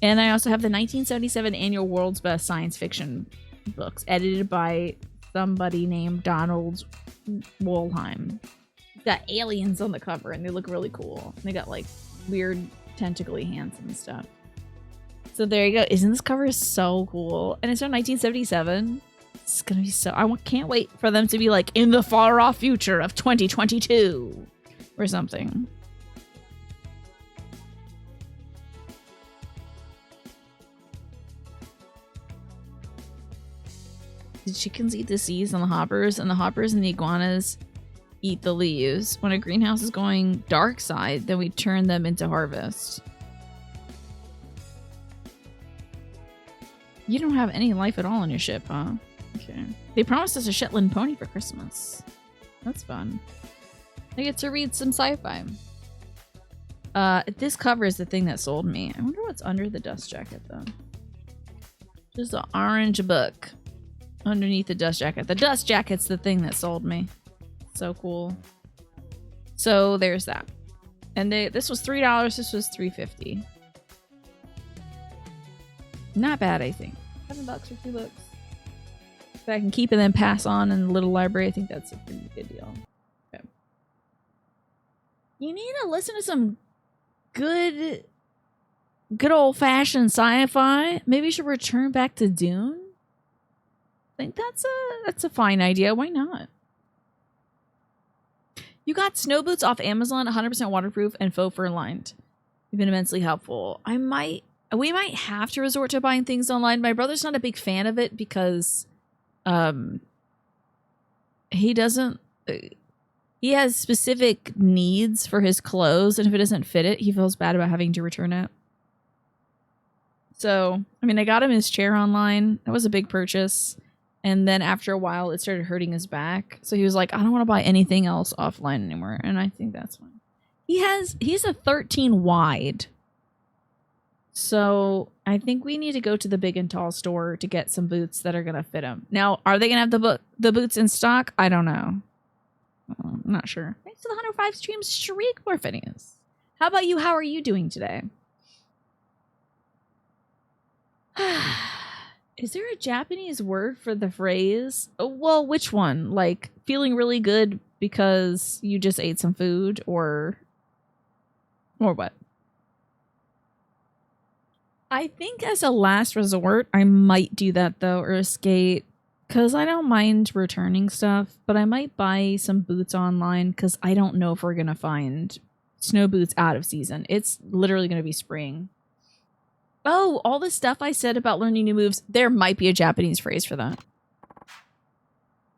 And I also have the 1977 annual World's Best Science Fiction books, edited by somebody named Donald Wollheim. It's got aliens on the cover, and they look really cool. They got like weird tentacly hands and stuff. So there you go. Isn't this cover so cool? And it's from 1977. It's gonna be so... can't wait for them to be like in the far off future of 2022 or something. The chickens eat the seeds and the hoppers and the iguanas eat the leaves. When a greenhouse is going dark side, then we turn them into harvest. You don't have any life at all on your ship, huh? Okay. They promised us a Shetland pony for Christmas. That's fun. I get to read some sci-fi. This cover is the thing that sold me. I wonder what's under the dust jacket, though. Just an orange book underneath the dust jacket. The dust jacket's the thing that sold me. So cool. So there's that. And this was $3. This was $3.50. Not bad, I think. $7 or $2. If I can keep and then pass on in the little library, I think that's a pretty good deal. Okay. You need to listen to some good old-fashioned sci-fi. Maybe you should return back to Dune. I think that's a fine idea. Why not? You got snow boots off Amazon, 100% waterproof and faux fur lined. You've been immensely helpful. We might have to resort to buying things online. My brother's not a big fan of it because he has specific needs for his clothes, and if it doesn't fit it, he feels bad about having to return it. So, I mean, I got him his chair online. That was a big purchase. And then after a while, it started hurting his back. So he was like, I don't want to buy anything else offline anymore. And I think that's fine. He's a 13 wide. So I think we need to go to the big and tall store to get some boots that are going to fit him. Now, are they going to have the boots in stock? I don't know. I'm not sure. Thanks to the 105 streams, Shriek Morphinius. How about you? How are you doing today? Is there a Japanese word for the phrase? Well, which one? Like feeling really good because you just ate some food or what? I think as a last resort, I might do that though, or skate, because I don't mind returning stuff, but I might buy some boots online because I don't know if we're going to find snow boots out of season. It's literally going to be spring. Oh, all the stuff I said about learning new moves, there might be a Japanese phrase for that.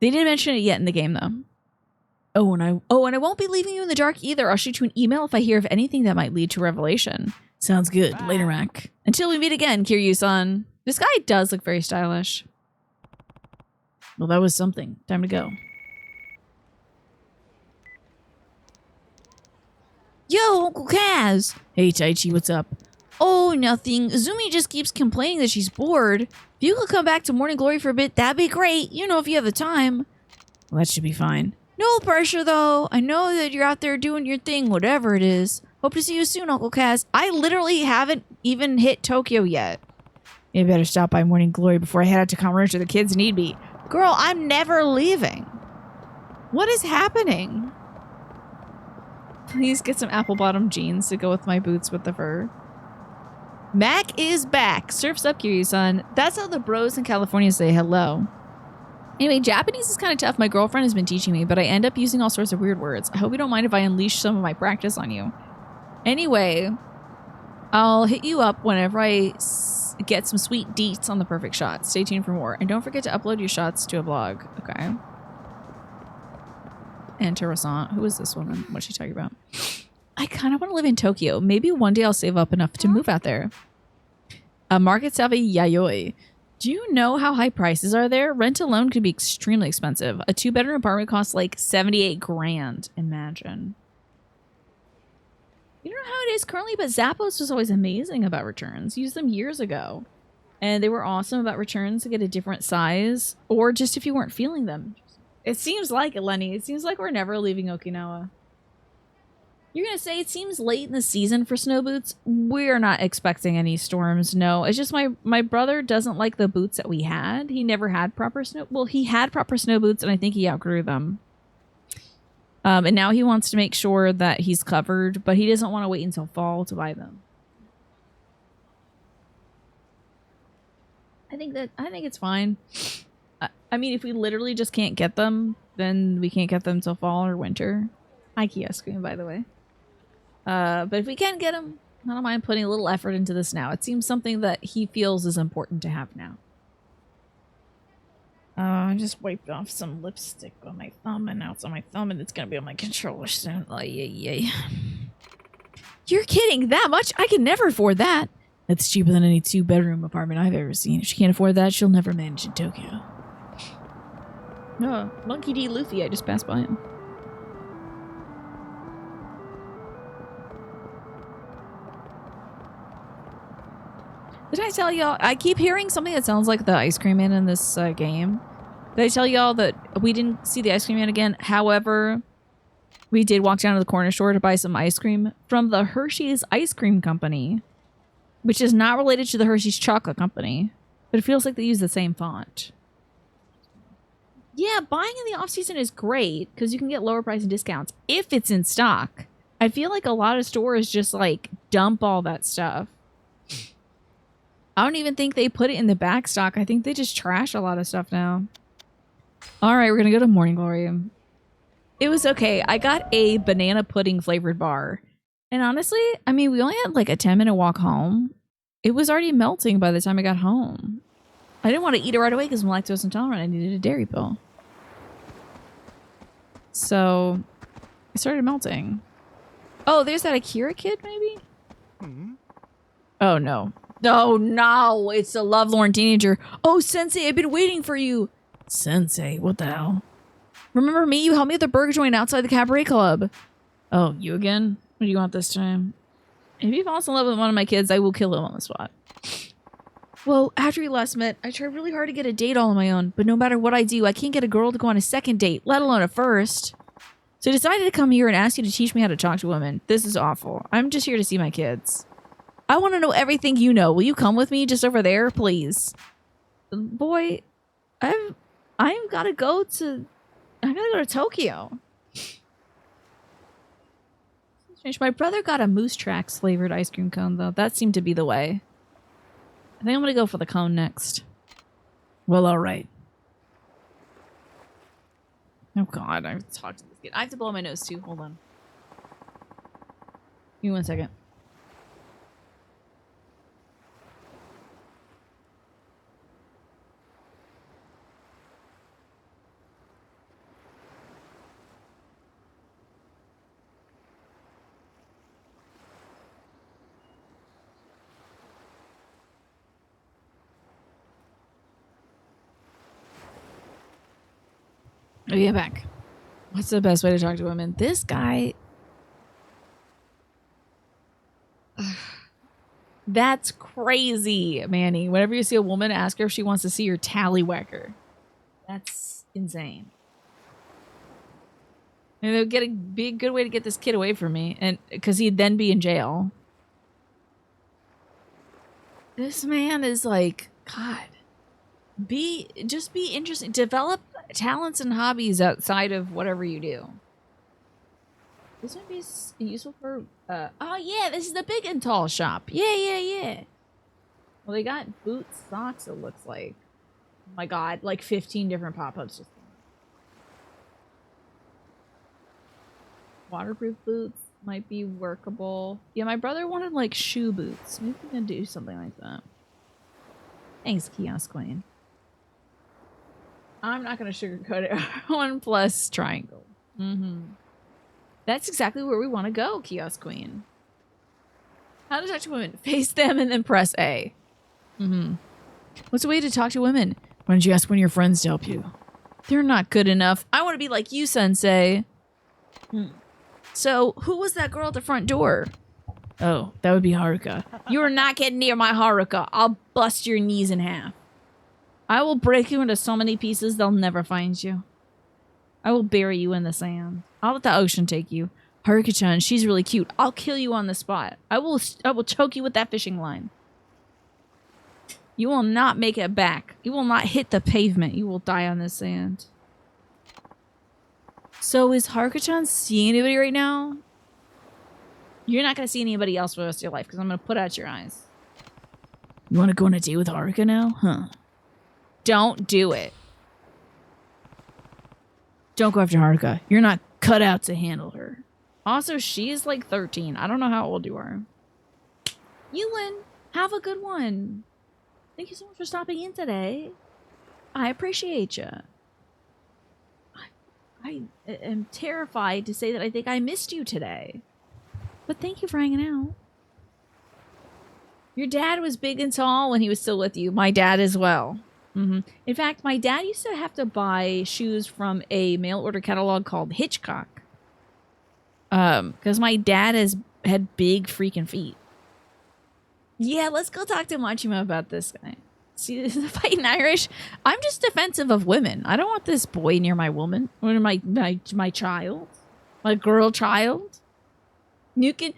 They didn't mention it yet in the game though. Oh, and I won't be leaving you in the dark either. I'll shoot you an email if I hear of anything that might lead to revelation. Sounds good. Bye. Later, Mac. Until we meet again, Kiryu-san. This guy does look very stylish. Well, that was something. Time to go. Yo, Uncle Kaz! Hey, Taichi, what's up? Oh, nothing. Zumi just keeps complaining that she's bored. If you could come back to Morning Glory for a bit, that'd be great. You know, if you have the time. Well, that should be fine. No pressure, though. I know that you're out there doing your thing, whatever it is. Hope to see you soon, Uncle Kaz. I literally haven't even hit Tokyo yet. You better stop by Morning Glory before I head out to Kamurocho. The kids need me. Girl, I'm never leaving. What is happening? Please get some apple-bottom jeans to go with my boots with the fur. Mac is back. Surf's up, Kiryu-san. That's how the bros in California say hello. Anyway, Japanese is kind of tough. My girlfriend has been teaching me, but I end up using all sorts of weird words. I hope you don't mind if I unleash some of my practice on you. Anyway, I'll hit you up whenever I get some sweet deets on the perfect shot. Stay tuned for more. And don't forget to upload your shots to a blog. Okay. And Terrasan. Who is this woman? What's she talking about? I kind of want to live in Tokyo. Maybe one day I'll save up enough to move out there. Market Savvy Yayoi. Do you know how high prices are there? Rent alone could be extremely expensive. A 2-bedroom apartment costs like 78 grand. Imagine. You don't know how it is currently, but Zappos was always amazing about returns. Used them years ago. And they were awesome about returns to get a different size. Or just if you weren't feeling them. It seems like it, Lenny. It seems like we're never leaving Okinawa. You're going to say it seems late in the season for snow boots? We're not expecting any storms, no. It's just my brother doesn't like the boots that we had. He never had proper snow... Well, he had proper snow boots, and I think he outgrew them. And now he wants to make sure that he's covered, but he doesn't want to wait until fall to buy them. I think it's fine. I mean, if we literally just can't get them, then we can't get them till fall or winter. IKEA screen, by the way. But if we can get them, I don't mind putting a little effort into this now. It seems something that he feels is important to have now. I just wiped off some lipstick on my thumb, and now it's on my thumb, and it's gonna be on my controller soon. Oh, yay. You're kidding? That much? I can never afford that. That's cheaper than any 2-bedroom apartment I've ever seen. If she can't afford that, she'll never manage in Tokyo. Oh, Monkey D. Luffy, I just passed by him. Did I tell y'all? I keep hearing something that sounds like the ice cream man in this game. Did I tell y'all that we didn't see the ice cream man again? However, we did walk down to the corner store to buy some ice cream from the Hershey's Ice Cream Company, which is not related to the Hershey's Chocolate Company, but it feels like they use the same font. Yeah, buying in the off-season is great because you can get lower price and discounts if it's in stock. I feel like a lot of stores just like dump all that stuff. I don't even think they put it in the back stock. I think they just trash a lot of stuff now. All right, we're going to go to Morning Glory. It was okay. I got a banana pudding flavored bar. And honestly, I mean, we only had like a 10-minute walk home. It was already melting by the time I got home. I didn't want to eat it right away because I'm lactose intolerant. I needed a dairy pill. So it started melting. Oh, there's that Akira kid, maybe? Mm-hmm. Oh, no. Oh, no. It's a lovelorn teenager. Oh, Sensei, I've been waiting for you. Sensei, what the hell? Remember me? You helped me with the burger joint outside the cabaret club. Oh, you again? What do you want this time? If he falls in love with one of my kids, I will kill him on the spot. Well, after we last met, I tried really hard to get a date all on my own, but no matter what I do, I can't get a girl to go on a second date, let alone a first. So I decided to come here and ask you to teach me how to talk to women. This is awful. I'm just here to see my kids. I want to know everything you know. Will you come with me just over there, please? Boy, I gotta go to Tokyo. My brother got a Moose Tracks flavored ice cream cone, though. That seemed to be the way. I think I'm gonna go for the cone next. Well, alright. Oh god, I've talked to this kid. I have to blow my nose too. Hold on. Give me 1 second. Okay, back. What's the best way to talk to women? This guy... That's crazy, Manny. Whenever you see a woman, ask her if she wants to see your tallywhacker. That's insane. And it would be a good way to get this kid away from me, and because he'd then be in jail. This man is like, God. Just be interesting. Develop talents and hobbies outside of whatever you do. This might be useful for oh yeah, this is the big and tall shop. Yeah. Well, they got boots, socks, it looks like. Oh my god, like 15 different pop-ups. Waterproof boots might be workable. Yeah, my brother wanted like shoe boots. Maybe we can do something like that. Thanks, Kiosk Queen. I'm not going to sugarcoat it. 1 plus triangle. That's exactly where we want to go, Kiosk Queen. How to talk to women. Face them and then press A. What's a way to talk to women? Why don't you ask one of your friends to help you? They're not good enough. I want to be like you, Sensei. So, who was that girl at the front door? Oh, that would be Haruka. You are not getting near my Haruka. I'll bust your knees in half. I will break you into so many pieces they'll never find you. I will bury you in the sand. I'll let the ocean take you. Haruka-chan, she's really cute. I'll kill you on the spot. I will choke you with that fishing line. You will not make it back. You will not hit the pavement. You will die on the sand. So is Haruka-chan seeing anybody right now? You're not going to see anybody else for the rest of your life because I'm going to put out your eyes. You want to go on a date with Haruka now? Huh. Don't do it. Don't go after Haruka. You're not cut out to handle her. Also, she is like 13. I don't know how old you are. Ewan, have a good one. Thank you so much for stopping in today. I appreciate you. I am terrified to say that I think I missed you today. But thank you for hanging out. Your dad was big and tall when he was still with you. My dad as well. In fact, my dad used to have to buy shoes from a mail order catalog called Hitchcock. Because my dad had big freaking feet. Yeah, let's go talk to Machima about this guy. See, this is fighting Irish. I'm just defensive of women. I don't want this boy near my woman. Or my child. My girl child. You can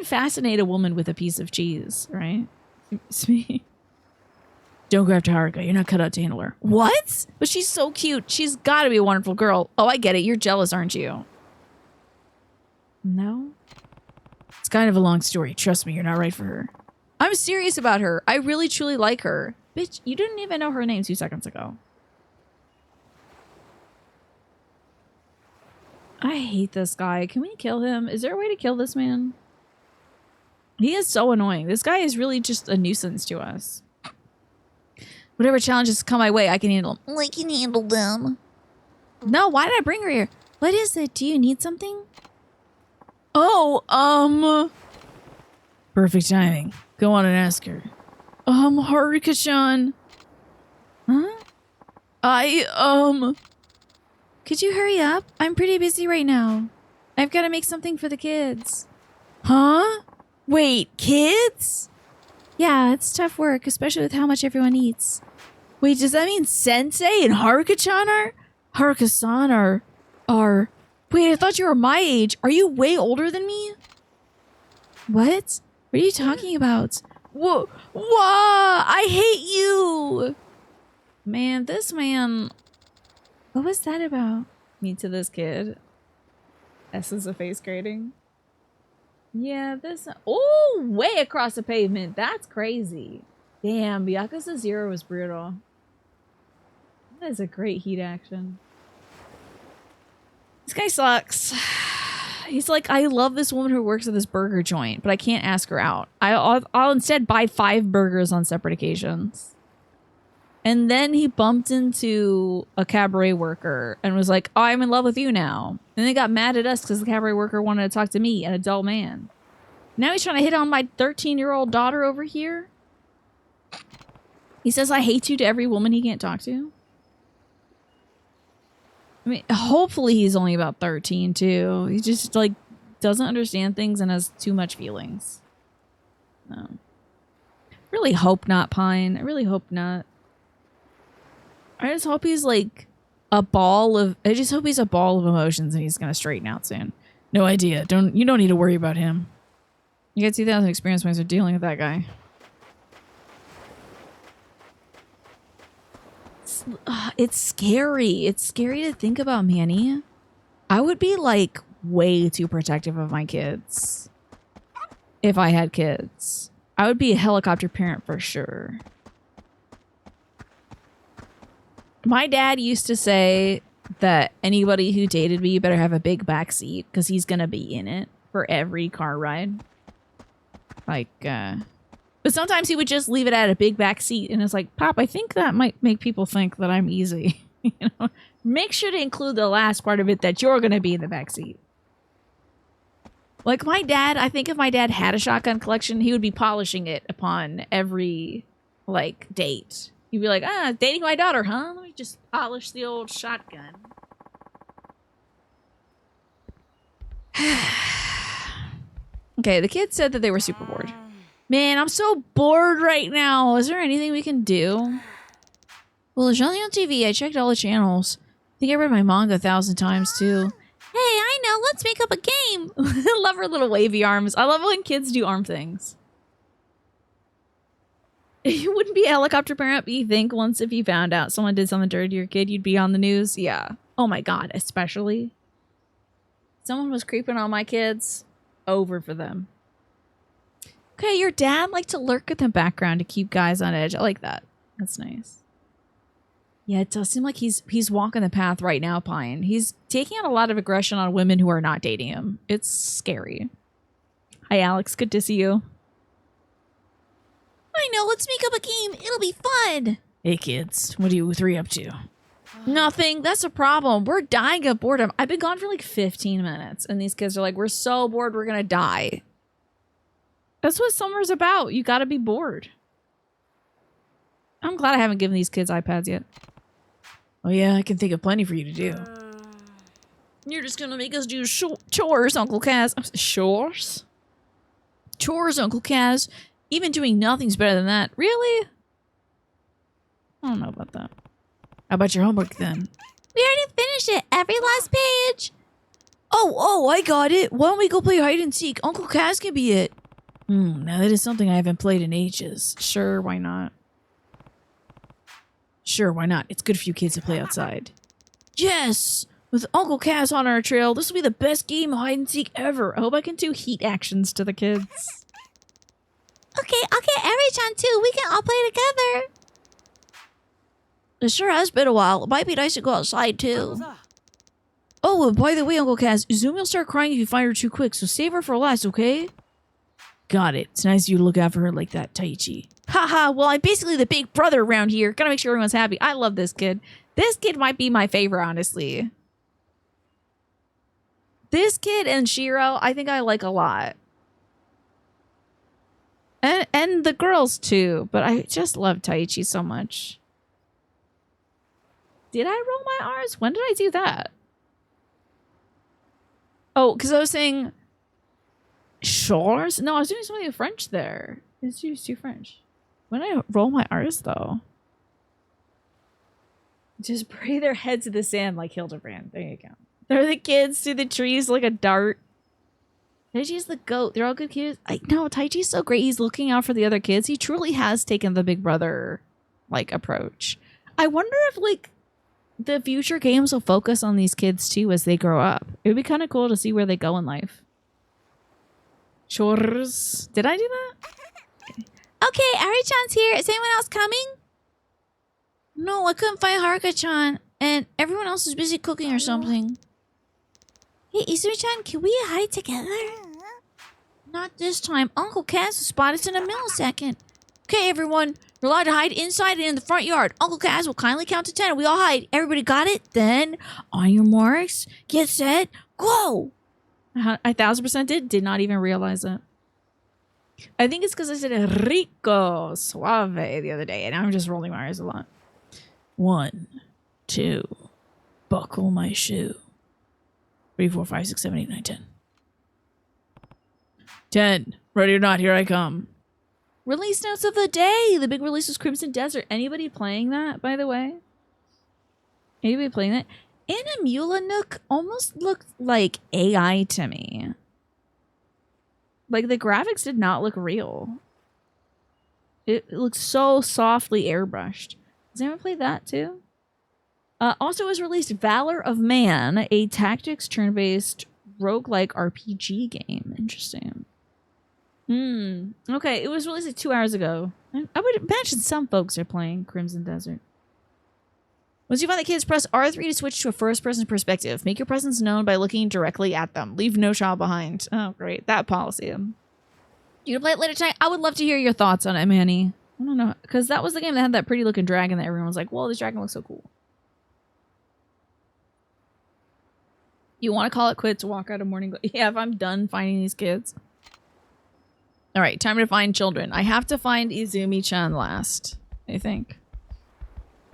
fascinate a woman with a piece of cheese, right? It's me. Don't go after Haruka. You're not cut out to handle her. What? But she's so cute. She's got to be a wonderful girl. Oh, I get it. You're jealous, aren't you? No? It's kind of a long story. Trust me, you're not right for her. I'm serious about her. I really, truly like her. Bitch, you didn't even know her name 2 seconds ago. I hate this guy. Can we kill him? Is there a way to kill this man? He is so annoying. This guy is really just a nuisance to us. Whatever challenges come my way, I can handle them. I can handle them. No, why did I bring her here? What is it? Do you need something? Oh, perfect timing. Go on and ask her. Haruka-chan. Huh? Could you hurry up? I'm pretty busy right now. I've got to make something for the kids. Huh? Wait, kids? Yeah, it's tough work, especially with how much everyone eats. Wait, does that mean Sensei and Haruka-chan are? Haruka-san are... Wait, I thought you were my age. Are you way older than me? What? What are you talking about? Whoa! Whoa! I hate you! Man, this man... What was that about? Me to this kid. Essence of face grading. Yeah, this... Oh! Way across the pavement. That's crazy. Damn, Yakuza 0 was brutal. That is a great heat action. This guy sucks. He's like, I love this woman who works at this burger joint, but I can't ask her out. I'll instead buy 5 burgers on separate occasions. And then he bumped into a cabaret worker and was like, oh, I'm in love with you now. And they got mad at us because the cabaret worker wanted to talk to me, an adult man. Now he's trying to hit on my 13-year-old daughter over here. He says I hate you to every woman he can't talk to. I mean, hopefully he's only about 13 too. He just like doesn't understand things and has too much feelings. No. Really hope not, Pine. I really hope not. I just hope he's like a ball of emotions and he's gonna straighten out soon. No idea. You don't need to worry about him. You get 2,000 experience points for dealing with that guy. It's scary. It's scary to think about, Manny. I would be like way too protective of my kids. If I had kids. I would be a helicopter parent for sure. My dad used to say that anybody who dated me better have a big back seat because he's gonna be in it for every car ride. But sometimes he would just leave it at a big back seat and it's like, Pop, I think that might make people think that I'm easy. You know, make sure to include the last part of it that you're gonna be in the back seat. Like my dad, I think if my dad had a shotgun collection, he would be polishing it upon every like date. He'd be like, dating my daughter, huh? Let me just polish the old shotgun. Okay, the kids said that they were super bored. Man, I'm so bored right now. Is there anything we can do? Well, it's only on TV. I checked all the channels. I think I read my manga 1,000 times, too. Hey, I know. Let's make up a game. I love her little wavy arms. I love when kids do arm things. You wouldn't be a helicopter parent, but you think once if you found out someone did something dirty to your kid, you'd be on the news? Yeah. Oh my god, especially. Someone was creeping on my kids. Over for them. Okay, your dad liked to lurk in the background to keep guys on edge. I like that. That's nice. Yeah, it does seem like he's walking the path right now, Pine. He's taking out a lot of aggression on women who are not dating him. It's scary. Hi, Alex. Good to see you. I know. Let's make up a game. It'll be fun. Hey, kids. What are you 3 up to? Nothing. That's a problem. We're dying of boredom. I've been gone for like 15 minutes, and these kids are like, we're so bored, we're gonna die. That's what summer's about. You gotta be bored. I'm glad I haven't given these kids iPads yet. Oh yeah, I can think of plenty for you to do. You're just gonna make us do chores, Uncle Kaz. Chores? Chores, Uncle Kaz. Even doing nothing's better than that. Really? I don't know about that. How about your homework then? We already finished it. Every last page. Oh, I got it. Why don't we go play hide and seek? Uncle Kaz can be it. Now that is something I haven't played in ages. Sure, why not? Sure, why not? It's good for you kids to play outside. Yes! With Uncle Kaz on our trail, this will be the best game of hide and seek ever. I hope I can do heat actions to the kids. Okay, I'll get Erich on too. We can all play together. It sure has been a while. It might be nice to go outside too. Oh, and by the way, Uncle Kaz, Izumi will start crying if you find her too quick, so save her for last, okay? Got it. It's nice of you to look out for her like that, Taichi. Haha, well, I'm basically the big brother around here. Gotta make sure everyone's happy. I love this kid. This kid might be my favorite, honestly. This kid and Shiro, I think I like a lot. And the girls too, but I just love Taichi so much. Did I roll my R's? When did I do that? Oh, because I was saying shores? No, I was doing something in French there. It's too French. When did I roll my R's though? Just bury their heads in the sand like Hildebrand. There you go. They're the kids through the trees like a dart. Taichi's the goat. They're all good kids. I know Taichi's so great. He's looking out for the other kids. He truly has taken the big brother like approach. I wonder if like the future games will focus on these kids too as they grow up. It would be kind of cool to see where they go in life. Chores. Did I do that? Okay, Ari-chan's here. Is anyone else coming? No, I couldn't find Haruka-chan, and everyone else is busy cooking or something. Hey, Izumi-chan, can we hide together? Not this time. Uncle Kaz will spot us in a millisecond. Okay, everyone. You're allowed to hide inside and in the front yard. Uncle Kaz will kindly count to 10 and we all hide. Everybody got it? Then, on your marks, get set, go! I 1000% did not even realize it. I think it's because I said rico suave the other day, and now I'm just rolling my eyes a lot. 1, 2, buckle my shoe. 3, 4, 5, 6, 7, 8, 9, 10. 10. Ready or not, here I come. Release notes of the day. The big release was Crimson Desert. Anybody playing that, by the way? Anybody playing that? Animula Nook almost looked like AI to me. Like, the graphics did not look real. It looks so softly airbrushed. Has anyone played that, too? Also was released Valor of Man, a tactics turn-based roguelike RPG game. Interesting. Okay, it was released like 2 hours ago. I would imagine some folks are playing Crimson Desert. Once you find the kids, press R3 to switch to a first-person perspective. Make your presence known by looking directly at them. Leave no child behind. Oh, great. That policy. You gonna play it later tonight? I would love to hear your thoughts on it, Manny. I don't know. Because that was the game that had that pretty-looking dragon that everyone was like, whoa, this dragon looks so cool. You want to call it quits, walk out of morning glory. Yeah, if I'm done finding these kids. All right, time to find children. I have to find Izumi-chan last, I think.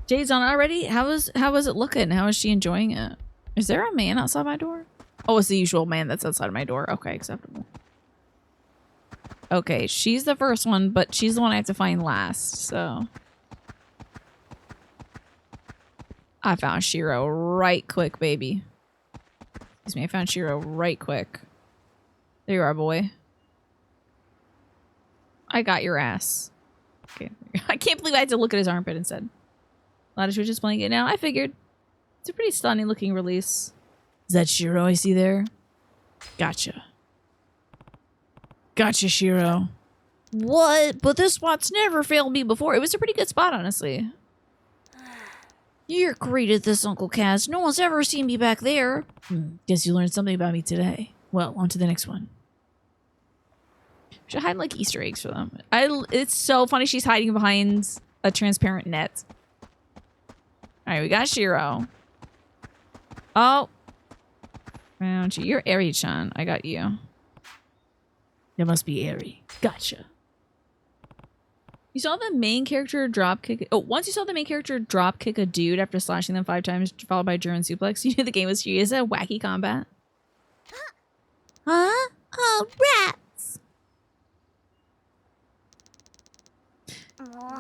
Jade's on already? How is it looking? How is she enjoying it? Is there a man outside my door? Oh, it's the usual man that's outside my door. Okay, acceptable. Okay, she's the first one, but she's the one I have to find last, so. I found Shiro right quick, baby. Excuse me, I found Shiro right quick. There you are, boy. I got your ass. Okay. I can't believe I had to look at his armpit instead. A lot of Twitch is playing it now. I figured. It's a pretty stunning looking release. Is that Shiro I see there? Gotcha. Gotcha, Shiro. What? But this spot's never failed me before. It was a pretty good spot, honestly. You're great at this, Uncle Kaz. No one's ever seen me back there. Guess you learned something about me today. Well, on to the next one. Should hide like Easter eggs for them. It's so funny she's hiding behind a transparent net. Alright, we got Shiro. Oh. Found you. You're Eri-chan. I got you. There must be Eri. Gotcha. You saw the main character drop kick. Oh, once you saw the main character drop kick a dude after slashing them 5 times, followed by a German suplex, you knew the game was serious. A wacky combat. Huh? Oh, rats!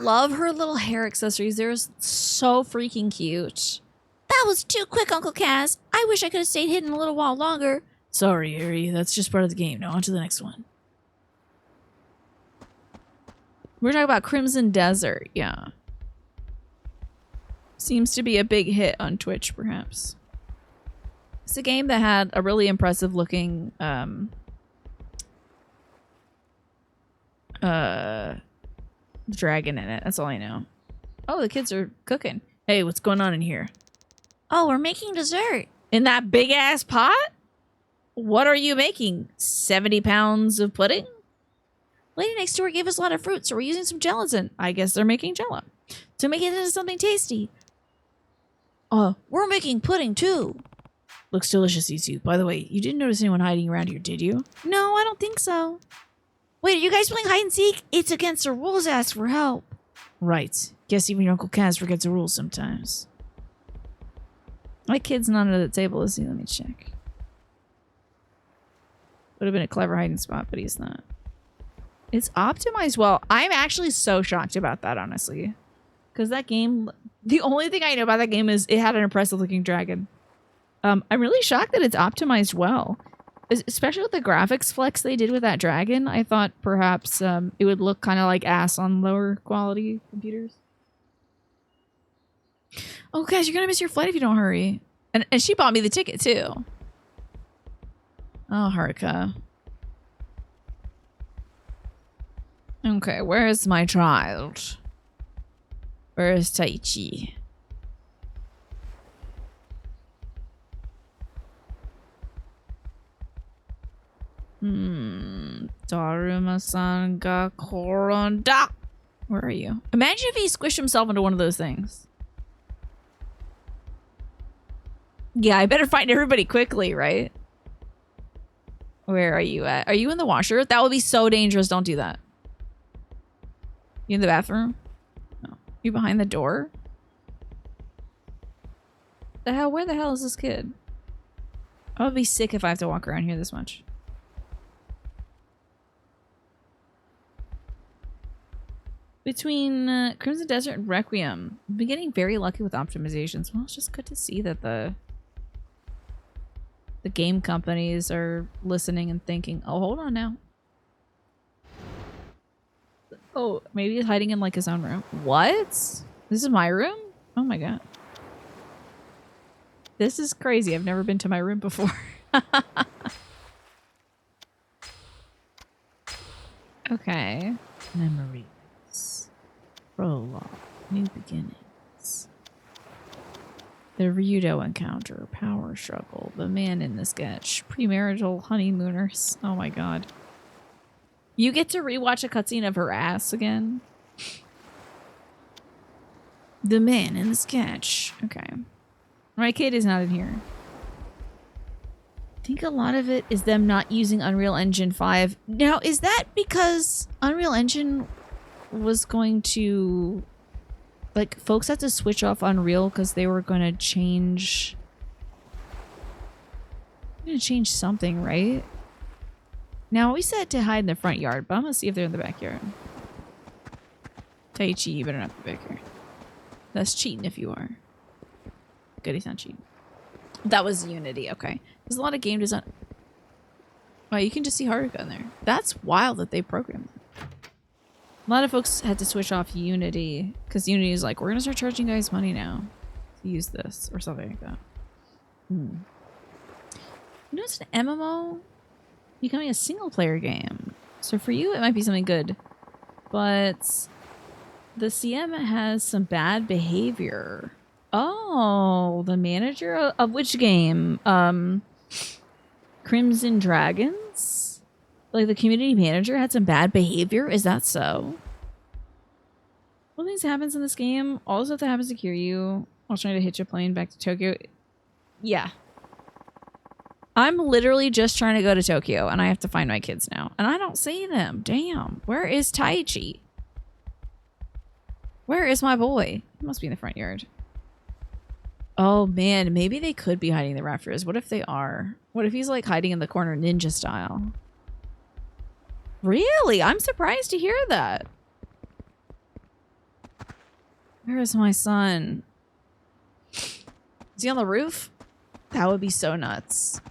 Love her little hair accessories. They're so freaking cute. That was too quick, Uncle Kaz. I wish I could have stayed hidden a little while longer. Sorry, Eri. That's just part of the game. Now on to the next one. We're talking about Crimson Desert, yeah. Seems to be a big hit on Twitch, perhaps. It's a game that had a really impressive looking dragon in it. That's all I know. Oh, the kids are cooking. Hey, what's going on in here? Oh, we're making dessert. In that big ass pot? What are you making? 70 pounds of pudding? Lady next door gave us a lot of fruit, so we're using some gelatin. I guess they're making jello to make it into something tasty. We're making pudding too. Looks delicious, you two. By the way, you didn't notice anyone hiding around here, did you? No, I don't think so. Wait, are you guys playing hide and seek? It's against the rules. Ask for help. Right. Guess even your Uncle Kaz forgets the rules sometimes. My kid's not under the table. Let's see. Let me check. Would have been a clever hiding spot, but he's not. It's optimized well. I'm actually so shocked about that, honestly. Because that game... The only thing I know about that game is it had an impressive looking dragon. I'm really shocked that it's optimized well. Especially with the graphics flex they did with that dragon. I thought perhaps it would look kind of like ass on lower quality computers. Oh, guys, you're going to miss your flight if you don't hurry. And she bought me the ticket, too. Oh, Haruka. Okay, where's my child? Where's Taichi? Daruma-san ga koronda. Where are you? Imagine if he squished himself into one of those things. Yeah, I better find everybody quickly, right? Where are you at? Are you in the washer? That would be so dangerous. Don't do that. You in the bathroom? No. You behind the door? The hell? Where the hell is this kid? I would be sick if I have to walk around here this much. Between Crimson Desert and Requiem, I've been getting very lucky with optimizations. Well, it's just good to see that the game companies are listening and thinking, oh, hold on now. Oh, maybe he's hiding in like his own room. What? This is my room? Oh my god. This is crazy. I've never been to my room before. Okay. Memories. Prologue. New beginnings. The Ryudo encounter. Power struggle. The man in the sketch. Premarital honeymooners. Oh my god. You get to rewatch a cutscene of her ass again? The man in the sketch. Okay. My kid is not in here. I think a lot of it is them not using Unreal Engine 5. Now, is that because Unreal Engine was going to... Like, folks had to switch off Unreal because they were going to change... They're going to change something, right? Now, we said to hide in the front yard, but I'm going to see if they're in the backyard. Taichi, you better not be back here. That's cheating if you are. Good, he's not cheating. That was Unity, okay. There's a lot of game design. Oh, you can just see Haruka in there. That's wild that they programmed that. A lot of folks had to switch off Unity because Unity is like, we're going to start charging guys money now to use this or something like that. You know, it's an MMO becoming a single player game. So for you, it might be something good. But the CM has some bad behavior. Oh, the manager of which game? Crimson Dragons? Like the community manager had some bad behavior? Is that so? What things happens in this game? All the stuff that happens to Kiryu while trying to hitch a plane back to Tokyo. Yeah. I'm literally just trying to go to Tokyo and I have to find my kids now. And I don't see them. Damn. Where is Taichi? Where is my boy? He must be in the front yard. Oh man, maybe they could be hiding in the rafters. What if they are? What if he's like hiding in the corner ninja style? Really? I'm surprised to hear that. Where is my son? Is he on the roof? That would be so nuts.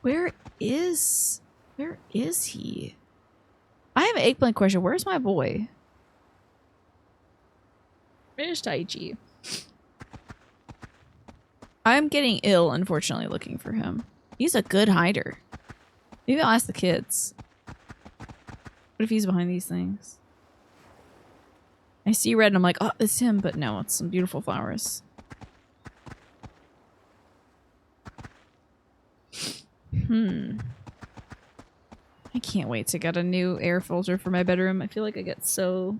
Where is he? I have an eggplant question. Where's my boy? Where's Taichi? I'm getting ill, unfortunately, looking for him. He's a good hider. Maybe I'll ask the kids. What if he's behind these things? I see red and I'm like, oh, it's him. But no, it's some beautiful flowers. I can't wait to get a new air filter for my bedroom. I feel like I get so...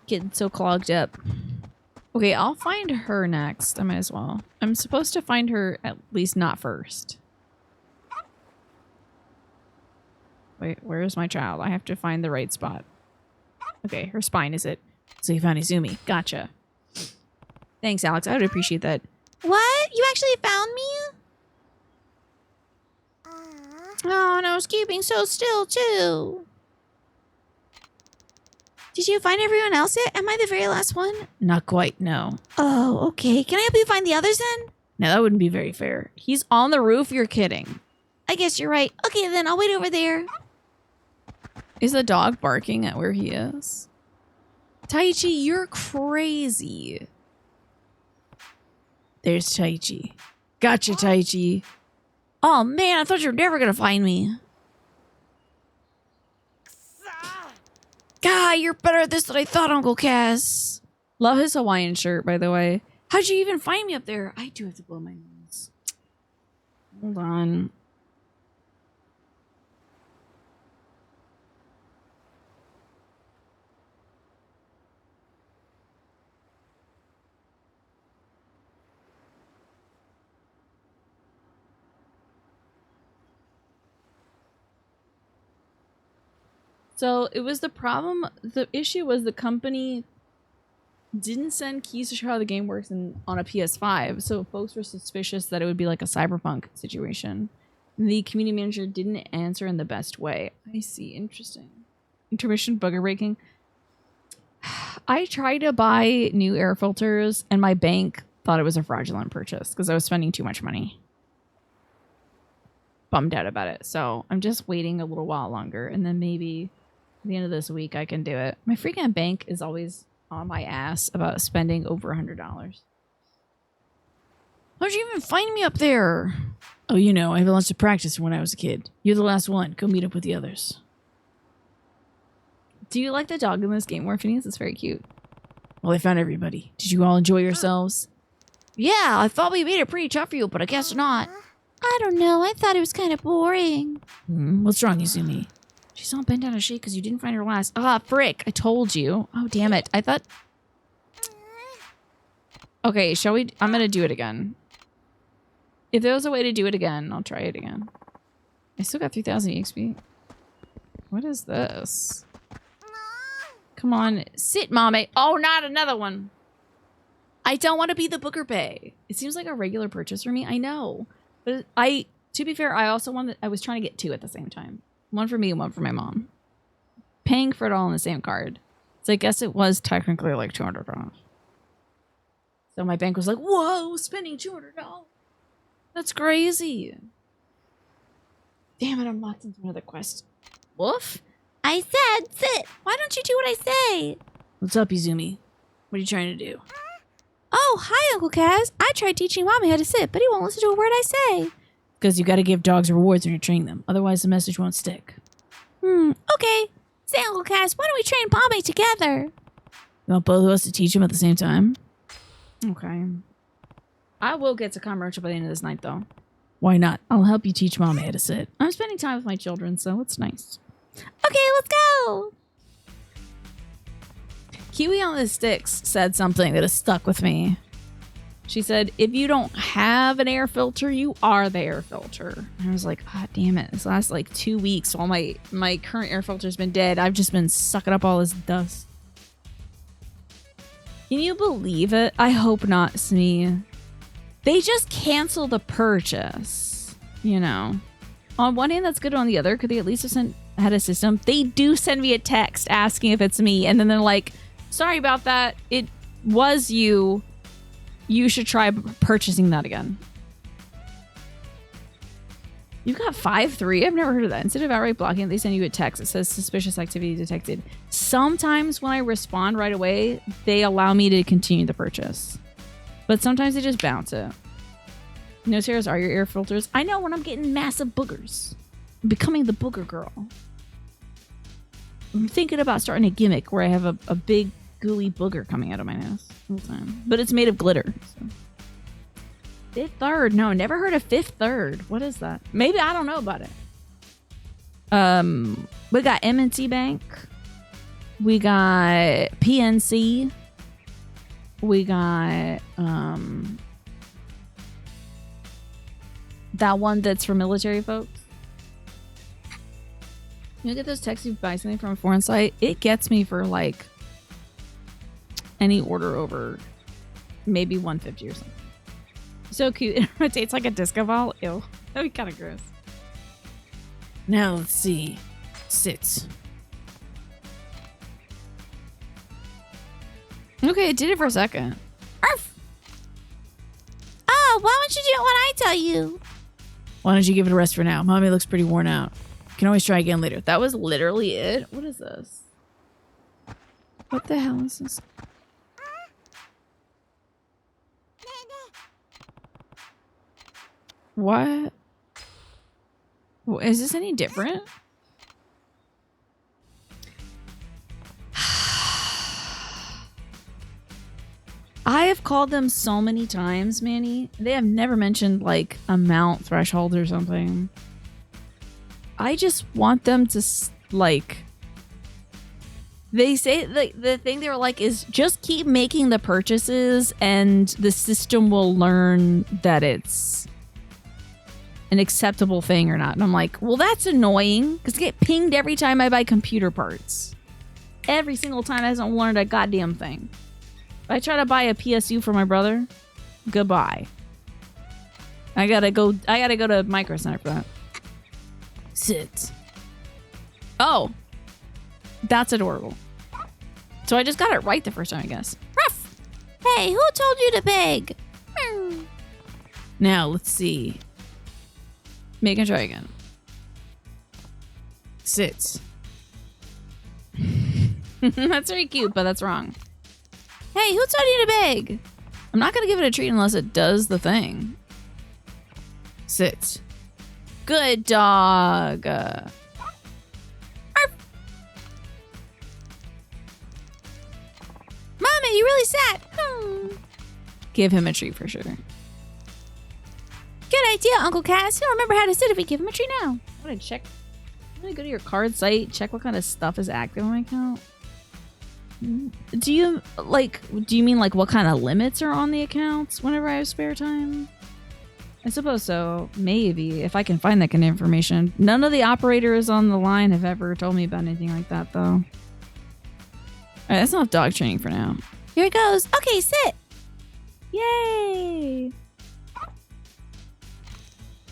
getting so clogged up. Okay, I'll find her next. I might as well. I'm supposed to find her at least not first. Wait, where's my child? I have to find the right spot. Okay, her spine is it. So you found Izumi. Gotcha. Thanks, Alex. I would appreciate that. What? You actually found me? Oh, no, it's keeping so still, too. Did you find everyone else yet? Am I the very last one? Not quite, no. Oh, okay. Can I help you find the others then? No, that wouldn't be very fair. He's on the roof? You're kidding. I guess you're right. Okay, then I'll wait over there. Is the dog barking at where he is? Taichi, you're crazy. There's Taichi. Gotcha, Taichi. Oh, man, I thought you were never going to find me. God, you're better at this than I thought, Uncle Cass. Love his Hawaiian shirt, by the way. How'd you even find me up there? I do have to blow my nose. Hold on. So it was the problem. The issue was the company didn't send keys to show how the game works on a PS5. So folks were suspicious that it would be like a Cyberpunk situation. The community manager didn't answer in the best way. I see. Interesting. Intermission bugger breaking. I tried to buy new air filters and my bank thought it was a fraudulent purchase because I was spending too much money. Bummed out about it. So I'm just waiting a little while longer and then maybe at the end of this week I can do it. My freaking bank is always on my ass about spending over $100. How'd you even find me up there? Oh, you know, I have lots of practice from when I was a kid. You're the last one. Go meet up with the others. Do you like the dog in this game more, Phineas? It's very cute. Well, I found everybody. Did you all enjoy yourselves? Yeah, I thought we made it pretty tough for you, but I guess not. I don't know. I thought it was kind of boring. What's wrong, Izumi? She's all bent out of shape because you didn't find her last. Ah, frick. I told you. Oh, damn it. I thought... Okay, shall we... I'm going to do it again. If there was a way to do it again, I'll try it again. I still got 3,000 EXP. What is this? Come on. Sit, mommy. Oh, not another one. I don't want to be the Booker Bay. It seems like a regular purchase for me. I know. But to be fair, I also wanted... I was trying to get two at the same time. One for me and one for my mom. Paying for it all on the same card. So I guess it was technically like $200. So my bank was like, whoa, spending $200. That's crazy. Damn it, I'm locked into another quest. Woof. I said sit. Why don't you do what I say? What's up, Izumi? What are you trying to do? Oh, hi, Uncle Kaz. I tried teaching Mommy how to sit, but he won't listen to a word I say. Because you got to give dogs rewards when you're training them. Otherwise, the message won't stick. Okay. Say, Uncle Cass, why don't we train Pombe together? You want both of us to teach him at the same time? Okay. I will get to Kamurocho by the end of this night, though. Why not? I'll help you teach Mommy how to sit. I'm spending time with my children, so it's nice. Okay, let's go! Kiwi on the Sticks said something that has stuck with me. She said, if you don't have an air filter, you are the air filter. And I was like, ah, damn it. This last like 2 weeks while my current air filter's been dead, I've just been sucking up all this dust. Can you believe it? I hope not, Smee. They just cancel the purchase, you know. On one hand, that's good. On the other, could they at least have had a system? They do send me a text asking if it's me. And then they're like, sorry about that. It was you. You should try purchasing that again. You've got 5-3. I've never heard of that. Instead of outright blocking, they send you a text that says suspicious activity detected. Sometimes when I respond right away, they allow me to continue the purchase. But sometimes they just bounce it. No tears are your air filters. I know when I'm getting massive boogers. I'm becoming the booger girl. I'm thinking about starting a gimmick where I have a big gooey booger coming out of my nose all the time. But it's made of glitter. So. Fifth Third. No, never heard of Fifth Third. What is that? Maybe I don't know about it. We got M&T Bank. We got PNC. We got that one that's for military folks. You get those texts, you buy something from a foreign site, it gets me for like any order over maybe 150 or something. So cute. It rotates like a disco ball. Ew. That'd be kind of gross. Now let's see. Sit. Okay, it did it for a second. Arf! Oh, why don't you do it when I tell you? Why don't you give it a rest for now? Mommy looks pretty worn out. Can always try again later. That was literally it. What is this? What the hell is this? What? Is this any different? I have called them so many times, Manny. They have never mentioned like amount threshold or something. I just want them to like. They say like the thing they were like is just keep making the purchases and the system will learn that it's an acceptable thing or not. And I'm like, well, that's annoying because I get pinged every time I buy computer parts. Every single time I haven't learned a goddamn thing. If I try to buy a PSU for my brother, goodbye. I gotta go to Micro Center for that. Sit. Oh. That's adorable. So I just got it right the first time, I guess. Ruff! Hey, who told you to beg? Now, let's see. Make it try again. Sit. That's very cute, but that's wrong. Hey, who told you to beg? I'm not gonna give it a treat unless it does the thing. Sit. Good dog. Mommy, you really sad. Give him a treat for sure. Good idea, Uncle Cass. He'll remember how to sit if we give him a treat now. I'm gonna check. I'm gonna go to your card site, check what kind of stuff is active on my account. Do you mean like what kind of limits are on the accounts whenever I have spare time? I suppose so. Maybe if I can find that kind of information. None of the operators on the line have ever told me about anything like that though. Alright, that's enough dog training for now. Here it goes. Okay, sit. Yay!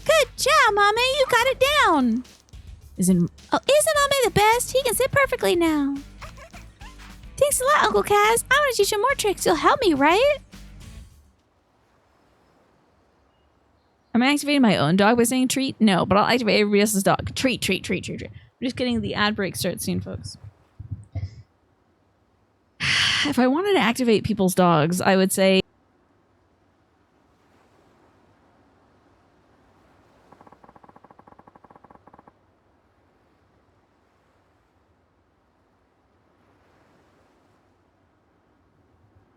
Good job, Mommy. You got it down. Isn't Mommy the best? He can sit perfectly now. Thanks a lot, Uncle Cass. I want to teach him more tricks. You'll help me, right? am I activating my own dog by saying treat? No, but I'll activate everybody else's dog. Treat, treat, treat, treat, treat. I'm just getting the ad break start soon, folks. If I wanted to activate people's dogs, I would say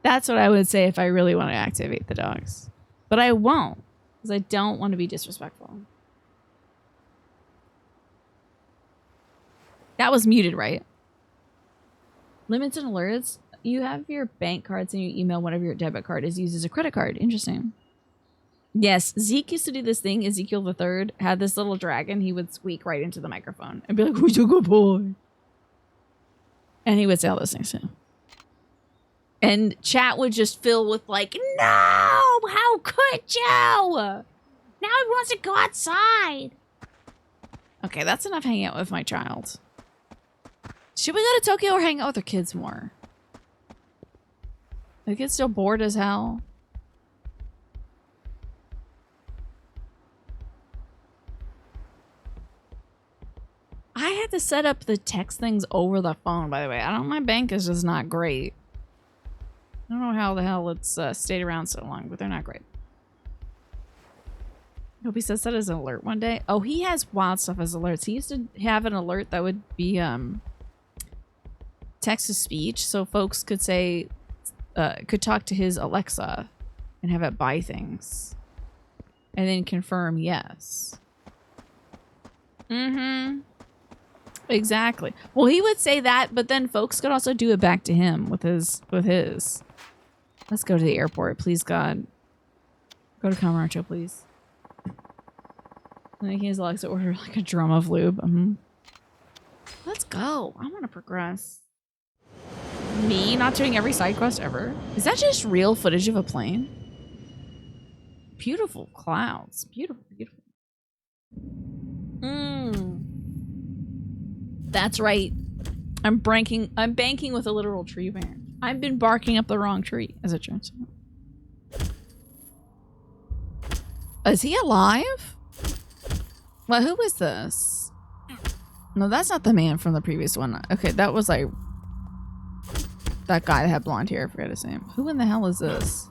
that's what I would say if I really want to activate the dogs. But I won't, because I don't want to be disrespectful. That was muted, right? Limits and alerts. You have your bank cards and you email whenever your debit card is used as a credit card. Interesting. Yes, Zeke used to do this thing. Ezekiel the Third had this little dragon. He would squeak right into the microphone and be like, "Who's a good boy?" And he would say all those things too. And chat would just fill with like, "No, how could you? Now he wants to go outside." Okay, that's enough hanging out with my child. Should we go to Tokyo or hang out with our kids more? The kid's still bored as hell. I had to set up the text things over the phone, by the way. My bank is just not great. I don't know how the hell it's stayed around so long, but they're not great. I hope he says that as an alert one day. Oh, he has wild stuff as alerts. He used to have an alert that would be text to speech, so folks could say, could talk to his Alexa and have it buy things. And then confirm yes. Mm-hmm. Exactly. Well, he would say that, but then folks could also do it back to him with his. Let's go to the airport, please, God. Go to Camarancho, please. I'm making his Alexa order like a drum of lube. Let's go. I want to progress. Me not doing every side quest ever? Is that just real footage of a plane? Beautiful clouds. Beautiful, beautiful. That's right. I'm banking with a literal tree parent. I've been barking up the wrong tree, as it turns out. Is he alive? Well, who is this? No, that's not the man from the previous one. Okay, that was like that guy that had blonde hair. I forgot his name. Who in the hell is this?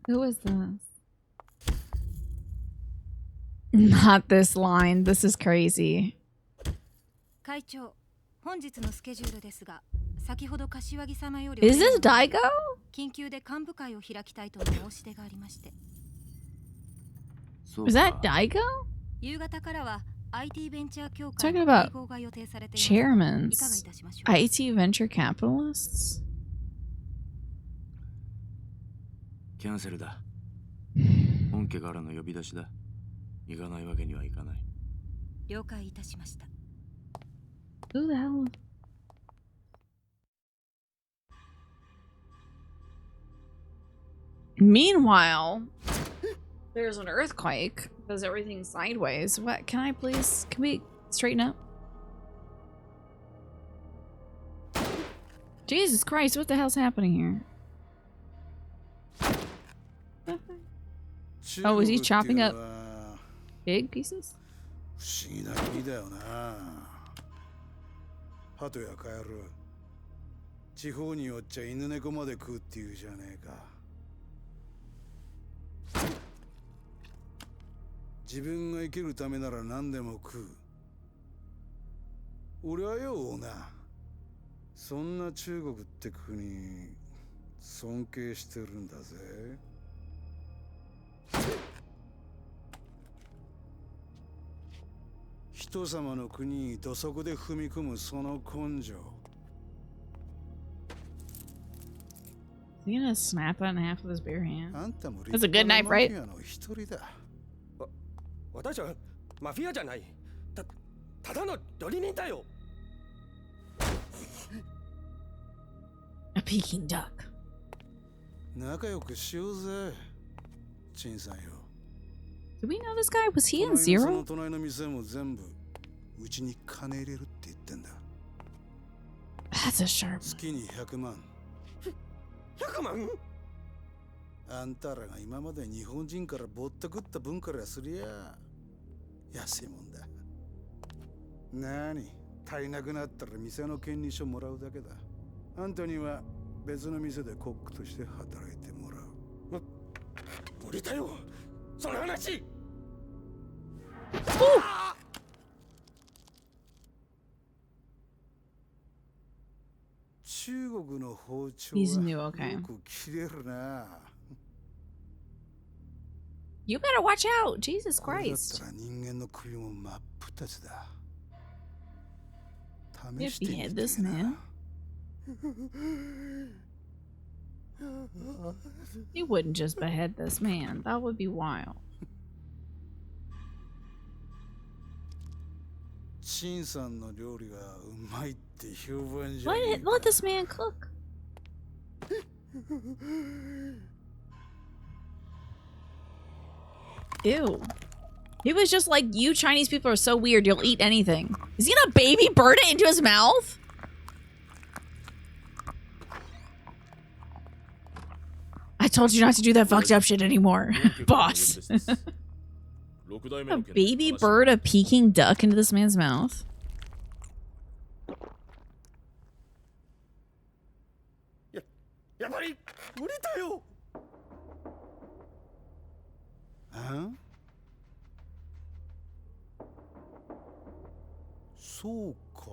Who is this? Not this line. This is crazy. 会長、本日のスケジュールですが、先ほど柏木様より Is this Daigo? 緊急で幹部会を開きたいとの申し出がありまして。Is that Daigo? 夕方からは IT ベンチャー協会 Talking の about 会合が予定されています。 chairmans. いかがいたしましょう。 IT venture capitalists? キャンセルだ。本家からの呼び出しだ。行かないわけにはいかない。了解いたしました。 Who the hell? Meanwhile, there's an earthquake because everything's sideways. What? Can we straighten up? Jesus Christ, what the hell's happening here? Oh, is he chopping up big pieces? 不思議な国だよな。鳩やカエル、地方によっちゃ犬猫まで食うっていうじゃねえか。自分が生きるためなら何でも食う。俺はよ、オーナー。そんな中国って国、尊敬してるんだぜ。人様の国に土足で踏み込むその根性。 Is he gonna snap that in half with his bare hand? あんたも That's a good knife, right? マフィアの一人だ。私はマフィアじゃない。ただの料理人だよ。A Peking duck. 仲良くしようぜ、陳さんよ。 Do we know this guy? Was he in そ Zero? の隣の店も全部うちに金入れるって言ってんだ。 That's a sharp. 月に100万。100万？あんたらが今まで日本人からぼったくった分からすりゃ安いもんだ。なに、足りなくなったら店の権利書もらうだけだ。あんたには別の店でコックとして働いてもらう。無理だよ、その話。中国の包丁 He's new, okay. よく切れるな。 You better watch out! Jesus これだっ Christ. たら人間の首も真っ二つだ。 You 試してみ behead て this な。 man? You wouldn't just behead this man. That would be wild. 陳さんの料理がうまいって評判じゃねえ Let か。 this man cook. Ew. He was just like, you Chinese people are so weird, you'll eat anything. Is he gonna baby bird it into his mouth? I told you not to do that fucked up shit anymore, boss. A baby bird a Peking duck into this man's mouth? Huh? そうか。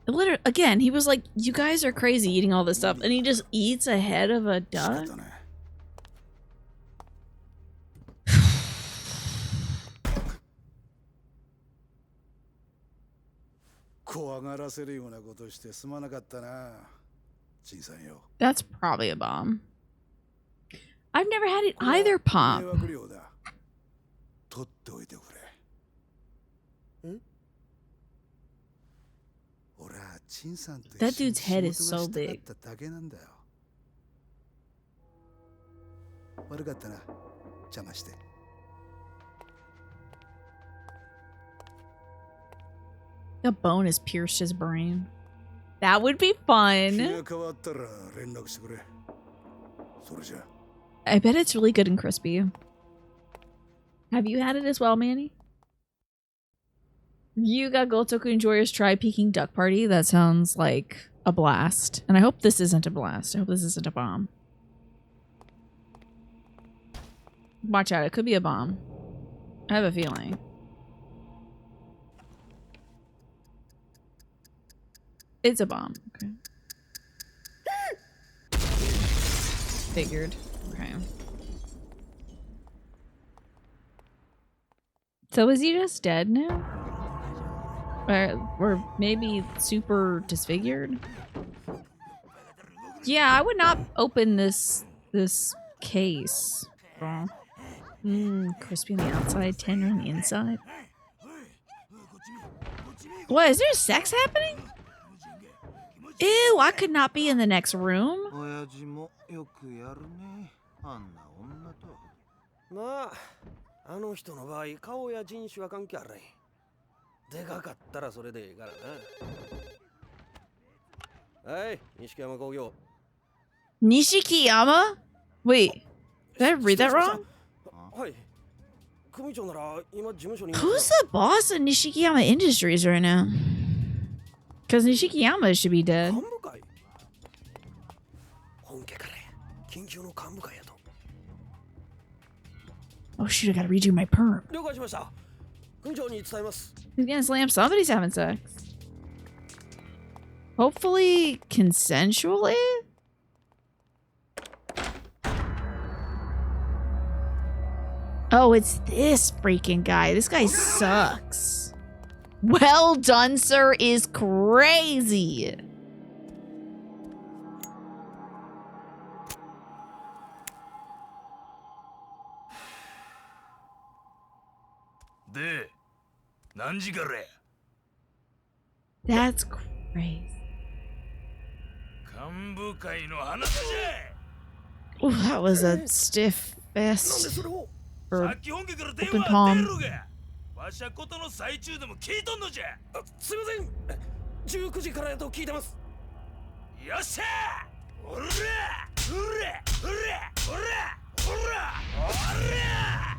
Literally, again, he was like, you guys are crazy eating all this stuff, and he just eats a head of a 仕 duck? 方ない。怖がらせるようなことしてすまなかったな、陳さんよ。 That's probably a bomb. I've never had it either, 迷 Pop. 惑料だ。ておいてくれ。ん？俺はチンさんと一緒 That に dude's 仕 head 事 is が so したか big. っただけなんだよ。悪かったな、邪魔して。A bone has pierced his brain. That would be 気 fun. が変わったら連絡してくれ。それじゃ。 I bet it's really good and crispy. Have you had it as well, Manny? You got Gotoku enjoyers try peeking duck party. That sounds like a blast. And I hope this isn't a blast. I hope this isn't a bomb. Watch out, it could be a bomb. I have a feeling. It's a bomb. Okay. Figured. Okay. So is he just dead now? Or maybe super disfigured? Yeah, I would not open this case. Crispy on the outside, tender on the inside. What, is there sex happening? Ew, I could not be in the next room. 親父もよくやるね。あんな女と。まあ、あの人の場合、顔や人種は関係あらへん。でかかったらそれでいいからな。はい、西山工業。Nishikiyama? Wait, did I read that wrong? はい。組長なら今事務所に。 Who's the boss of Nishikiyama Industries right now? Because Nishikiyama should be dead. 幹部会。本家から緊急の幹部会やと。 Oh shoot, I gotta redo my perm. 了解しました。組長に伝えます。 He's gonna slam somebody's having sex. Hopefully consensually? Oh, it's this freaking guy. This guy sucks. Well done, sir, is crazy. That's crazy. Ooh, that was a stiff fist. Or open palm. わしゃことの最中でも聞いとんのじゃ。すいません。19時からやと聞いてます。よっしゃー。おら、おら、おら、おら、おら、おら。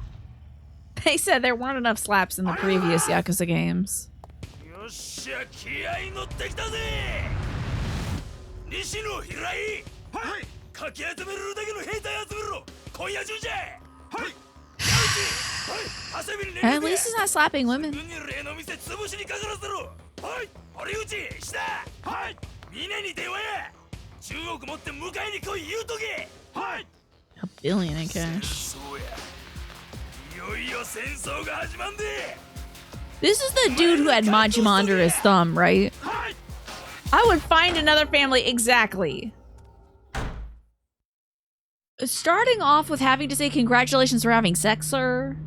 They said there weren't enough slaps in the previous Yakuza games. よっしゃ、気合い乗ってきたぜ。西野平井。はい。かき集めるだけの兵隊集めろ。今夜中じゃ。はい。 At least he's not slapping women. A billion in cash. This is the dude who had Majima under his thumb, right? I would find another family exactly. Starting off with having to say congratulations for having sex, sir.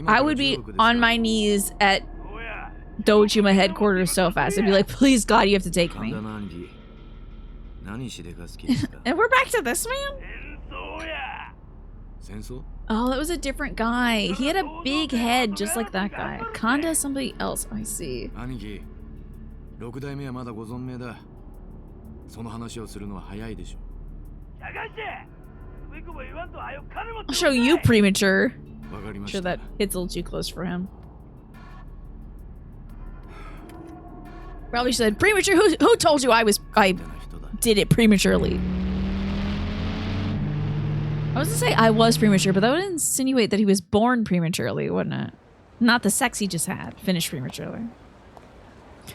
I would be on my knees at Dojima headquarters so fast. I'd be like, please God, you have to take me. And we're back to this man? Oh, that was a different guy. He had a big head just like that guy. Kanda, somebody else. I see. I'll show you premature. I'm sure that hits a little too close for him. Probably said premature. Who told you I did it prematurely? I was gonna say I was premature, but that would insinuate that he was born prematurely, wouldn't it? Not the sex he just had, finished prematurely.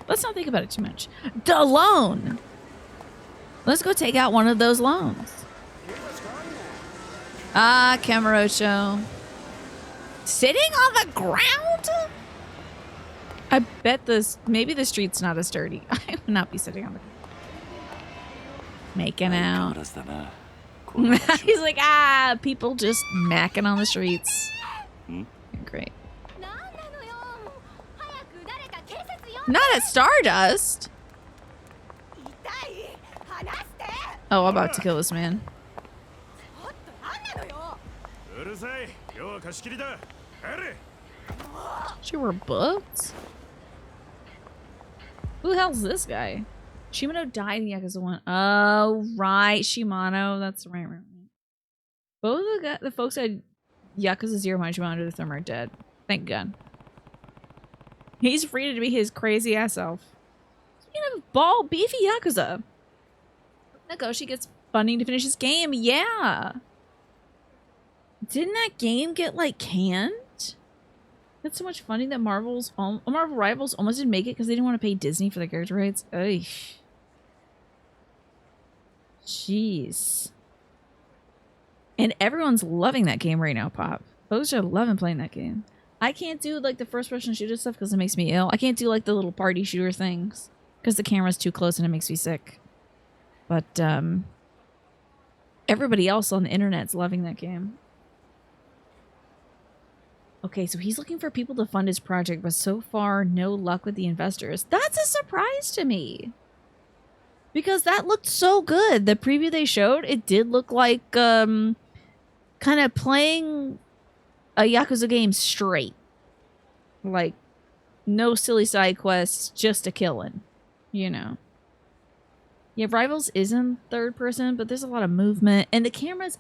Let's not think about it too much. The loan. Let's go take out one of those loans. Ah, Kamurocho. Sitting on the ground? I bet maybe the street's not as dirty. I would not be sitting on the ground. Making out. He's like, people just macking on the streets. Great. なんなのよ。早く誰か警察よ。 Not at Stardust. 痛い。離して。 Oh, I'm about to kill this man. ちょっとなんなのよ。うるさい。今日は貸し切りだ。帰れ。 She were booked? Who the hell is this guy? Shimano died in Yakuza 1. Oh, right. Shimano. That's right. Both of the folks at Yakuza 0 and Shimano to the Thumb are dead. Thank God. He's free to be his crazy ass self. Speaking of bald, beefy Yakuza. Nagoshi gets funding to finish his game. Yeah. Didn't that game get, like, canned? That's so much funding that Marvel Rivals almost didn't make it because they didn't want to pay Disney for the character rights. Ugh. Jeez. And everyone's loving that game right now, Pop. Folks are loving playing that game. I can't do, like, the first-person shooter stuff because it makes me ill. I can't do, like, the little party shooter things because the camera's too close and it makes me sick. But, everybody else on the internet's loving that game. Okay, so he's looking for people to fund his project, but so far, no luck with the investors. That's a surprise to me. Because that looked so good. The preview they showed, it did look like, kind of playing a Yakuza game straight. Like, no silly side quests, just a killing. You know. Yeah, Rivals is in third person, but there's a lot of movement. And the camera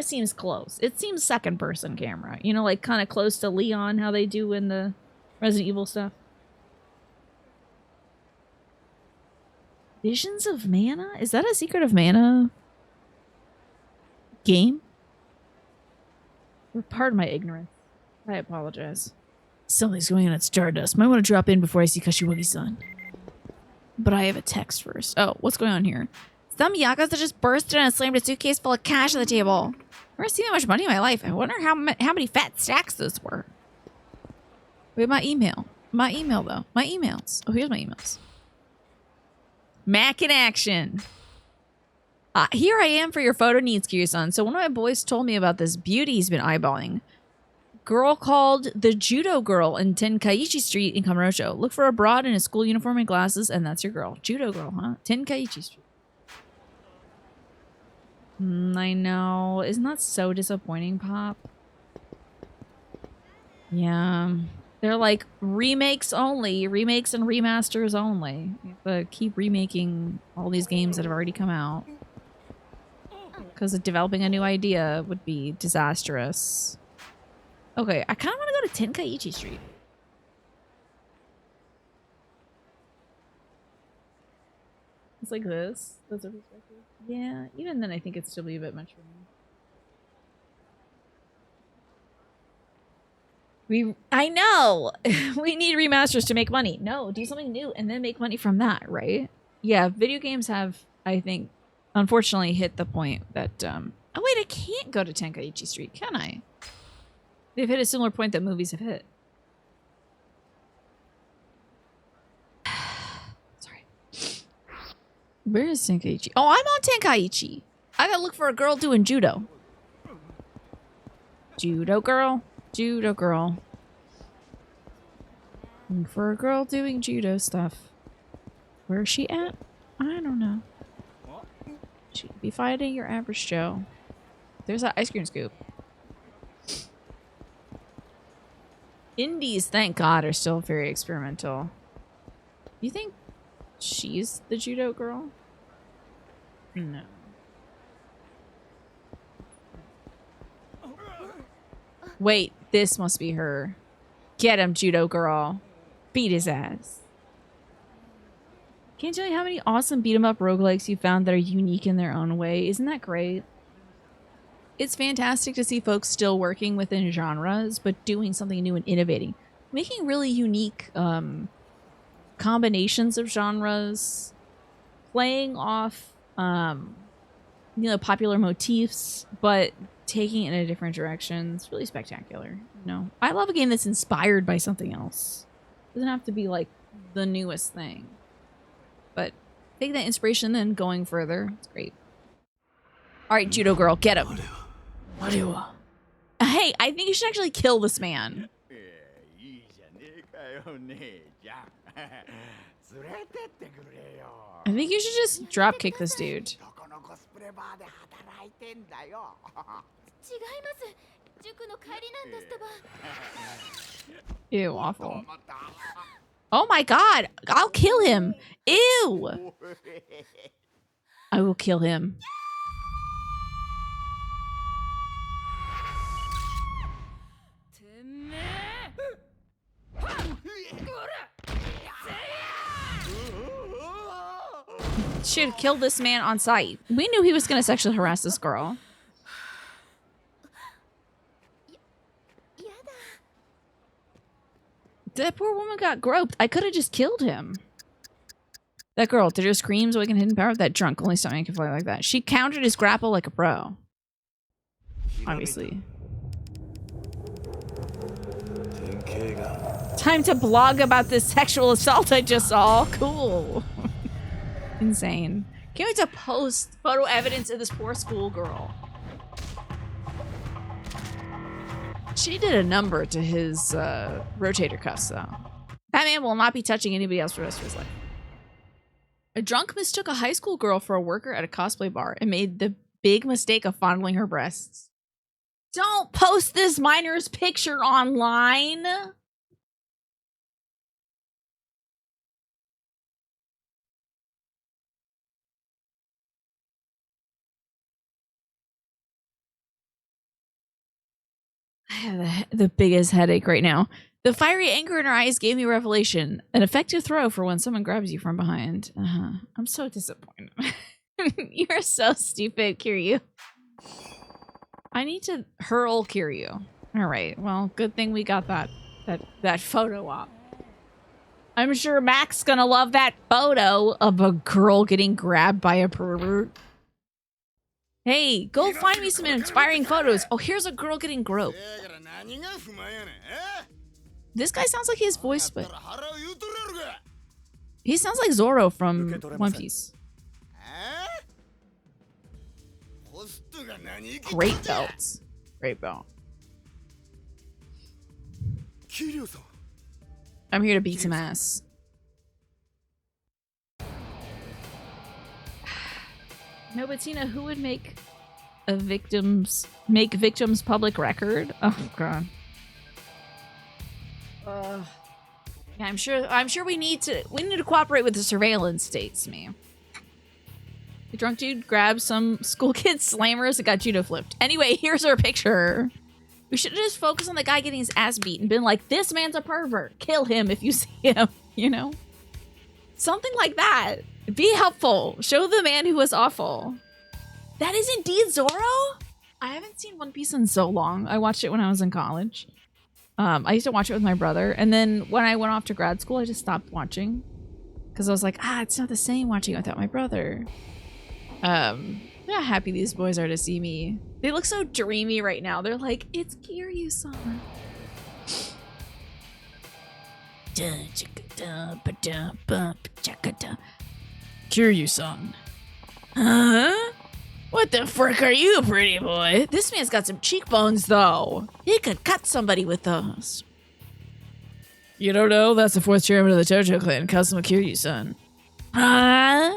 seems close. It seems second person camera. You know, like kind of close to Leon, how they do in the Resident Evil stuff. Visions of Mana? Is that a Secret of Mana game? Pardon my ignorance. I apologize. Something's going on at Stardust. Might want to drop in before I see Kashiwagi-san. But I have a text first. Oh, what's going on here? Some Yakuza just burst in and slammed a suitcase full of cash on the table. I've never seen that much money in my life. I wonder how many fat stacks those were. Wait, my email. My email, though. My emails. Oh, here's my emails. Mac in action. Here I am for your photo needs, Kiryu-san. So one of my boys told me about this beauty he's been eyeballing. Girl called the Judo Girl in Tenkaichi Street in Kamurocho. Look for a broad in a school uniform and glasses, and that's your girl. Judo Girl, huh? Tenkaichi Street. I know. Isn't that so disappointing, Pop? Yeah. They're like remakes only. Remakes and remasters only. You have to keep remaking all these games that have already come out. Because developing a new idea would be disastrous. Okay, I kind of want to go to Tenkaichi Street. It's like this. That's a perspective. Yeah, even then I think it'd still be a bit much for me. I know! We need remasters to make money. No, do something new and then make money from that, right? Yeah, video games have, I think, unfortunately hit the point that, oh wait, I can't go to Tenkaichi Street, can I? They've hit a similar point that movies have hit. Sorry. Where is Tenkaichi? Oh, I'm on Tenkaichi. I gotta look for a girl doing judo. Judo girl. Judo girl. Looking for a girl doing judo stuff. Where is she at? I don't know. She'd be fighting your average Joe. There's that ice cream scoop. Indies, thank God, are still very experimental. You think she's the judo girl? No. Wait, this must be her. Get him, judo girl. Beat his ass. Can't tell you how many awesome beat-em-up roguelikes you found that are unique in their own way. Isn't that great? It's fantastic to see folks still working within genres, but doing something new and innovating. Making really unique combinations of genres. Playing off, popular motifs, but taking it in a different direction. It's really spectacular. I love a game that's inspired by something else. It doesn't have to be like the newest thing. But take that inspiration and then going further. It's great. All right, judo girl, get him. Hey, I think you should actually kill this man. I think you should just drop kick this dude. 違います塾の帰りなんですってば Ew, awful. Oh my god! I'll kill him! Ew! I will kill him. Should kill this man on sight. We knew he was gonna sexually harass this girl. That poor woman got groped. I could have just killed him. That girl, did her screams awaken hidden power? That drunk only stomach can fly like that. She countered his grapple like a pro. Obviously. Time to blog about this sexual assault I just saw. Cool. Insane. Can't wait to post photo evidence of this poor schoolgirl. She did a number to his rotator cuffs, though. Batman will not be touching anybody else for the rest of his life. A drunk mistook a high school girl for a worker at a cosplay bar and made the big mistake of fondling her breasts. Don't post this minor's picture online! I have the biggest headache right now. The fiery anger in her eyes gave me a revelation. An effective throw for when someone grabs you from behind. I'm so disappointed. You're so stupid, Kiryu. I need to hurl Kiryu. Alright, well, good thing we got that photo op. I'm sure Mac's gonna love that photo of a girl getting grabbed by a pervert. Hey, go find me some inspiring photos. Oh, here's a girl getting groped. This guy sounds like his voice, but he sounds like Zoro from One Piece. Great belts. Great belt. I'm here to beat some ass. No, but Tina, who would make victims public record? Oh god. Yeah, I'm sure we need to cooperate with the surveillance states, man. The drunk dude grabbed some school kid slammers and got judo flipped. Anyway, here's our picture. We should have just focused on the guy getting his ass beat and been like, this man's a pervert. Kill him if you see him, you know? Something like that. Be helpful. Show the man who was awful. That is indeed Zoro? I haven't seen One Piece in so long. I watched it when I was in college. I used to watch it with my brother. And then when I went off to grad school, I just stopped watching. Because I was like, it's not the same watching it without my brother. Yeah, happy these boys are to see me. They look so dreamy right now. They're like, it's Kiryu-san. Kiryu-san. Huh? What the frick are you, pretty boy? This man's got some cheekbones, though. He could cut somebody with those. You don't know? That's the fourth chairman of the Tojo clan, Kazuma Kiryu-san. Huh?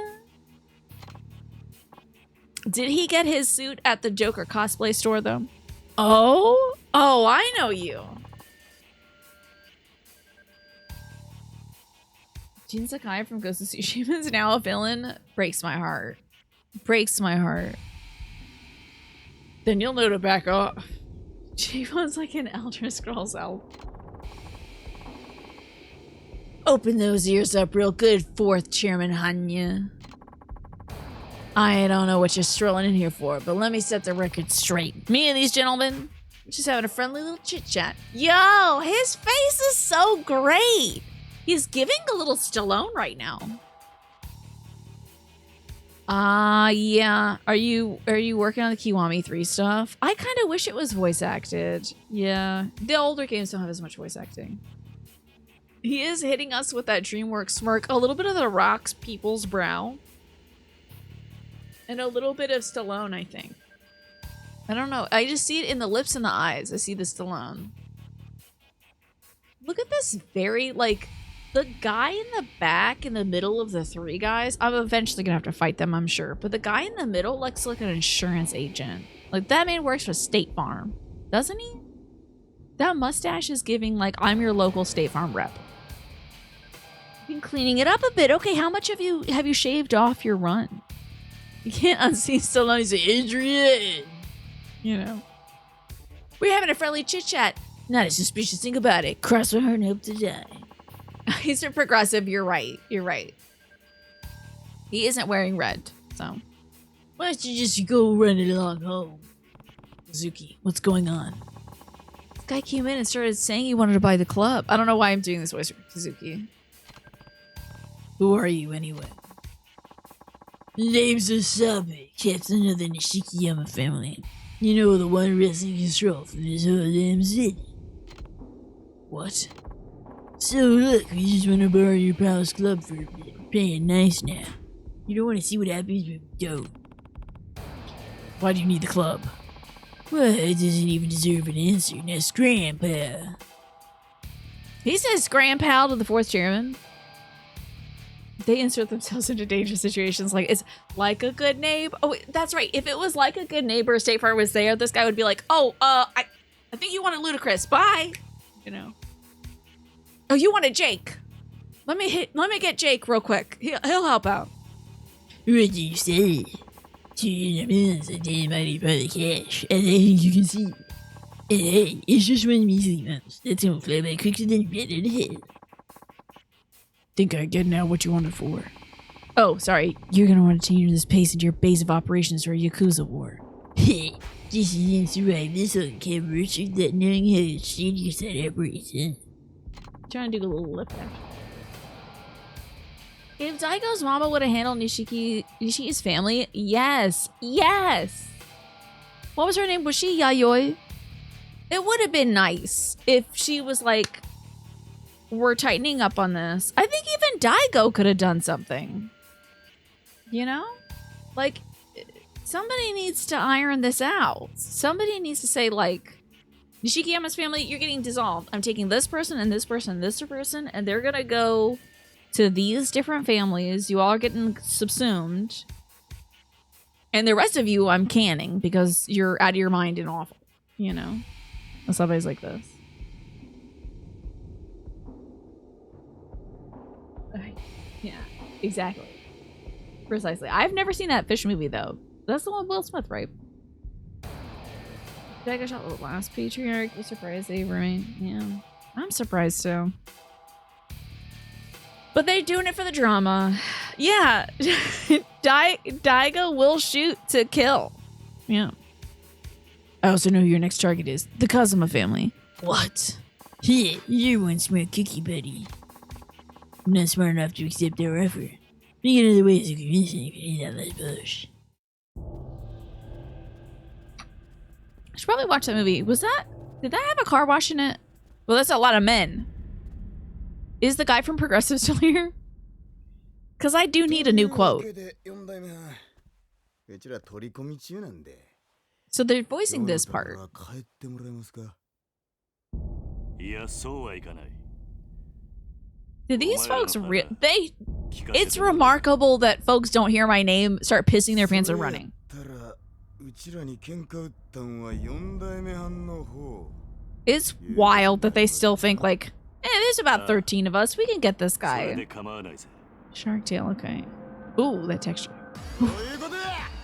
Did he get his suit at the Joker cosplay store, though? Oh? Oh, I know you. Jin Sakai from Ghost of Tsushima is now a villain. Breaks my heart. Breaks my heart. Then you'll know to back off. J-Bone's like an Elder Scrolls elf. Open those ears up real good, fourth Chairman Hanya. I don't know what you're strolling in here for, but let me set the record straight. Me and these gentlemen, we're just having a friendly little chit-chat. Yo, his face is so great. He's giving a little Stallone right now. Yeah. Are you working on the Kiwami 3 stuff? I kind of wish it was voice acted. Yeah. The older games don't have as much voice acting. He is hitting us with that DreamWorks smirk. A little bit of the Rock's people's brow. And a little bit of Stallone, I think. I don't know. I just see it in the lips and the eyes. I see the Stallone. Look at this very, like, the guy in the back in the middle of the three guys. I'm eventually gonna have to fight them, I'm sure. But the guy in the middle looks like an insurance agent. Like, that man works for State Farm, doesn't he? That mustache is giving, like, I'm your local State Farm rep. You've been cleaning it up a bit. Okay, how much have you shaved off your run? You can't unsee Stallone and say, Adrian! You know. We're having a friendly chit-chat. Not a suspicious thing about it. Cross my heart and hope to die. He's a progressive. You're right. You're right. He isn't wearing red, so. Why don't you just go run it along home? Suzuki, what's going on? This guy came in and started saying he wanted to buy the club. I don't know why I'm doing this voice for Suzuki. Who are you, anyway? The name's Osabe, captain of the Nishikiyama family. You know, the one wrestling control from this whole damn city. What? So look, we just want to borrow your pal's club for a bit. We're playing nice now. You don't want to see what happens when we don't. Why do you need the club? Well, it doesn't even deserve an answer. Now scram, pal. He says scram, pal, to the fourth chairman. They insert themselves into dangerous situations like it's like a good neighbor. Oh, that's right. If it was like a good neighbor, State Farm was there, this guy would be like, oh, I think you wanted Ludacris. Bye. You know. Oh, you wanted Jake. Let me get Jake real quick. He'll help out. What do you say? 2 millions a day money for the cash. And I think you can see. And hey, it's just one measly month. That's gonna fly by quicker than better to hell. Think I get now what you wanted for. Oh, sorry. You're gonna want to change this pace into your base of operations for a Yakuza war. Hey, this is right. This on camera shows that knowing how to change your side operates, huh? Trying to do a little lip action. If Daigo's mama would have handled Nishiki's family, yes. Yes! What was her name? Was she Yayoi? It would have been nice if she was like, we're tightening up on this. I think even Daigo could have done something. You know? Like, somebody needs to iron this out. Somebody needs to say, like, Nishikiyama's family, you're getting dissolved. I'm taking this person and this person and this person, and they're gonna go to these different families. You all are getting subsumed. And the rest of you, I'm canning because you're out of your mind and awful. You know? And somebody's like this. Yeah, exactly. Precisely. I've never seen that fish movie, though. That's the one with Will Smith, right? Daigo shot the last patriarch. You surprised they remain? Yeah. I'm surprised, too. But they're doing it for the drama. Yeah. Daigo will shoot to kill. Yeah. I also know who your next target is. The Kazuma family. What? Yeah, you're one smart cookie, buddy. I'm not smart enough to accept their offer. Think of other ways of convincing if you need that last push. I should probably watch that movie. Did that have a car wash in it? Well, that's a lot of men. Is the guy from Progressive still here? Because I do need a new quote. So they're voicing this part. Do these folks it's remarkable that folks don't hear my name, start pissing their pants and running. It's wild that they still think like, there's about 13 of us. We can get this guy. Shark tail, okay. Ooh, that texture.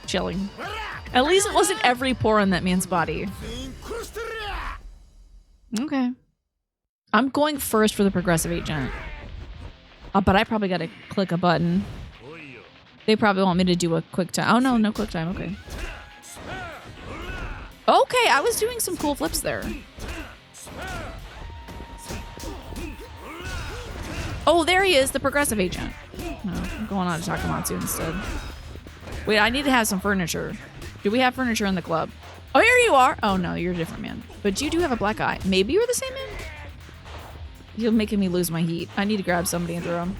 Chilling. At least it wasn't every pore on that man's body. Okay. I'm going first for the progressive agent. But I probably gotta click a button. They probably want me to do a quick time. Oh no, no quick time, okay. Okay, I was doing some cool flips there. Oh, there he is, the progressive agent. No, I'm going on to Takamatsu instead. Wait, I need to have some furniture. Do we have furniture in the club? Oh, here you are. Oh no, you're a different man. But you do have a black eye. Maybe you're the same man? You're making me lose my heat. I need to grab somebody and throw him.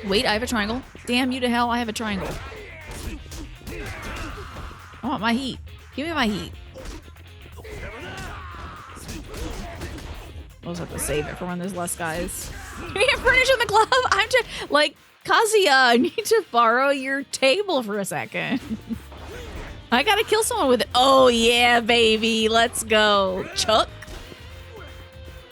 Wait, I have a triangle. Damn you to hell, I have a triangle. I want my heat. Give me my heat. We'll just have to save it for when there's less guys. We have furniture in the club. I'm just like, Kazuya, I need to borrow your table for a second. I gotta kill someone with it. Oh yeah, baby. Let's go. Chuck.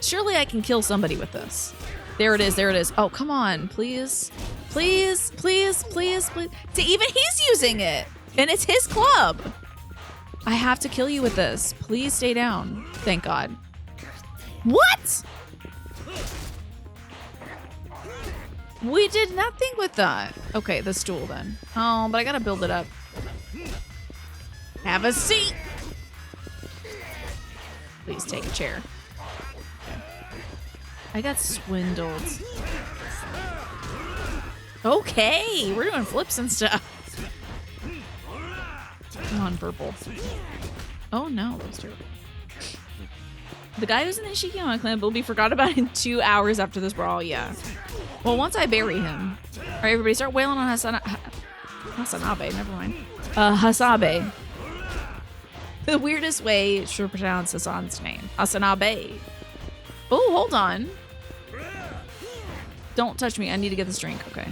Surely I can kill somebody with this. There it is. There it is. Oh, come on. Please. Please. Please. Please. Please. See, even he's using it. And it's his club. I have to kill you with this. Please stay down. Thank God. What? We did nothing with that. Okay, the stool then. Oh, but I gotta build it up. Have a seat. Please take a chair. I got swindled. Okay, we're doing flips and stuff. Come on, purple. Oh no, that was terrible. The guy who's in the Shikiyama clan will be forgot about in 2 hours after this brawl, yeah. Well, once I bury him. All right, everybody start wailing on Hasanabe, never mind. Hasabe. The weirdest way to pronounce Hassan's name. Hasanabe. Oh, hold on. Don't touch me. I need to get this drink. Okay.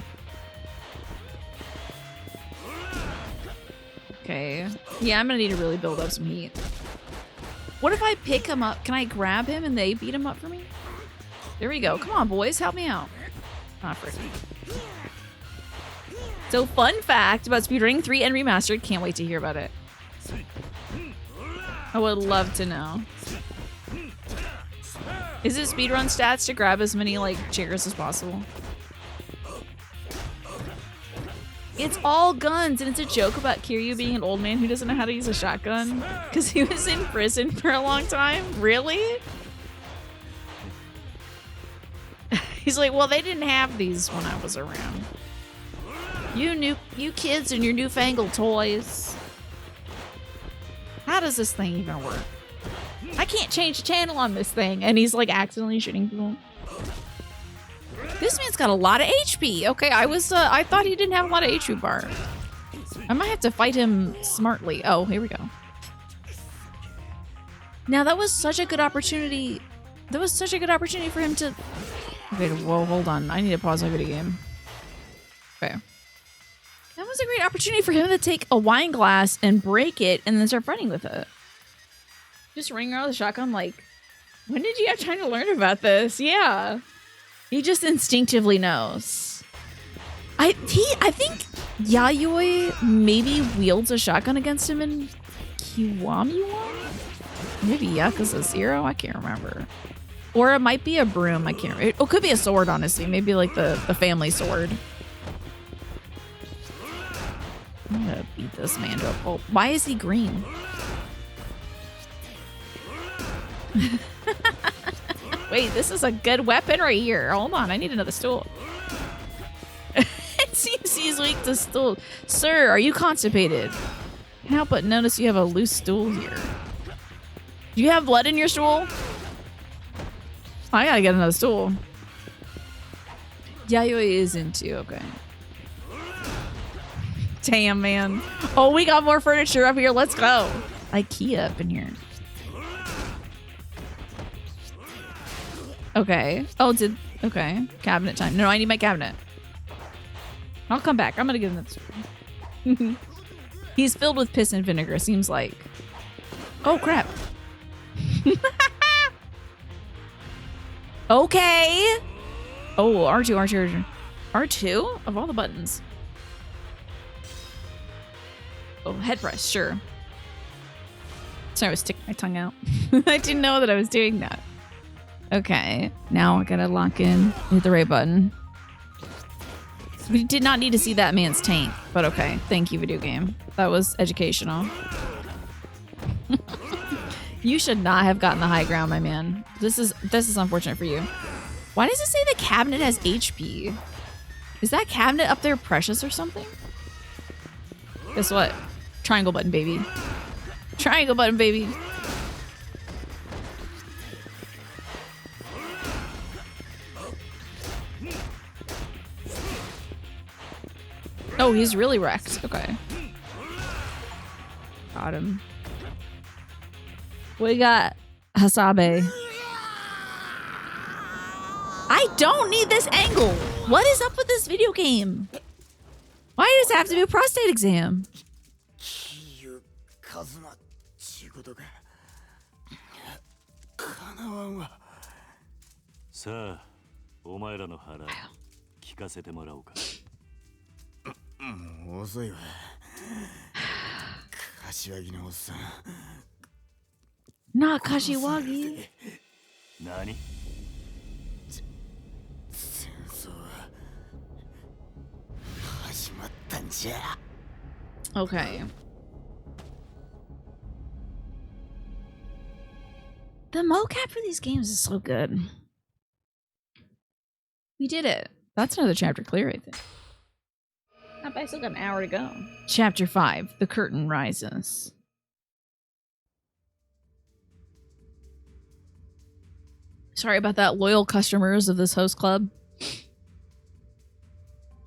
Okay. Yeah, I'm gonna need to really build up some heat. What if I pick him up? Can I grab him and they beat him up for me? There we go. Come on, boys. Help me out. Ah, frick. So, fun fact about speedrunning 3 and Remastered. Can't wait to hear about it. I would love to know. Is it speedrun stats to grab as many, like, chairs as possible? It's all guns, and it's a joke about Kiryu being an old man who doesn't know how to use a shotgun because he was in prison for a long time. Really? He's like, well, they didn't have these when I was around. You kids and your newfangled toys. How does this thing even work? I can't change the channel on this thing, and he's like accidentally shooting people. This man's got a lot of HP. Okay, I thought he didn't have a lot of HP bar. I might have to fight him smartly. Oh, here we go. Now that was such a good opportunity. That was such a good opportunity for him to. Okay, whoa, hold on. I need to pause my video game. Okay. That was a great opportunity for him to take a wine glass and break it and then start fighting with it. Just running around with a shotgun like, when did you have time to learn about this? Yeah. He just instinctively knows. I think Yayoi maybe wields a shotgun against him in Kiwami 1? Maybe Yakuza 0? I can't remember. Or it might be a broom. I can't remember. It could be a sword, honestly. Maybe like the family sword. I'm gonna beat this man to a pulp. Why is he green? Wait, this is a good weapon right here. Hold on, I need another stool. It seems he's weak to stool. Sir, are you constipated? Can't help but notice you have a loose stool here. Do you have blood in your stool? I gotta get another stool. Yayoi is into, okay. Damn, man. Oh, we got more furniture up here. Let's go. IKEA up in here. Okay. Oh, okay. Cabinet time. No, I need my cabinet. I'll come back. I'm gonna get another. He's filled with piss and vinegar, seems like. Oh, crap. Okay. Oh, R2. R2? Of all the buttons. Oh, head press, sure. Sorry, I was sticking my tongue out. I didn't know that I was doing that. Okay, now I gotta lock in, hit the right button. We did not need to see that man's taint, but okay. Thank you, video game. That was educational. You should not have gotten the high ground, my man. This is unfortunate for you. Why does it say the cabinet has HP? Is that cabinet up there precious or something? Guess what? Triangle button, baby. Triangle button, baby. Oh, he's really wrecked. Okay. got him. We got Hasabe. I don't need this angle. What is up with this video game? Why does it have to be a prostate exam? 桐生一馬ちゅうことかかなわんわさあお前らの腹聞かせてもらおうかもう遅いわ柏木のおっさん Not Kashiwagi. 何戦争は始まったんじゃ Okay. The mocap for these games is so good. We did it. That's another chapter clear, I think. Not bad. I still got an hour to go. Chapter 5. The Curtain Rises. Sorry about that, loyal customers of this host club.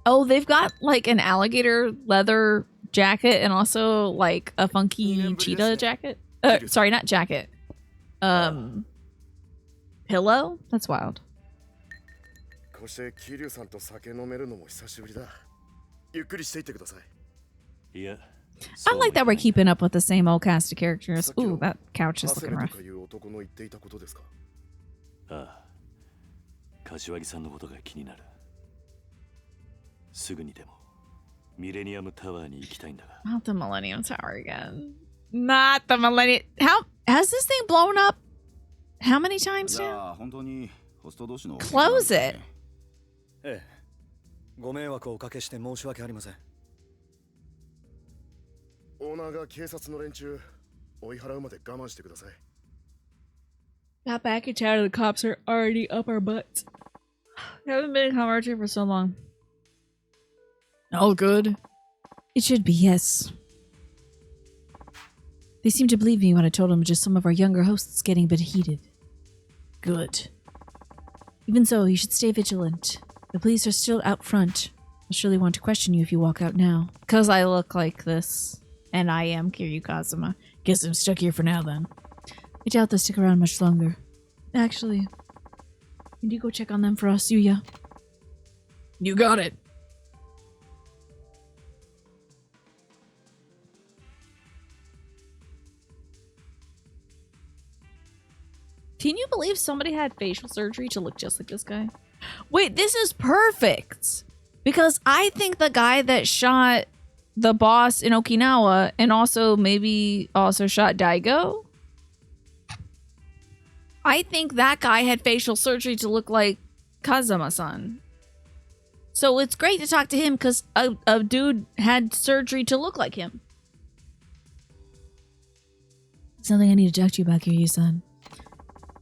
Oh, they've got like an alligator leather jacket and also like a funky cheetah jacket. Sorry, not jacket. Pillow? That's wild. こうして桐生さんと酒飲めるのも久しぶりだ。ゆっくりしていってください。いや I like that we're keeping up with the same old cast of characters. Ooh, that couch is looking 長谷部 rough. とかいう男の言っていたことですか。ああ柏木さんのことが気になるすぐにでもミレニアムタワーに行きたいんだが Not the Millennium Tower again. Not the Millennium. How has this thing blown up? How many times now? Close it. ええご迷惑をおかけして申し訳ありませんオーナーが警察の連中追い払うまで我慢してください。 Got back in town and the cops are already up our butts. Haven't been in Kamurocho for so long. All good? It should be, yes. They seemed to believe me when I told them just some of our younger hosts getting a bit heated. Good. Even so, you should stay vigilant. The police are still out front. They'll surely want to question you if you walk out now. 'Cause I look like this. And I am Kiryu Kazuma. Guess I'm stuck here for now then. I doubt they'll stick around much longer. Actually, can you go check on them for us, Yuya? You got it. Can you believe somebody had facial surgery to look just like this guy? Wait, this is perfect! Because I think the guy that shot the boss in Okinawa and also maybe also shot Daigo, I think that guy had facial surgery to look like Kazama-san. So it's great to talk to him because a dude had surgery to look like him. Something I need to talk to you about, Kiryu-san.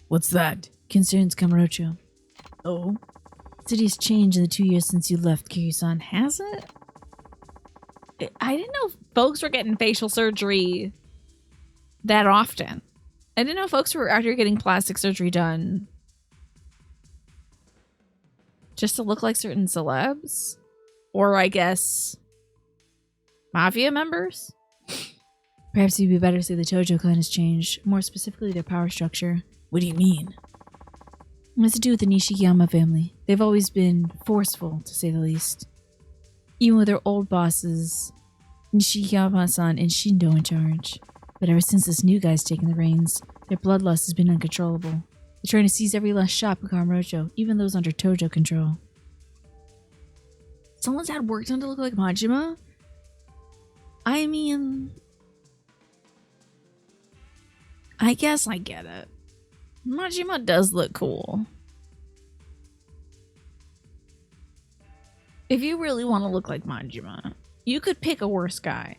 What's that? Concerns Kamurocho. Oh? The city has changed in the 2 years since you left, Kiryu-san. Has it? I didn't know folks were getting facial surgery that often. I didn't know folks were out here getting plastic surgery done just to look like certain celebs. Or, I guess, mafia members? Perhaps it'd be better to say the Tojo clan has changed. More specifically, their power structure. What do you mean? It has to do with the Nishiyama family. They've always been forceful, to say the least. Even with their old bosses, Nishiyama-san and Shindo in charge. But ever since this new guy's taken the reins, their bloodlust has been uncontrollable. They're trying to seize every last shop in Kamurocho, even those under Tojo control. Someone's had work done to look like Majima? I mean, I guess I get it. Majima does look cool. If you really want to look like Majima, you could pick a worse guy.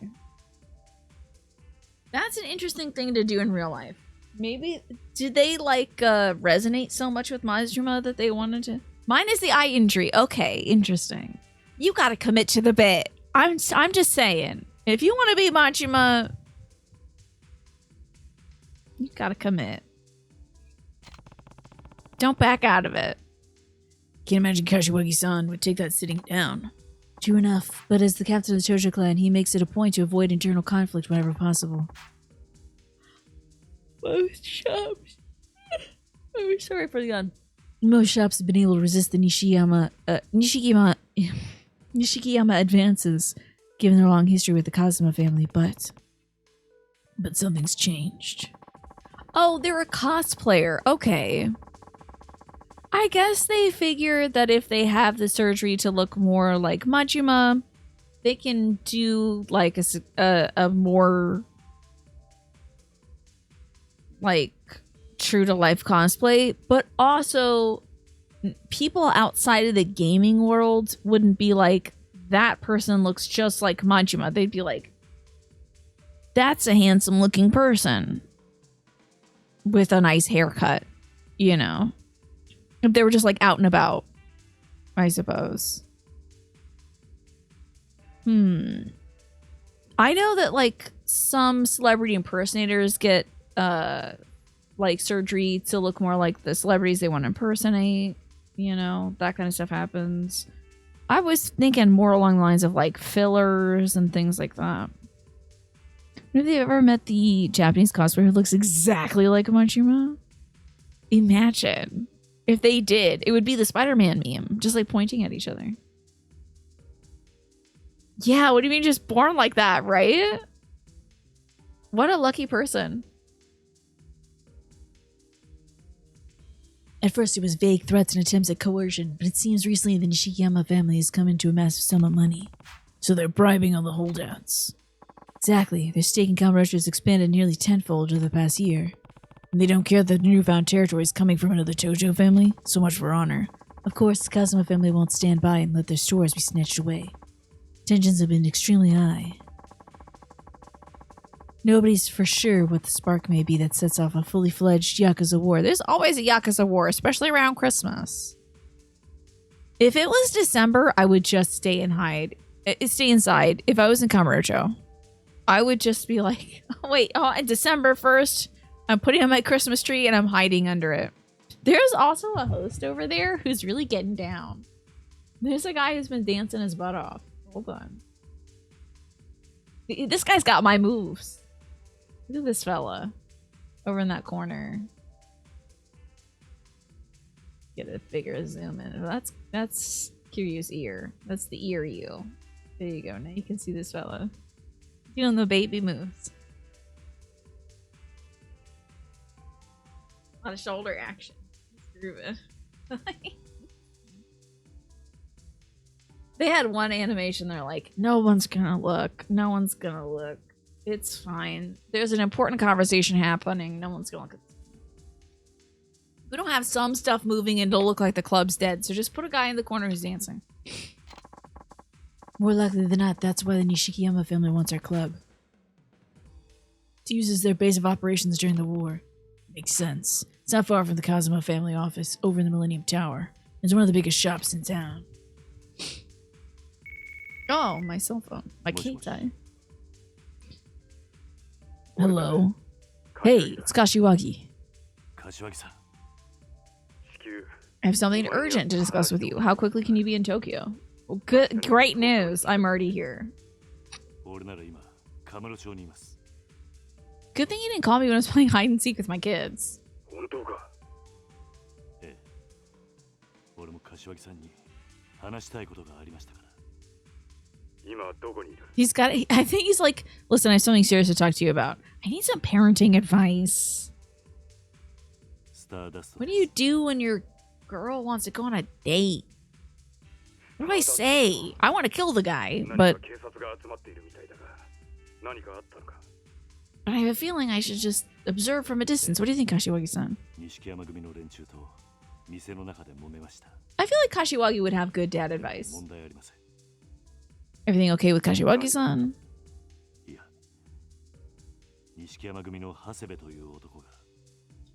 That's an interesting thing to do in real life. Maybe, did they like resonate so much with Majima that they wanted to? Mine is the eye injury. Okay, interesting. You gotta commit to the bit. I'm just saying. If you want to be Majima, you gotta commit. Don't back out of it. Can't imagine Kashiwagi-san would take that sitting down. True enough, but as the captain of the Chojo clan, he makes it a point to avoid internal conflict whenever possible. Most shops. I'm sorry for the gun. Most shops have been able to resist the Nishikiyama advances, given their long history with the Kazuma family, but something's changed. Oh, they're a cosplayer. Okay. I guess they figured that if they have the surgery to look more like Majima, they can do like a more like true to life cosplay, but also people outside of the gaming world wouldn't be like, that person looks just like Majima. They'd be like, that's a handsome looking person with a nice haircut, you know? If they were just like out and about, I suppose. I know that like some celebrity impersonators get like surgery to look more like the celebrities they want to impersonate, you know, that kind of stuff happens. I was thinking more along the lines of like fillers and things like that. Have you ever met the Japanese cosplayer who looks exactly like Majima? Imagine if they did. It would be the Spider-Man meme, just like pointing at each other. Yeah, what do you mean just born like that, right? What a lucky person. At first, it was vague threats and attempts at coercion, but it seems recently the Nishikiyama family has come into a massive sum of money. So they're bribing all the holdouts. Exactly. Their stake in Kamurocho has expanded nearly tenfold over the past year. And they don't care that the newfound territory is coming from another Chojo family. So much for honor. Of course, the Kazuma family won't stand by and let their stores be snatched away. Tensions have been extremely high. Nobody's for sure what the spark may be that sets off a fully fledged Yakuza war. There's always a Yakuza war, especially around Christmas. If it was December, I would just stay and hide. Stay inside. If I was in Kamurocho, I would just be like, oh, wait, December 1st, I'm putting on my Christmas tree and I'm hiding under it. There's also a host over there who's really getting down. There's a guy who's been dancing his butt off. Hold on. This guy's got my moves. Look at this fella over in that corner. Get a bigger zoom in. That's Kiryu's ear. That's the ear you. There you go. Now you can see this fella doing the baby moves. A lot of shoulder action. Screw it. They had one animation, they're like, no one's gonna look. No one's gonna look. It's fine. There's an important conversation happening. No one's gonna look at this. We don't have some stuff moving and it'll look like the club's dead, so just put a guy in the corner who's dancing. More likely than not, that's why the Nishikiyama family wants our club. To use as their base of operations during the war. Makes sense. It's not far from the Kazuma family office, over in the Millennium Tower. It's one of the biggest shops in town. Oh, my cell phone. My Keitai. Hello. Hey, it's Kashiwagi. Kashiwagi-san. I have something urgent to discuss with you. How quickly can you be in Tokyo? Well, good, great news. I'm already here. Good thing you didn't call me when I was playing hide and seek with my kids. He's got. I think he's like, listen, I have something serious to talk to you about. I need some parenting advice. What do you do when your girl wants to go on a date? What do I say? I want to kill the guy, but I have a feeling I should just observe from a distance. What do you think, Kashiwagi-san? I feel like Kashiwagi would have good dad advice. Everything okay with Kashiwagi-san?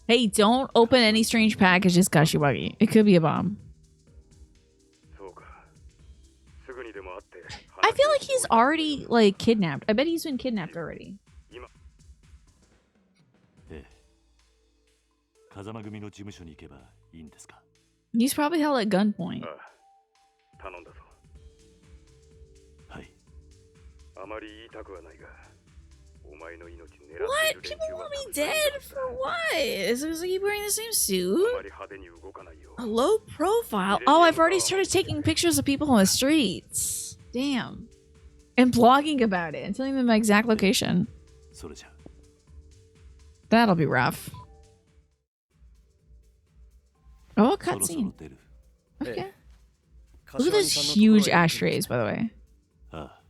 Hey, don't open any strange packages, Kashiwagi. It could be a bomb. I feel like he's already, like, kidnapped. I bet he's been kidnapped already. He's probably held at gunpoint. What? People want me dead for what? Is it keep wearing the same suit? A low profile? Oh, I've already started taking pictures of people on the streets. Damn. And blogging about it and telling them my exact location. それじゃ That'll be rough. Oh, a そろそろ cutscene. 出る Okay. Look at those huge ashtrays, by the way. ああ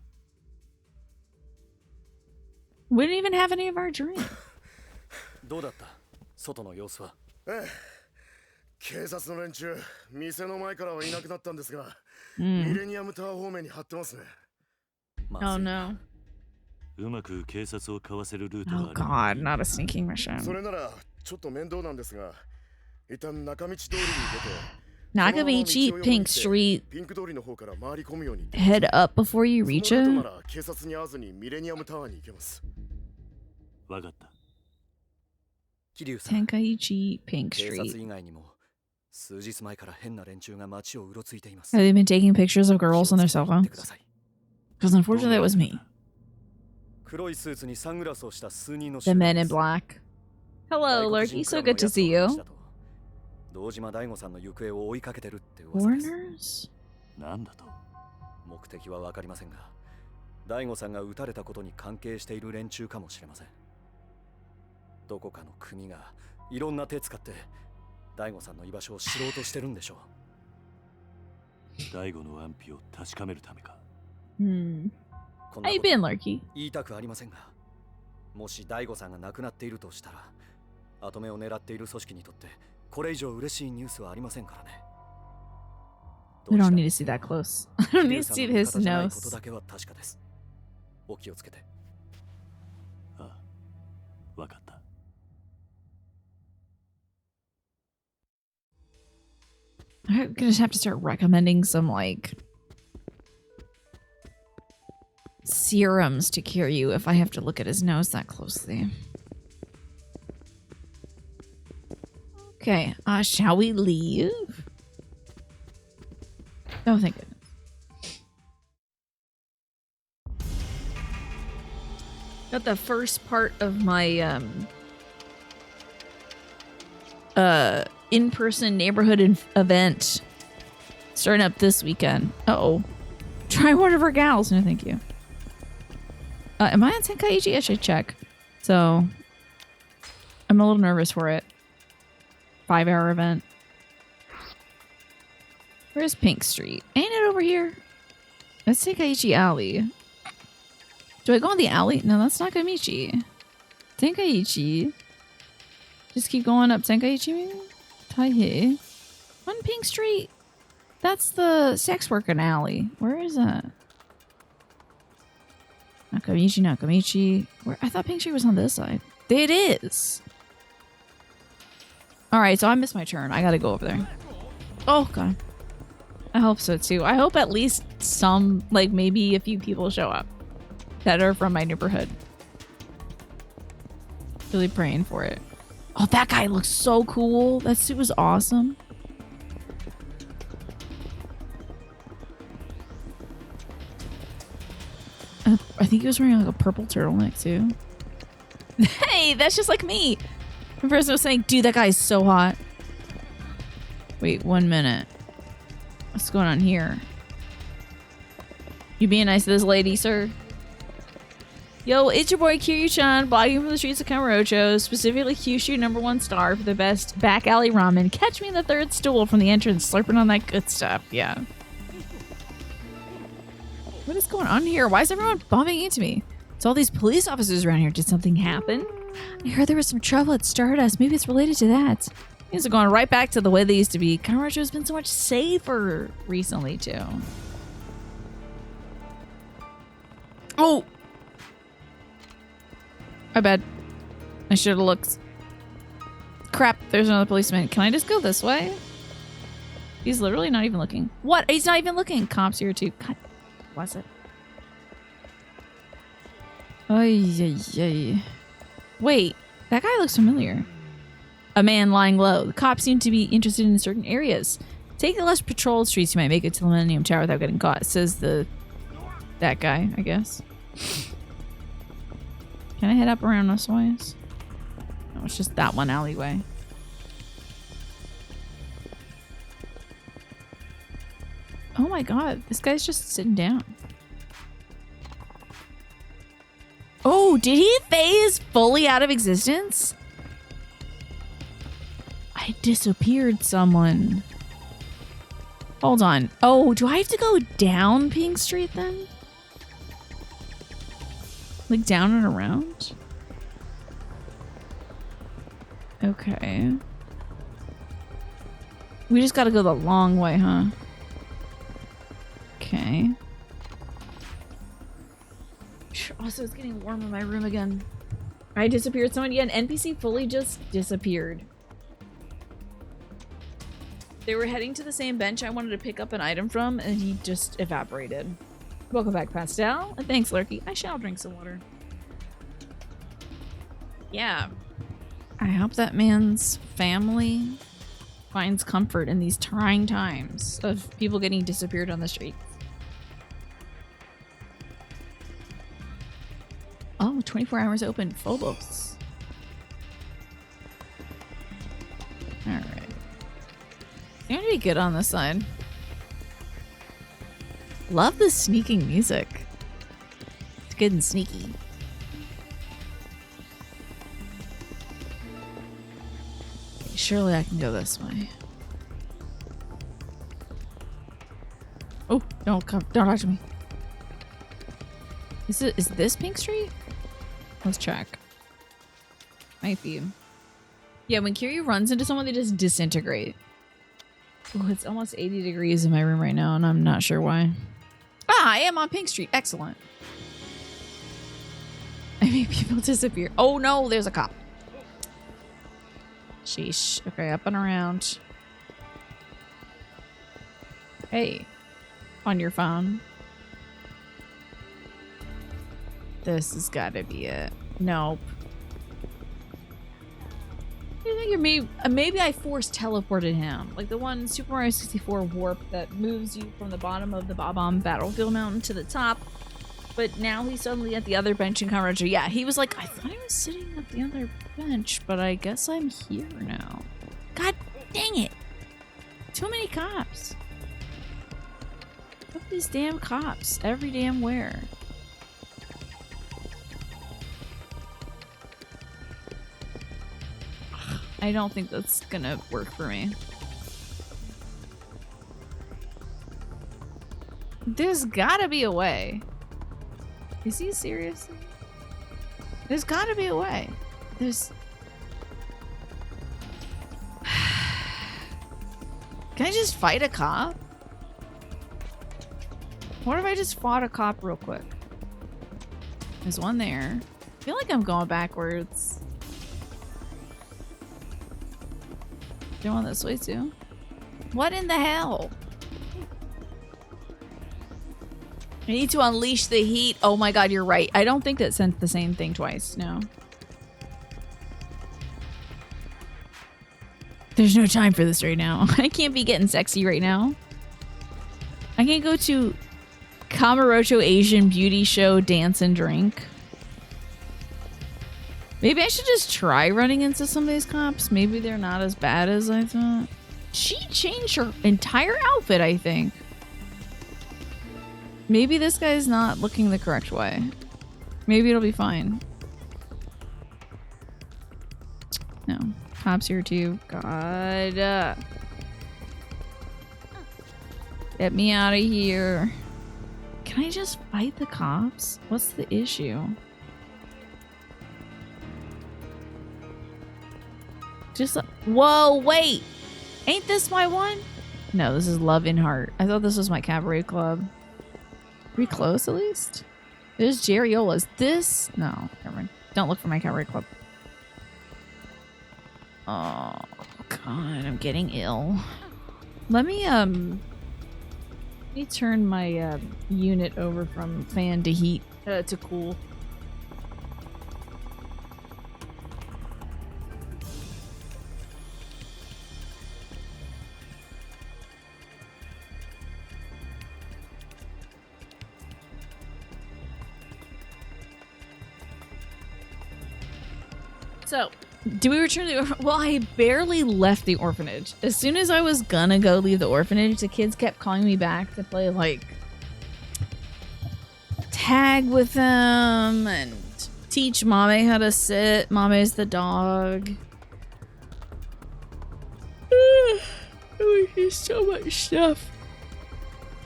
We didn't even have any of our drink. どうだった外の様子は。警察の連中、店の前からはいなくなったんですが、ミレニアムタワー方面に張ってますね。 Oh no. うまく警察をかわせるルート Oh がある god, not a sneaking mission. それならちょっと面倒なんですが、一旦中道通りに出て、 Nakamichi, Pink Street. ピンク通りの方から回り込むように。 Head up before you reach そのルート it. なら警察に会わずにミレニアムタワーに行けます。わかった 桐生さん、 Tenkaichi, Pink 警察 Street. 以外にも数日前から変な連中が街をうろついています。 Have they been taking pictures of girls on their cell 気をつけて phones? ください。 Because unfortunately that was me. 黒いスーツにサングラスをした数人の The men in black. Hello, Lurky. So good to see you. 堂島大吾さんの行方を追いかけてるって噂です。 Foreigners? なんだと目的は分かりませんが、大吾さんが撃たれたことに関係している連中かもしれません。どこかの組がいろんな手使って大吾さんの居場所を知ろうとしてるんでしょう。大悟の安否を確かめるためか Hmm. こんな How you こと been, Lurky? 言いたくありませんが、もし大吾さんが亡くなっているとしたら、跡目を狙っている組織にとってこれ以上嬉しいニュースはありませんからね。 We don't need to see that close. I don't need to see his こと nose. だけは確かです。お気をつけて。ああわかった I'm gonna just have to start recommending some, like, serums to cure you if I have to look at his nose that closely. Okay, shall we leave? Oh, thank goodness. Got the first part of my, in-person neighborhood event starting up this weekend. Uh-oh. Try one of our gals. No, thank you. Am I on Tenkaichi? I should check. So, I'm a little nervous for it. 5-hour event. Where's Pink Street? Ain't it over here? That's Tenkaichi Alley. Do I go on the alley? No, that's Nakamichi. Tenkaichi. Just keep going up Tenkaichi, maybe? Taihei. On Pink Street. That's the sex working alley. Where is that? Nakamichi, Nakamichi. Where? I thought Pink Street was on this side. It is. Alright, so I missed my turn. I gotta go over there. Oh, God. I hope so, too. I hope at least some, like, maybe a few people show up that are from my neighborhood. Really praying for it. Oh, that guy looks so cool. That suit was awesome. I think he was wearing like a purple turtleneck too. Hey, that's just like me. The person was saying, dude, that guy is so hot. Wait, 1 minute. What's going on here? You being nice to this lady, sir? Yo, it's your boy Kiryu-chan, blogging from the streets of Kamurocho, specifically Kyushu #1 star for the best back alley ramen. Catch me in the third stool from the entrance, slurping on that good stuff. Yeah. What is going on here? Why is everyone bumping into me? It's all these police officers around here. Did something happen? I heard there was some trouble at Stardust. Maybe it's related to that. Things are going right back to the way they used to be. Kamurocho has been so much safer recently, too. Oh! My bad. I should have looked. Crap, there's another policeman. Can I just go this way? He's literally not even looking. What? He's not even looking. Cops here too. God, what's it? Ay. Wait, that guy looks familiar. A man lying low. The cops seem to be interested in certain areas. Take the less patrolled streets, you might make it to the Millennium Tower without getting caught, says that guy, I guess. Can I head up around this ways? No, it's just that one alleyway. Oh my god, this guy's just sitting down. Oh, did he phase fully out of existence? I disappeared someone. Hold on. Oh, do I have to go down Pink Street then? Like down and around? Okay. We just gotta go the long way, huh? Okay. Also, it's getting warm in my room again. I disappeared. Someone, yeah, an NPC fully just disappeared. They were heading to the same bench I wanted to pick up an item from, and he just evaporated. Welcome back, Pastel. And thanks, Lurky. I shall drink some water. Yeah. I hope that man's family finds comfort in these trying times of people getting disappeared on the street. Oh, 24 hours open. Phobos. Alright. You're gonna be good on this side. Love the sneaking music. It's good and sneaky. Okay, surely I can go this way. Oh, don't touch me. Is this Pink Street? Let's check. Might be. Yeah, when Kiryu runs into someone, they just disintegrate. Oh, it's almost 80 degrees in my room right now, and I'm not sure why. Ah, I am on Pink Street. Excellent. I make people disappear. Oh no, there's a cop. Sheesh. Okay, up and around. Hey. On your phone. This has got to be it. Nope. I think maybe I force teleported him. Like the one Super Mario 64 warp that moves you from the bottom of the Bob-omb Battlefield Mountain to the top. But now he's suddenly at the other bench in Kamurocho. Yeah, he was like, I thought he was sitting at the other bench, but I guess I'm here now. God dang it. Too many cops. Fuck these damn cops. Every damn where. I don't think that's gonna work for me. There's gotta be a way. Is he serious? There's gotta be a way. There's... Can I just fight a cop? What if I just fought a cop real quick? There's one there. I feel like I'm going backwards. Going this way too. What in the hell? I need to unleash the heat. Oh my god, you're right. I don't think that sent the same thing twice. No. There's no time for this right now. I can't be getting sexy right now. I can't go to Kamurocho Asian Beauty Show Dance and Drink. Maybe I should just try running into some of these cops. Maybe they're not as bad as I thought. She changed her entire outfit, I think. Maybe this guy's not looking the correct way. Maybe it'll be fine. No. Cops here too. God. Get me out of here. Can I just fight the cops? What's the issue? Just whoa, wait. Ain't this my one? No, this is Love in Heart. I thought this was my cabaret club. Are we close at least? There's Jerryola's. This? No, never mind. Don't look for my cabaret club. Oh, God, I'm getting ill. Let me turn my unit over from fan to heat to cool. So, do we return to the well, I barely left the orphanage. As soon as I was gonna go leave the orphanage, the kids kept calling me back to play, like, tag with them and teach Mame how to sit. Mame's the dog. There's so much stuff.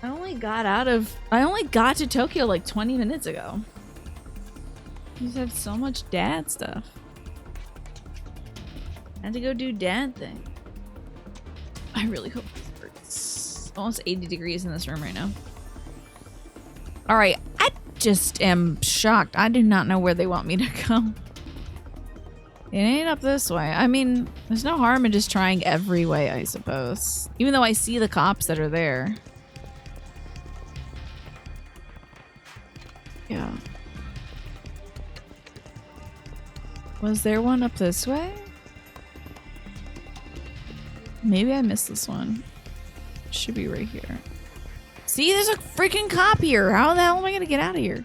I only got to Tokyo like 20 minutes ago. You just have so much dad stuff. I had to go do dad thing. I really hope this works. Almost 80 degrees in this room right now. All right, I just am shocked. I do not know where they want me to go. It ain't up this way. I mean, there's no harm in just trying every way, I suppose. Even though I see the cops that are there. Yeah. Was there one up this way? Maybe I missed this one. Should be right here. See, there's a freaking cop here. How the hell am I gonna get out of here?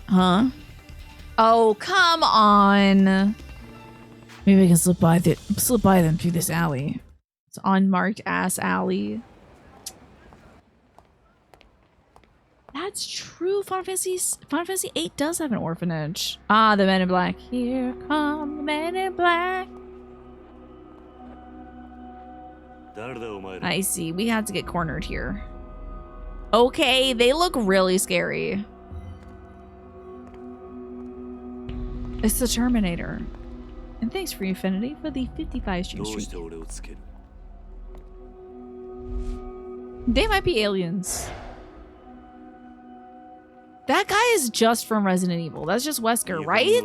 Huh? Oh, come on. Maybe I can slip by them through this alley. It's unmarked ass alley. That's true. Final Fantasy 8 does have an orphanage. Ah, the Men in Black. Here come the Men in Black. I see. We had to get cornered here. Okay, they look really scary. It's the Terminator. And thanks for Infinity for the 55 street. They might be aliens. That guy is just from Resident Evil. That's just Wesker, right?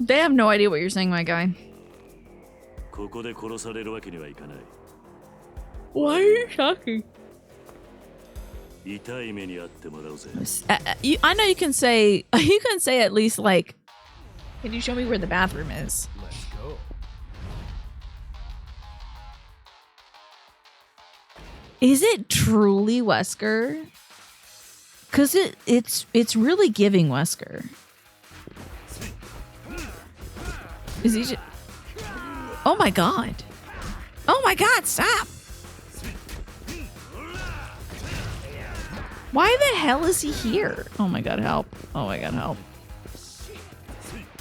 They have no idea what you're saying, my guy. Why are you talking? I know you can say at least like, can you show me where the bathroom is? Let's go. Is it truly Wesker? Cause it's really giving Wesker. Is he just... Oh my god. Oh my god, stop! Why the hell is he here? Oh my god, help. Oh my god, help.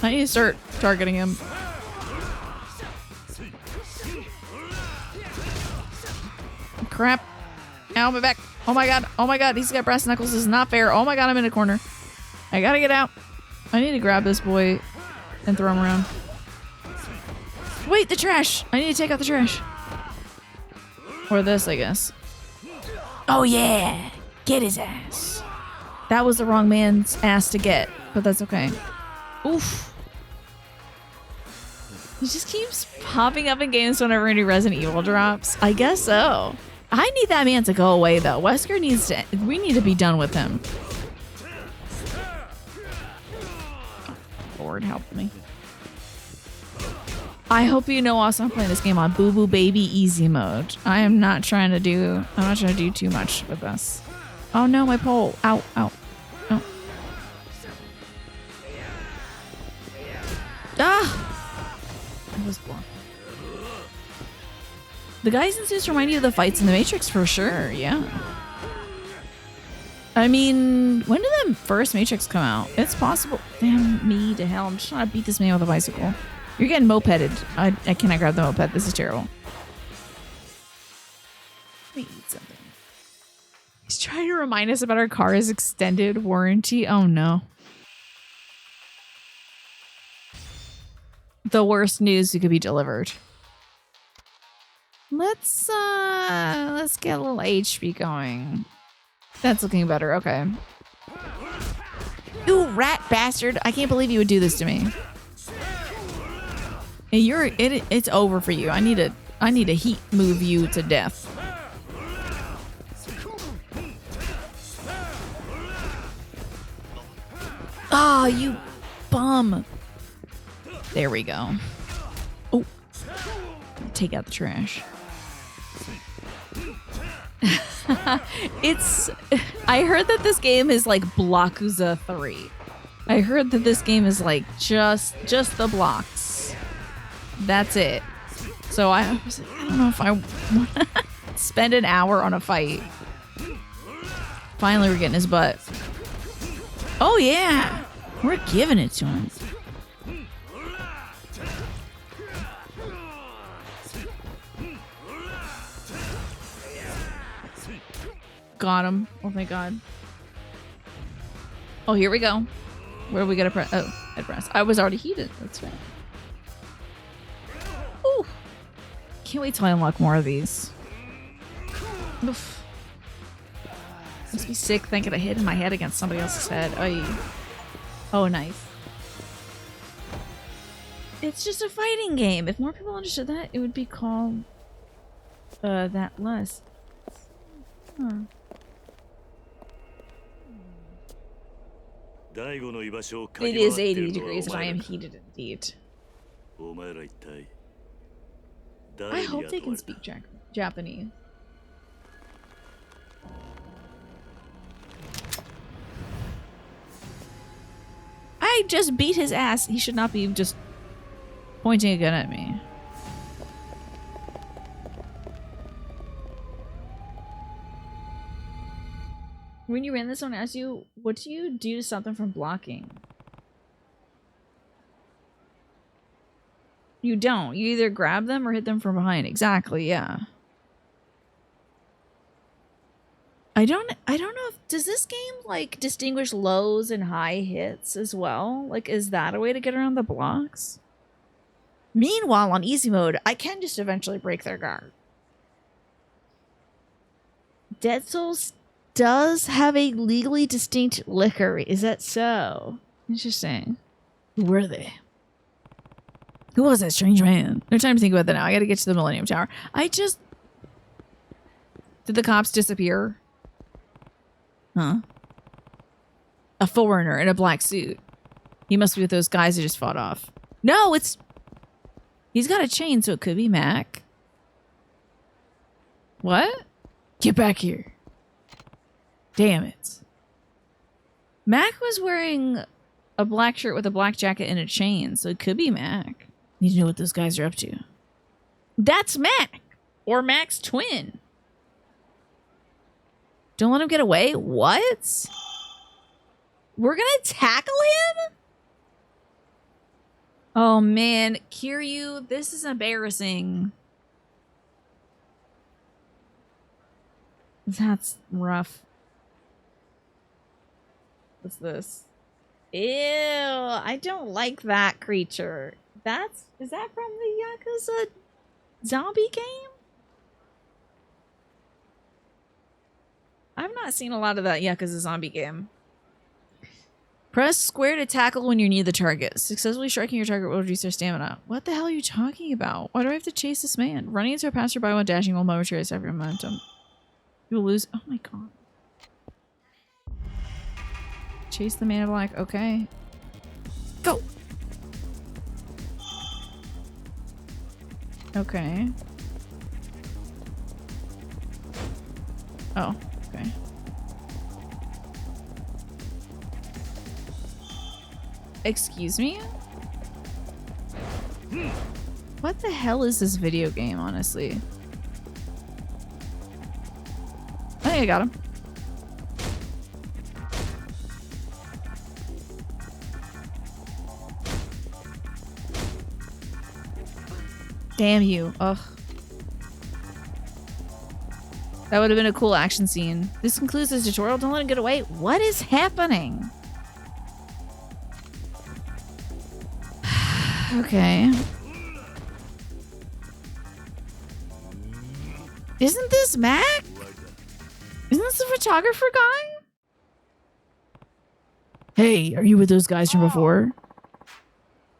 I need to start targeting him. Crap. Ow, my back. Oh my god, he's got brass knuckles. This is not fair. Oh my god, I'm in a corner. I gotta get out. I need to grab this boy and throw him around. Wait, the trash! I need to take out the trash. Or this, I guess. Oh yeah! Get his ass. That was the wrong man's ass to get, but that's okay. Oof. He just keeps popping up in games whenever a new Resident Evil drops. I guess so. I need that man to go away, though. Wesker needs to... We need to be done with him. Oh, Lord, help me. I hope you know also I'm playing this game on Boo Boo Baby Easy mode. I'm not trying to do too much with this. Oh no, my pole. Ow, ow. Ow. Ah! That was poor. The guys in suits remind you of the fights in the Matrix for sure, yeah. I mean, when did the first Matrix come out? It's possible. Damn me to hell. I'm just trying to beat this man with a bicycle. You're getting mopeded. I cannot grab the moped. This is terrible. Let me eat something. He's trying to remind us about our car's extended warranty. Oh no. The worst news that could be delivered. Let's get a little HP going. That's looking better. Okay. You rat bastard! I can't believe you would do this to me. It's over for you. I need to heat move you to death. Oh, you bum. There we go. Oh, take out the trash. It's... I heard that this game is like Yakuza 3. I heard that this game is like just the blocks. That's it. So I don't know if I want to spend an hour on a fight. Finally, we're getting his butt. Oh yeah, we're giving it to him. Got him. Oh my god. Oh, here we go. Where are we gonna press? Oh, head press. I was already heated. That's right. Ooh. Can't wait till I unlock more of these. Oof. Must be sick thinking I hit my head against somebody else's head. Oh, nice. It's just a fighting game. If more people understood that, it would be called that less. Huh. It is 80 degrees and I am heated indeed. I hope they can speak Japanese. I just beat his ass. He should not be just pointing a gun at me. When you ran this one, asked you, what do you do to stop them from blocking? You don't. You either grab them or hit them from behind. Exactly, yeah. I don't know if, does this game like distinguish lows and high hits as well? Like, is that a way to get around the blocks? Meanwhile, on easy mode, I can just eventually break their guard. Dead Souls does have a legally distinct liquor. Is that so? Interesting. Who were they? Who was that strange man? No time to think about that now. I gotta get to the Millennium Tower. Did the cops disappear? Huh? A foreigner in a black suit. He must be with those guys that just fought off. No, he's got a chain, so it could be Mac. What? Get back here. Damn it. Mac was wearing a black shirt with a black jacket and a chain, so it could be Mac. Need to know what those guys are up to. That's Mac! Or Mac's twin. Don't let him get away? What? We're gonna tackle him? Oh man, Kiryu, this is embarrassing. That's rough. What's this? Ew, I don't like that creature. Is that from the Yakuza zombie game? I've not seen a lot of that Yakuza zombie game. Press square to tackle when you're near the target. Successfully striking your target will reduce their stamina. What the hell are you talking about? Why do I have to chase this man? Running into a passerby while dashing will momentarily save your momentum. You will lose. Oh my god. Chase the man in black. Okay. Go! Okay. Oh, okay. Excuse me? What the hell is this video game, honestly? I think I got him. Damn you. Ugh. That would have been a cool action scene. This concludes this tutorial. Don't let him get away. What is happening? Okay. Isn't this Mac? Isn't this the photographer guy? Hey, are you with those guys from before?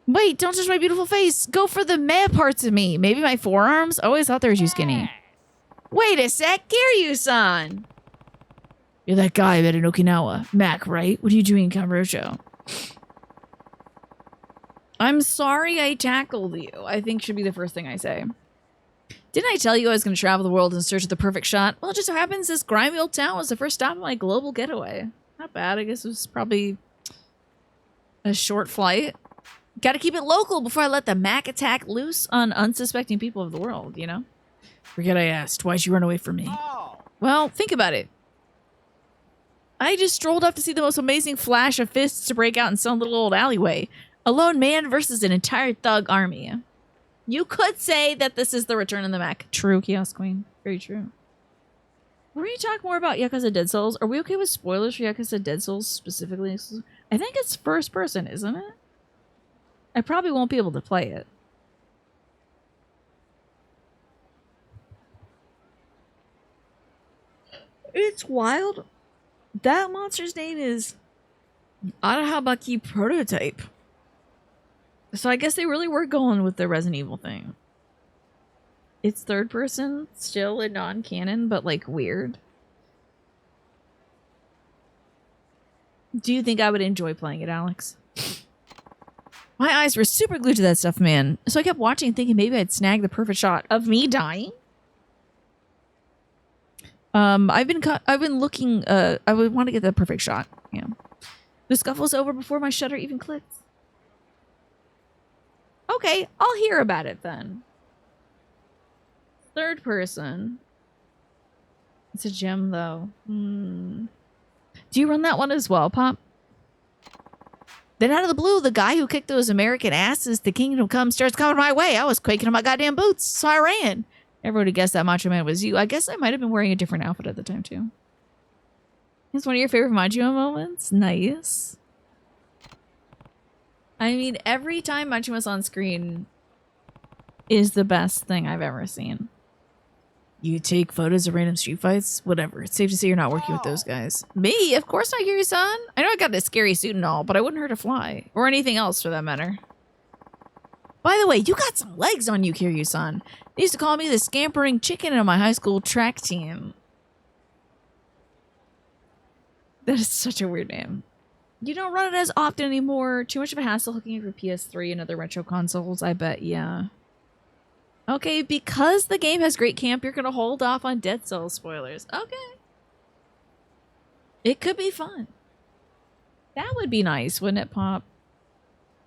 Wait, don't touch my beautiful face. Go for the meh parts of me. Maybe my forearms? I always thought they were too skinny. Wait a sec, Kiryu-san. You're that guy I met in Okinawa. Mac, right? What are you doing in Kamurocho? I'm sorry I tackled you, I think should be the first thing I say. Didn't I tell you I was going to travel the world in search of the perfect shot? Well, it just so happens this grimy old town was the first stop on my global getaway. Not bad. I guess it was probably a short flight. Got to keep it local before I let the Mac attack loose on unsuspecting people of the world, you know? Forget I asked. Why'd you run away from me? Well, think about it. I just strolled up to see the most amazing flash of fists to break out in some little old alleyway. A lone man versus an entire thug army. You could say that this is the return of the Mac. True, Kiosk Queen. Very true. We're going to talk more about Yakuza Dead Souls. Are we okay with spoilers for Yakuza Dead Souls specifically? I think it's first person, isn't it? I probably won't be able to play it. It's wild. That monster's name is Arahabaki Prototype. So I guess they really were going with the Resident Evil thing. It's third person, still a non-canon, but like weird. Do you think I would enjoy playing it, Alex? My eyes were super glued to that stuff, man. So I kept watching and thinking maybe I'd snag the perfect shot of me dying. I've been looking, I would want to get the perfect shot. Yeah. The scuffle's over before my shutter even clicked. Okay, I'll hear about it then. Third person. It's a gem though. Do you run that one as well, Pop? Then out of the blue, the guy who kicked those American asses to Kingdom Come starts coming my way. I was quaking in my goddamn boots, so I ran. Everyone would guess that Macho Man was you. I guess I might have been wearing a different outfit at the time, too. It's one of your favorite Macho moments? Nice. I mean, every time Machima's on screen is the best thing I've ever seen. You take photos of random street fights? Whatever. It's safe to say you're not working with those guys. Me? Of course not, Yuri-san. I know I got this scary suit and all, but I wouldn't hurt to fly. Or anything else, for that matter. By the way, you got some legs on you, Kiryu-san. They used to call me the scampering chicken on my high school track team. That is such a weird name. You don't run it as often anymore. Too much of a hassle hooking up your PS3 and other retro consoles, I bet, yeah. Okay, because the game has great camp, you're going to hold off on Dead Cells spoilers. Okay. It could be fun. That would be nice, wouldn't it, Pop?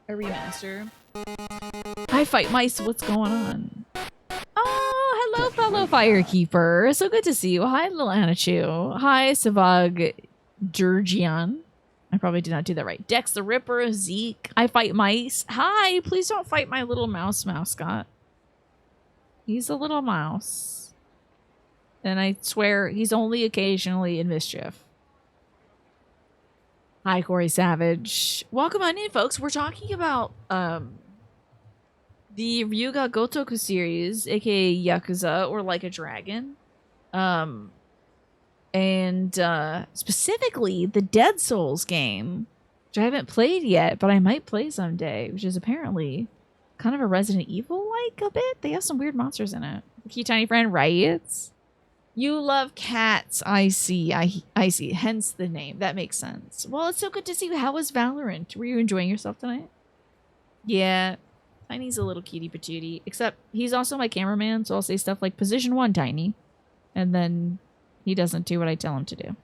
A remaster. Hi, Fight Mice. What's going on? Oh, hello, fellow Firekeeper. So good to see you. Hi, little Anachu. Hi, Savag Durgian. I probably did not do that right. Dex the Ripper, Zeke. I Fight Mice. Hi, please don't fight my little mouse mascot. He's a little mouse. And I swear he's only occasionally in mischief. Hi, Corey Savage. Welcome on in, folks. We're talking about the Ryuga Gotoku series, aka Yakuza, or Like a Dragon. And specifically the Dead Souls game, which I haven't played yet, but I might play someday, which is apparently kind of a Resident Evil-like a bit. They have some weird monsters in it. Cute tiny friend, right? You love cats. I see. I see. Hence the name. That makes sense. Well, it's so good to see you. How was Valorant? Were you enjoying yourself tonight? Yeah. Tiny's a little cutie patootie. Except he's also my cameraman, so I'll say stuff like position 1, Tiny. And then he doesn't do what I tell him to do.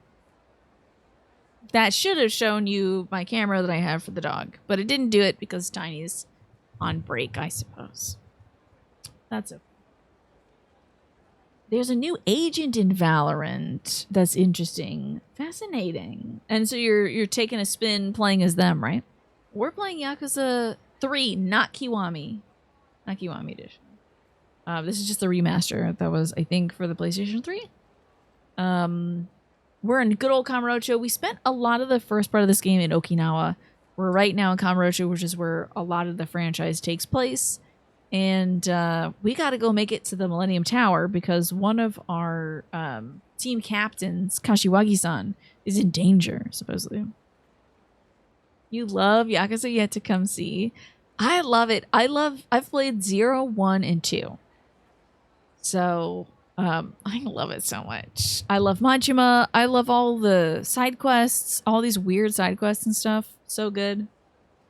That should have shown you my camera that I have for the dog. But it didn't do it because Tiny's on break, I suppose. That's okay. There's a new agent in Valorant that's interesting. Fascinating. And so you're taking a spin playing as them, right? We're playing Yakuza 3, not Kiwami. Not Kiwami edition. This is just the remaster that was, I think, for the PlayStation 3. We're in good old Kamurocho. We spent a lot of the first part of this game in Okinawa. We're right now in Kamurocho, which is where a lot of the franchise takes place. And we got to go make it to the Millennium Tower because one of our team captains, Kashiwagi-san, is in danger, supposedly. You love Yakuza Yet to Come See. I love it. I've played 0, 1, and 2. So I love it so much. I love Majima. I love all the side quests, all these weird side quests and stuff. So good.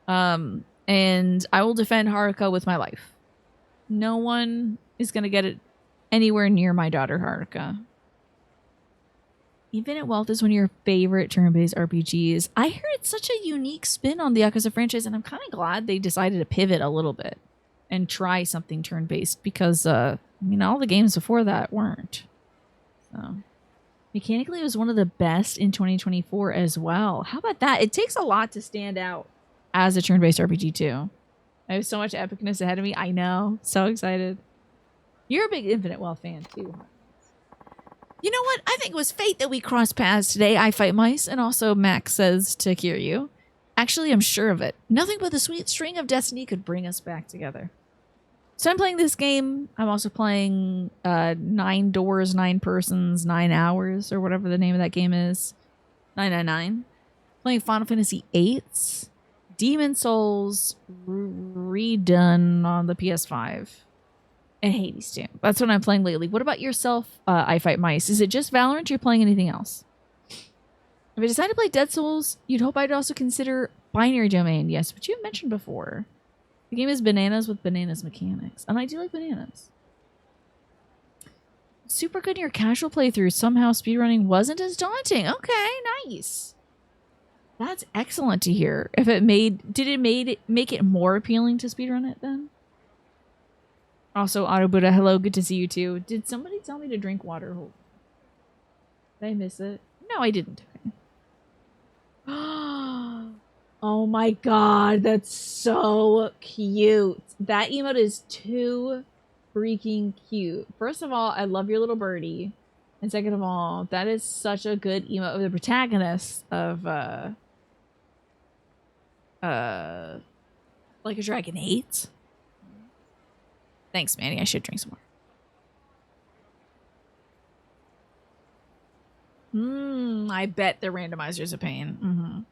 And I will defend Haruka with my life. No one is going to get it anywhere near my daughter Haruka. Infinite Wealth is one of your favorite turn-based RPGs. I heard it's such a unique spin on the Yakuza franchise, and I'm kind of glad they decided to pivot a little bit and try something turn-based because, I mean, all the games before that weren't. So, mechanically, it was one of the best in 2024 as well. How about that? It takes a lot to stand out as a turn-based RPG, too. I have so much epicness ahead of me. I know. So excited. You're a big Infinite Wealth fan, too. You know what? I think it was fate that we crossed paths today. I fight mice, and also Max says to Kiryu. Actually, I'm sure of it. Nothing but the sweet string of destiny could bring us back together. So I'm playing this game. I'm also playing 9 Doors, 9 Persons, 9 Hours, or whatever the name of that game is. 999. Playing Final Fantasy VIII. Demon Souls redone on the PS5. And Hades too. That's what I'm playing lately. What about yourself, I Fight Mice? Is it just Valorant or you're playing anything else? If I decide to play Dead Souls, you'd hope I'd also consider Binary Domain. Yes, but you mentioned before. The game is bananas with bananas mechanics. And I do like bananas. Super good in your casual playthrough. Somehow speedrunning wasn't as daunting. Okay, nice. That's excellent to hear. If it did it make it more appealing to speedrun it then? Also, Auto Buddha, hello, good to see you too. Did somebody tell me to drink water? Did I miss it? No, I didn't. Okay. Oh my god, that's so cute. That emote is too freaking cute. First of all, I love your little birdie. And second of all, that is such a good emote of the protagonist of Like a Dragon 8. Thanks, Manny. I should drink some more. I bet the randomizer's a pain.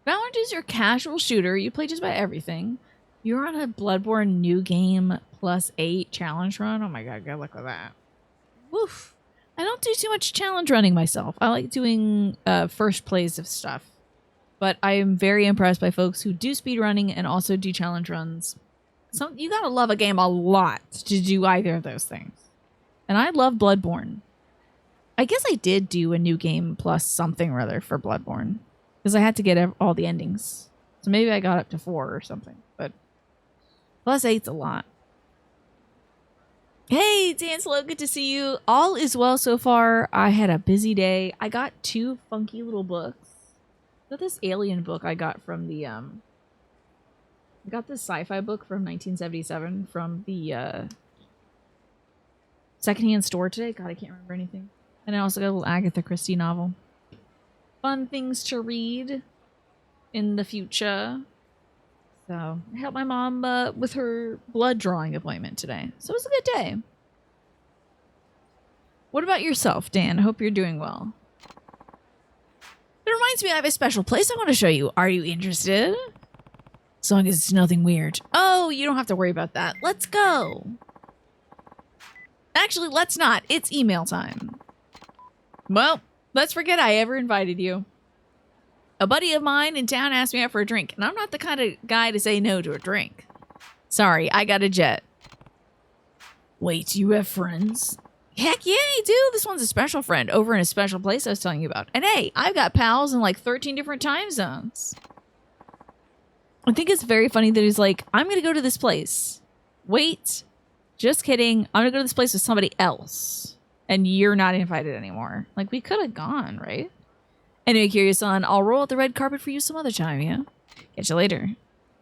Valorant is your casual shooter. You play just about everything. You're on a Bloodborne new game +8 challenge run. Oh my god, good luck with that. Woof. I don't do too much challenge running myself. I like doing first plays of stuff. But I am very impressed by folks who do speed running and also do challenge runs. You gotta love a game a lot to do either of those things. And I love Bloodborne. I guess I did do a new game plus something or other for Bloodborne. Because I had to get all the endings. So maybe I got up to 4 or something. But +8's a lot. Hey, Dancelo, good to see you. All is well so far. I had a busy day. I got 2 funky little books. Got this alien book I got from the I got this sci-fi book from 1977 from the secondhand store today. God, I can't remember anything. And I also got a little Agatha Christie novel. Fun things to read in the future. So I helped my mom with her blood drawing appointment today. So it was a good day. What about yourself, Dan? I hope you're doing well. It reminds me I have a special place I want to show you. Are you interested? As long as it's nothing weird. Oh, you don't have to worry about that. Let's go. Actually, let's not. It's email time. Well, let's forget I ever invited you. A buddy of mine in town asked me out for a drink, and I'm not the kind of guy to say no to a drink. Sorry, I got a jet. Wait, you have friends? Heck yeah, I do. This one's a special friend over in a special place I was telling you about. And hey, I've got pals in like 13 different time zones. I think it's very funny that he's like, I'm going to go to this place. Wait, just kidding. I'm going to go to this place with somebody else. And you're not invited anymore. Like, we could have gone, right? Anyway, Kiryu-san, I'll roll out the red carpet for you some other time, yeah? Catch you later.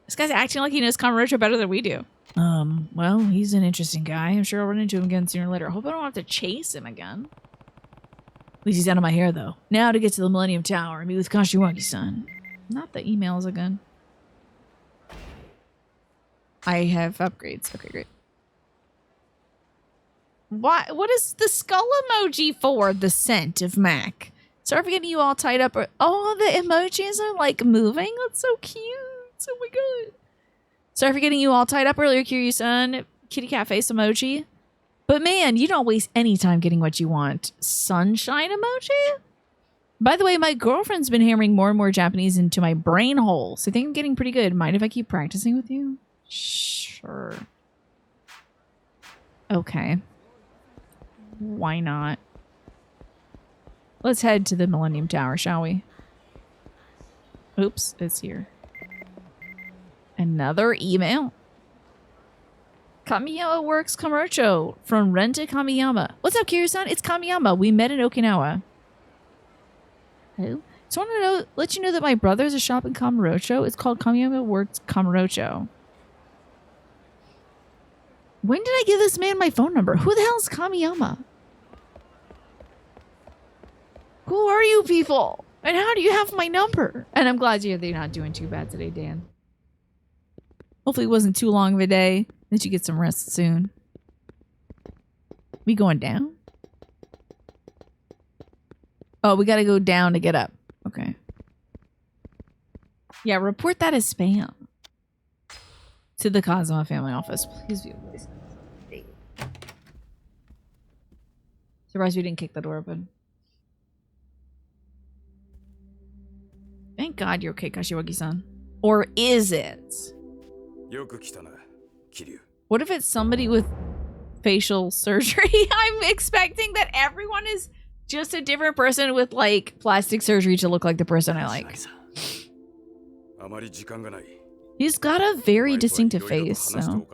This guy's acting like he knows Kamurocho better than we do. Well, he's an interesting guy. I'm sure I'll run into him again sooner or later. I hope I don't have to chase him again. At least he's out of my hair, though. Now to get to the Millennium Tower and meet with Kashiwagi-san. Not the emails again. I have upgrades. Okay, great. What is the skull emoji for? The scent of Mac. Sorry for getting you all tied up. Oh, the emojis are like moving. That's so cute. Oh my god. Sorry for getting you all tied up earlier, Kiryu-san. Kitty cat face emoji. But man, you don't waste any time getting what you want. Sunshine emoji? By the way, my girlfriend's been hammering more and more Japanese into my brain hole. So I think I'm getting pretty good. Mind if I keep practicing with you? Sure. Okay. Why not? Let's head to the Millennium Tower, shall we? Oops, it's here. Another email. Kamiyama works Kamurocho from Ren to Kamiyama. What's up, Kiryu-san? It's Kamiyama. We met in Okinawa. Hello? Just want to know, let you know that my brother has a shop in Kamurocho. It's called Kamiyama Works Kamurocho. When did I give this man my phone number? Who the hell is Kamiyama? Who are you people? And how do you have my number? And I'm glad you're not doing too bad today, Dan. Hopefully it wasn't too long of a day. That you get some rest soon. We going down? Oh, we gotta go down to get up. Okay. Yeah, report that as spam. To the Kazuma family office. Please be please. Surprised we didn't kick the door open. Thank God you're okay, Kashiwagi-san. Or is it? What if it's somebody with facial surgery? I'm expecting that everyone is just a different person with like plastic surgery to look like the person I like. He's got a very distinctive face, so.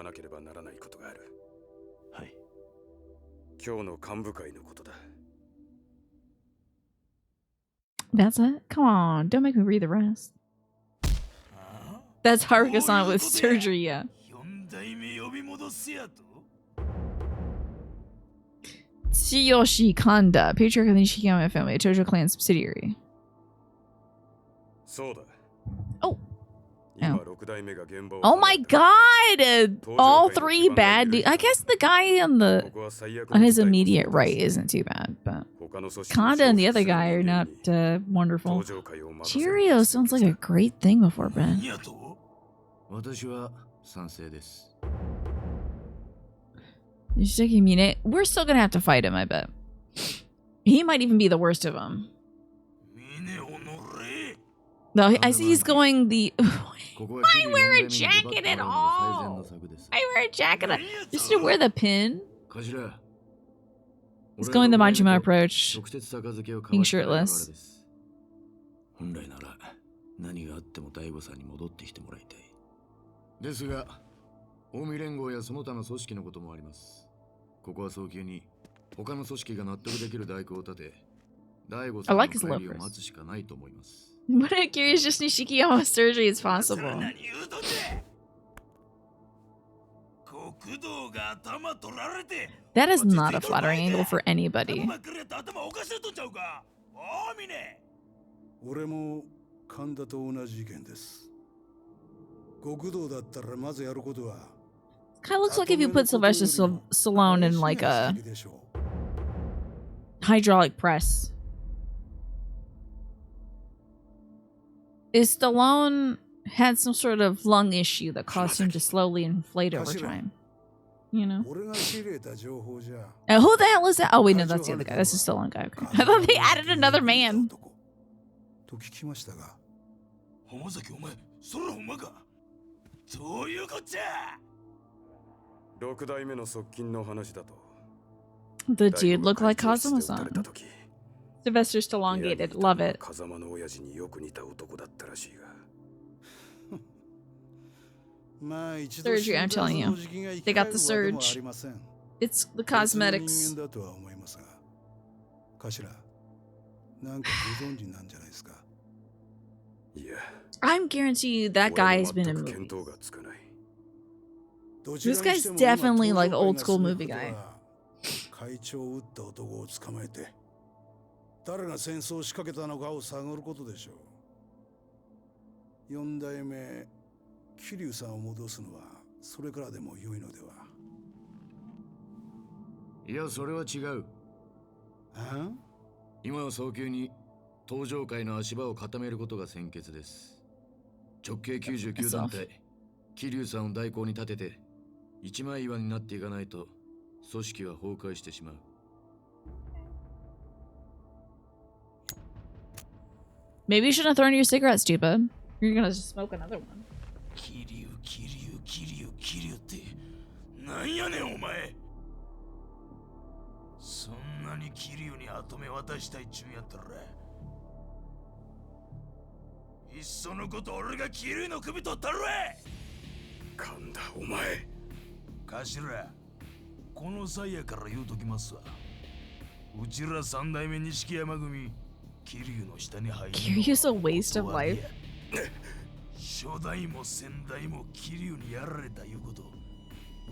That's it? Come on, don't make me read the rest. That's Haruka-san with surgery, yeah. Tsuyoshi Kanda, patriarch of the Nishikiyama family, a Tojo clan subsidiary. Oh. Oh my god! All three bad dudes. I guess the guy on his immediate right isn't too bad, but Kanda and the other guy are not wonderful. Cheerio sounds like a great thing before bed. We're still gonna have to fight him, I bet. He might even be the worst of them. No, I see he's going the... Why wear a jacket at all? I wear a jacket just to wear the pin. He's going the Majima approach. Being shirtless. I like his loafers. What a curious just Nishikiyama surgery is possible. That is not a flattering angle for anybody. Kind of looks like if you put Sylvester Stallone in like a hydraulic press. Is Stallone had some sort of lung issue that caused him to slowly inflate over time? You know? Who the hell is that? Oh wait, no, that's the other guy. That's the Stallone guy. Okay. I thought they added another man. The dude looked like Kazuma-san. Sylvester's elongated. Love it. Surgery, I'm telling you. They got the surge. It's the cosmetics. I'm guaranteeing you that guy has been in movies. This guy's definitely like old school movie guy. 誰が戦争を仕掛けたのかを探ることでしょう。4代目桐生さんを戻すのはそれからでも良いのでは。いや、それは違う。あ？今は早急に東上界の足場を固めることが先決です。直径99団体、桐生さんを代行に立てて一枚岩になっていかないと組織は崩壊してしまう。 Maybe you shouldn't have thrown your cigarette, stupid. You're gonna smoke another one. Kiryuってなんやねんお前。そんなに桐生に後目渡したいっちゅうんやったらいっそのこと俺が桐生の首取ったるわ。神田お前。頭、この際やから言うときますわ。うちら三代目錦山組、桐生の下に入る。Kiryu's a waste of life. 初代も先代も桐生にやられたいうこと、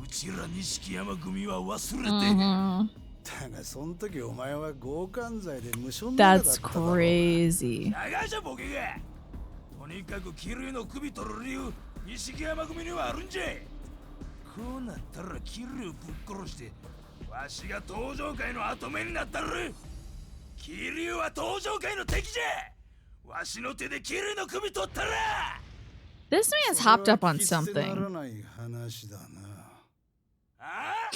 うちら錦山組は忘れて。だがその時お前は強姦罪で無償だった That's crazy. 長いじゃボケが。とにかく桐生の首取る理由、錦山組にはあるんじゃ。こうなったら桐生ぶっ殺してわしが登場界の後目になったる。桐生は登場界の敵じゃ。わしの手で桐生の首取ったら。 This man's hopped up on それは something. 聞き捨てならない話だな。ああ、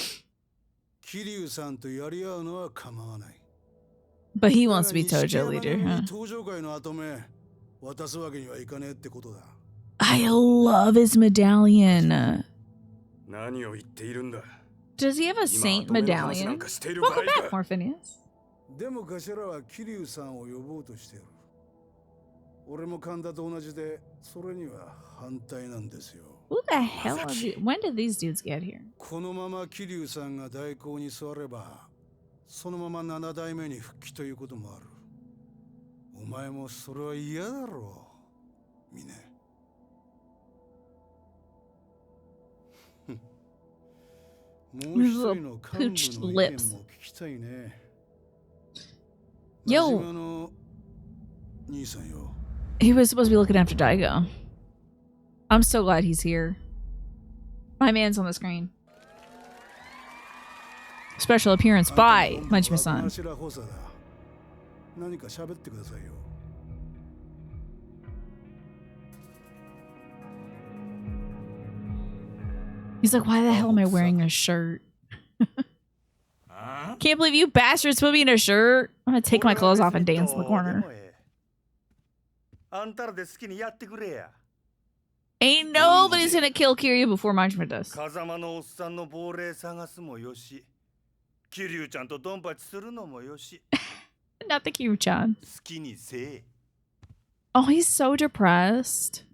桐生さんとやり合うのは構わない。 But he wants to be だが Tojo 錦 leader, 山 huh? 組に登場界の後目渡すわけにはいかねえってことだ。 I love his medallion. 何を言っているんだ。 Does he have a saint medallion? Welcome back, Morphinius. でも頭は桐生さんを呼ぼうとしている。俺も神田と同じでそれには反対なんですよ。 Who the hell are these? When did these dudes get here? このまま桐生さんが代行に座ればそのまま7代目に復帰ということもある。お前もそれは嫌だろう、ミネ。もう一人の幹部の意見も聞きたいね。 Yo. 真島の兄さんよ。 He was supposed to be looking after Daigo. I'm so glad he's here. My man's on the screen. Special appearance by Majima-san. 頭補佐だ。何か喋ってくださいよ。 He's like, why the hell am I wearing a shirt? Can't believe you bastards put me in a shirt. I'm gonna take my clothes off and dance in the corner. あんたらで好きにやってくれや。 Ain't nobody's gonna kill Kiryu before Majima does. 風間のおっさんの亡霊探すもよし、桐生ちゃんとドンパチするのもよし。 Not the Kiryu-chan. 好きにせえ。 Oh, he's so depressed.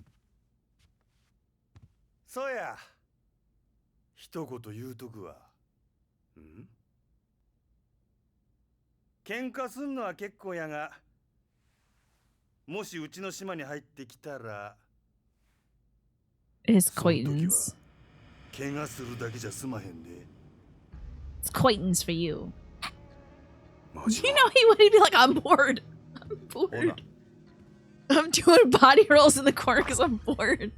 そうや。一言言うとくわ。ん？喧嘩すんのは結構やが、もしうちの島に入ってきたら、 His acquaintance. 怪我するだけじゃ済まへんで。 It's acquaintance for you. マ You ジ know, he would be like, I'm bored. I'm bored. I'm doing body rolls in the corner because I'm bored.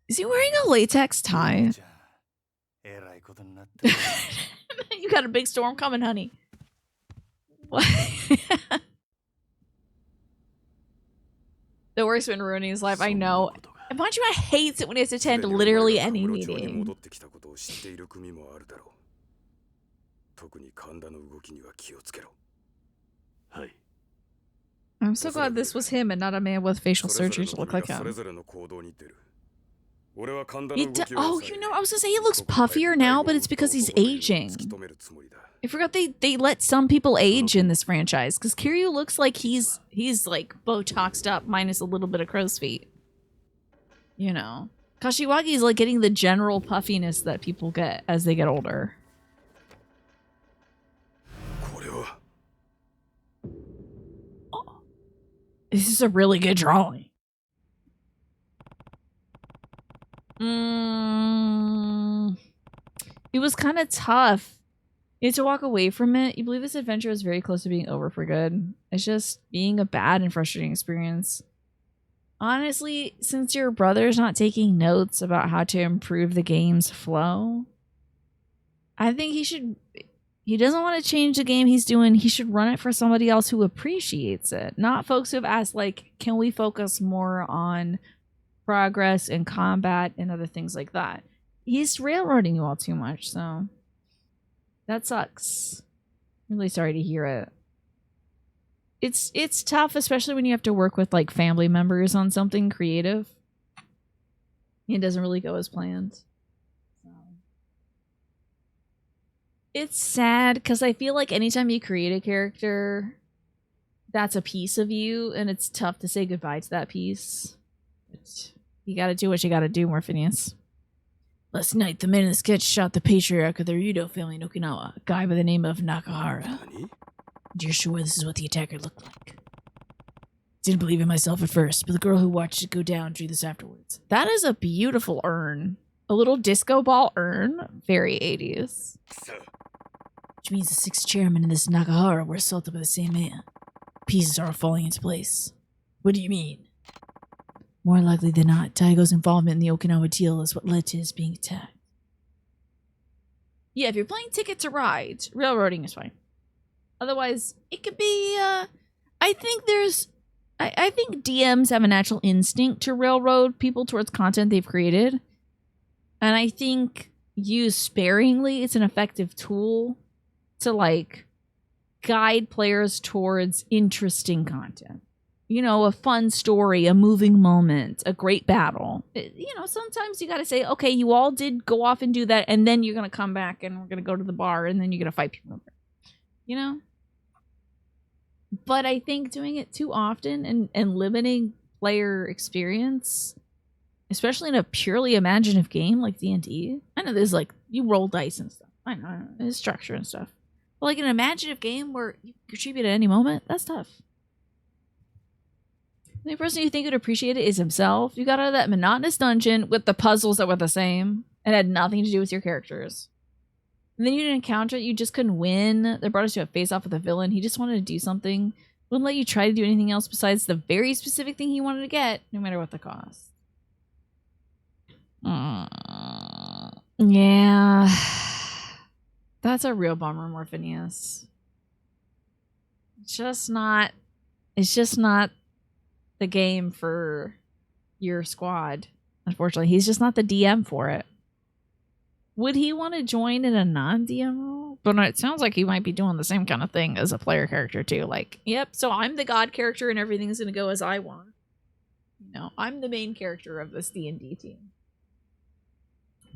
Is he wearing a latex tie? えらいことになった。 You got a big storm coming, honey. What? The worst when ruining his life, I know. Majima hates it when he has to attend literally any meeting. 戻ってきたことを知っている組もあるだろう。特に神田の動きには気をつけろ。はい。 I'm so glad this was him and not a man with facial surgery to look like それ him. ぞれの行動に出る。俺は神田 He の動きを oh, you know, I was gonna say he looks puffier now, but it's because he's aging. 突き止めるつもりだ。 I forgot they let some people age in this franchise because Kiryu looks like he's like Botoxed up minus a little bit of crow's feet. You know, Kashiwagi is like getting the general puffiness that people get as they get older. これは This is a really good drawing. It was kind of tough. You had to walk away from it. You believe this adventure is very close to being over for good. It's just being a bad and frustrating experience. Honestly, since your brother's not taking notes about how to improve the game's flow, I think he doesn't want to change the game he's doing. He should run it for somebody else who appreciates it. Not folks who have asked, like, can we focus more on progress and combat and other things like that? He's railroading you all too much, so that sucks. Really sorry to hear it. It's tough, especially when you have to work with like family members on something creative. It doesn't really go as planned. So. It's sad because I feel like anytime you create a character, that's a piece of you, and it's tough to say goodbye to that piece. You gotta do what you gotta do, Morphinius. Last night, the man in the sketch shot the patriarch of the Ryudo family in Okinawa, a guy by the name of Nakahara. And you're sure this is what the attacker looked like? Didn't believe it myself at first, but the girl who watched it go down drew this afterwards. That is a beautiful urn. A little disco ball urn. Very 80s. Which means the 6 chairmen and this Nakahara were assaulted by the same man. Pieces are all falling into place. What do you mean? More likely than not, Taigo's involvement in the Okinawa deal is what led to his being attacked. Yeah, if you're playing Ticket to Ride, railroading is fine. Otherwise, it could be, I think DMs have a natural instinct to railroad people towards content they've created. And I think used sparingly, it's an effective tool to, like, guide players towards interesting content. You know, a fun story, a moving moment, a great battle. You know, sometimes you gotta say, okay, you all did go off and do that, and then you're gonna come back and we're gonna go to the bar, and then you're gonna fight people. You know? But I think doing it too often and limiting player experience, especially in a purely imaginative game like D&D. I know there's like, you roll dice and stuff. I know, there's structure and stuff. But like an imaginative game where you contribute at any moment, that's tough. The only person you think would appreciate it is himself. You got out of that monotonous dungeon with the puzzles that were the same and had nothing to do with your characters. And then you didn't encounter it, you just couldn't win. They brought us to a face-off with a villain. He just wanted to do something. Wouldn't let you try to do anything else besides the very specific thing he wanted to get, no matter what the cost. Yeah. That's a real bummer, Morphinius. It's just not the game for your squad. Unfortunately, he's just not the DM for it. Would he want to join in a non-DM role? But it sounds like he might be doing the same kind of thing as a player character too. Like, yep, so I'm the god character and everything's going to go as I want. You know, I'm the main character of this D&D team.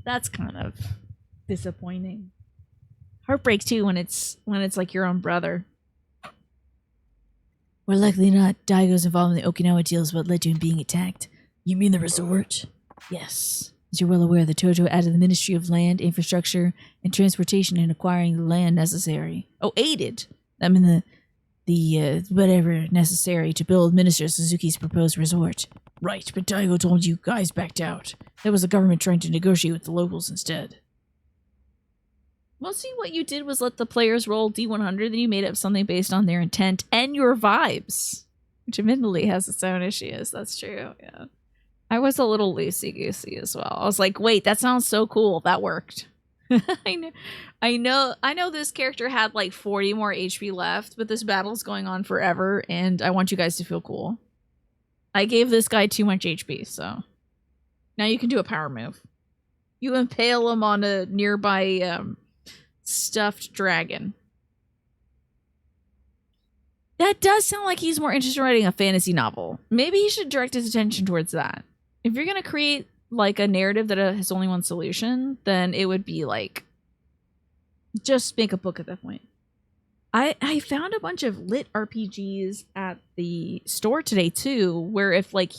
That's kind of disappointing. Heartbreak too when it's like your own brother. More likely not, Daigo's involved in the Okinawa deal is what led to him being attacked. You mean the resort? Yes. As you're well aware, the Tojo added the Ministry of Land, Infrastructure, and Transportation in acquiring the land necessary. Oh, aided them in the whatever necessary to build Minister Suzuki's proposed resort. Right, but Daigo told you guys backed out. That was the government trying to negotiate with the locals instead. Well, see, what you did was let the players roll D100, then you made up something based on their intent and your vibes. Which admittedly has its own issues, that's true, yeah. I was a little loosey-goosey as well. I was like, wait, that sounds so cool. That worked. I know this character had like 40 more HP left, but this battle's going on forever, and I want you guys to feel cool. I gave this guy too much HP, so now you can do a power move. You impale him on a nearby stuffed dragon. That does sound like he's more interested in writing a fantasy novel. Maybe he should direct his attention towards that. If you're going to create like a narrative that has only one solution, then it would be like, just make a book at that point. I found a bunch of lit RPGs at the store today too, where if like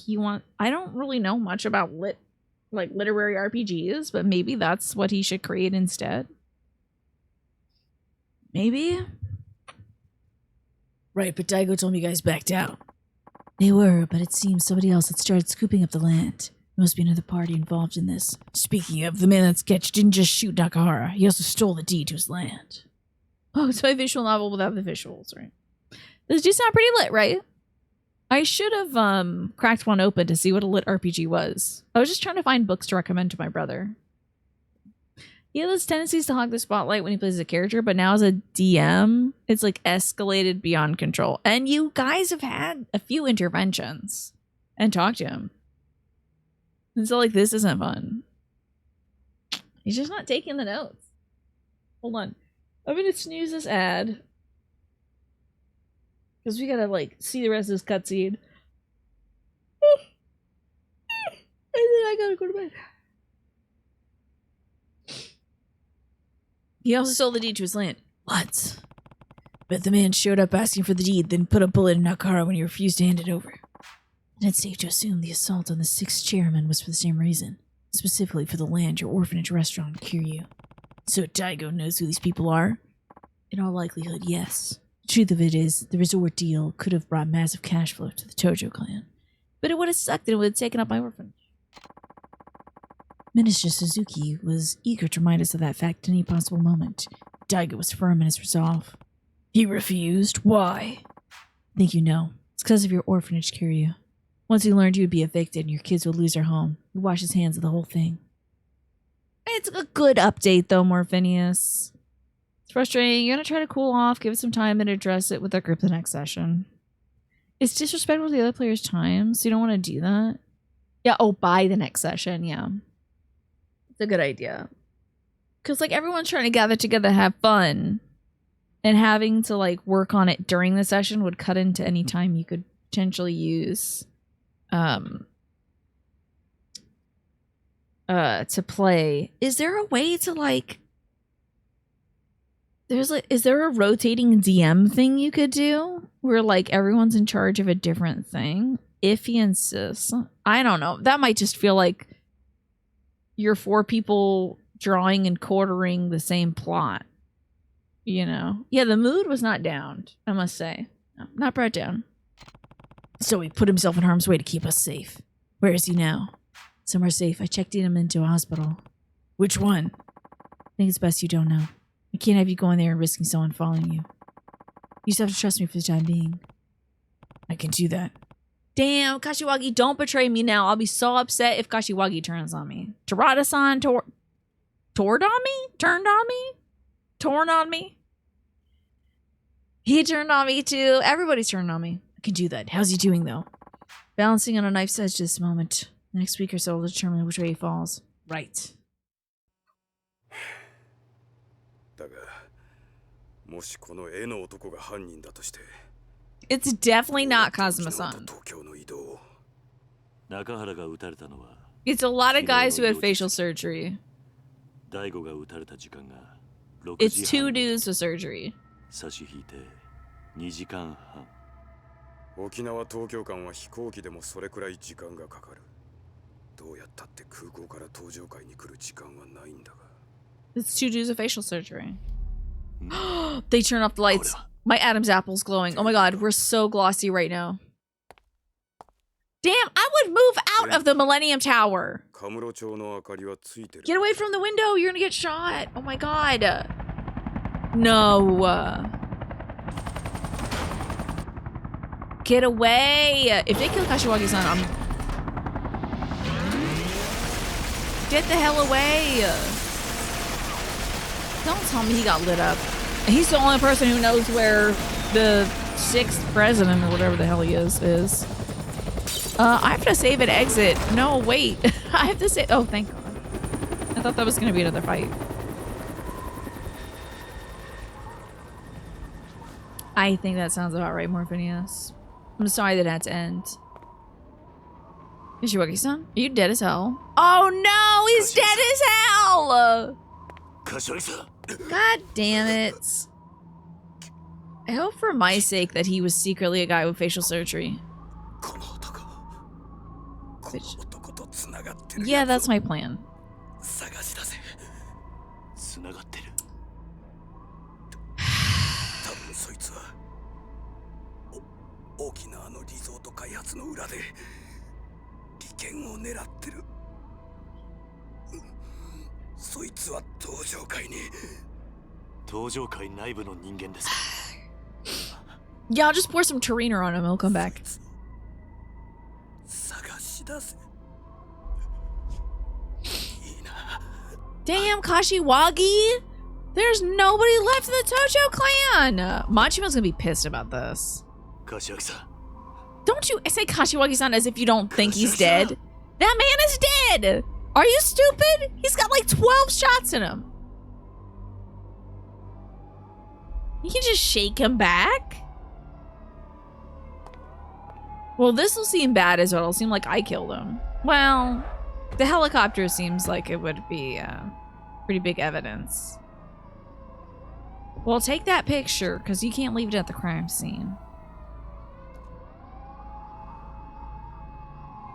I don't really know much about literary RPGs, but maybe that's what he should create instead. Maybe. Right, but Daigo told me you guys backed out. They were, but it seems somebody else had started scooping up the land. There must be another party involved in this. Speaking of, the man that sketch didn't just shoot Nakahara, he also stole the deed to his land. Oh, it's my visual novel without the visuals, right? This do sound pretty lit, right? I should have cracked one open to see what a lit RPG was. I was just trying to find books to recommend to my brother. He has those tendencies to hog the spotlight when he plays a character, but now as a DM, it's like escalated beyond control. And you guys have had a few interventions and talked to him. And so like, this isn't fun. He's just not taking the notes. Hold on. I'm gonna snooze this ad. Because we gotta like see the rest of this cutscene. And then I gotta go to bed. He also sold the deed to his land. What? But the man showed up asking for the deed, then put a bullet in Nakara when he refused to hand it over. And it's safe to assume the assault on the 6th chairman was for the same reason. Specifically for the land your orphanage restaurant Kiryu. So Daigo knows who these people are? In all likelihood, yes. The truth of it is, the resort deal could have brought massive cash flow to the Tojo clan. But it would have sucked and it would have taken up my orphanage. Minister Suzuki was eager to remind us of that fact at any possible moment. Daigo was firm in his resolve. He refused? Why? I think you know. It's because of your orphanage, Kiryu. Once he learned you would be evicted and your kids would lose their home, he washed his hands of the whole thing. It's a good update, though, Morphinius. It's frustrating. You're going to try to cool off, give it some time, and address it with our group the next session. It's disrespectful to the other player's time, so you don't want to do that. Yeah, oh, by the next session, yeah. It's a good idea. Because, like, everyone's trying to gather together to have fun. And having to, like, work on it during the session would cut into any time you could potentially use to play. Is there a way to, like, is there a rotating DM thing you could do where, like, everyone's in charge of a different thing if he insists? I don't know. That might just feel like you're 4 people drawing and quartering the same plot, you know? Yeah, the mood was not down, I must say. No, not brought down. So he put himself in harm's way to keep us safe. Where is he now? Somewhere safe. I checked him into a hospital. Which one? I think it's best you don't know. I can't have you going there and risking someone following you. You just have to trust me for the time being. I can do that. Damn, Kashiwagi, don't betray me now. I'll be so upset if Kashiwagi turns on me. Terada-san turned on me? Turned on me? Torn on me? He turned on me too. Everybody's turned on me. I can do that. How's he doing though? Balancing on a knife's edge this moment. The next week or so will determine which way he falls. Right. だが、もしこの絵の男が犯人だとして、 It's definitely not Kazuma-san. 東京の移動。中原が撃たれたのは It's a lot of guys who had facial surgery. 大悟が撃たれた時間が6 It's 時 2 半 dudes with surgery. 差し引いて2時間半沖縄東京間は飛行機でもそれくらい時間がかかる。どうやったって空港から東上海に来る時間はないんだが。 It's 2 dudes with facial surgery. They turn off the lights. My Adam's apple's glowing. Oh my god, we're so glossy right now. Damn, I would move out of the Millennium Tower. カムロ町の明かりはついてる。 Get away from the window, you're gonna get shot. Oh my god. No. Get away. If they kill Kashiwagi-san, I'm... Get the hell away. Don't tell me he got lit up. He's the only person who knows where the 6th president or whatever the hell he is. I have to save and exit. No, wait. I have to save. Oh, thank God. I thought that was going to be another fight. I think that sounds about right, Morphinius. I'm sorry that had to end. Kashiwagi-san? Are you dead as hell? Oh no, he's dead as hell! God damn it. I hope for my sake that he was secretly a guy with facial surgery. Which... Yeah, that's my plan. 沖縄のリゾート開発の裏で利権を狙ってる。そいつは東上会に。東上会内部の人間です。Yeah, I'll just pour some Torino on him. He'll come back. 探し出せ。いいな。Damn, Kashiwagi! There's nobody left in the Tojo clan! Machima's gonna be pissed about this. Don't you say Kashiwagi-san as if you don't think he's dead. That man is dead! Are you stupid? He's got like 12 shots in him. You can just shake him back? Well, this will seem bad as well. It'll seem like I killed him. Well, the helicopter seems like it would be pretty big evidence. Well, take that picture, because you can't leave it at the crime scene.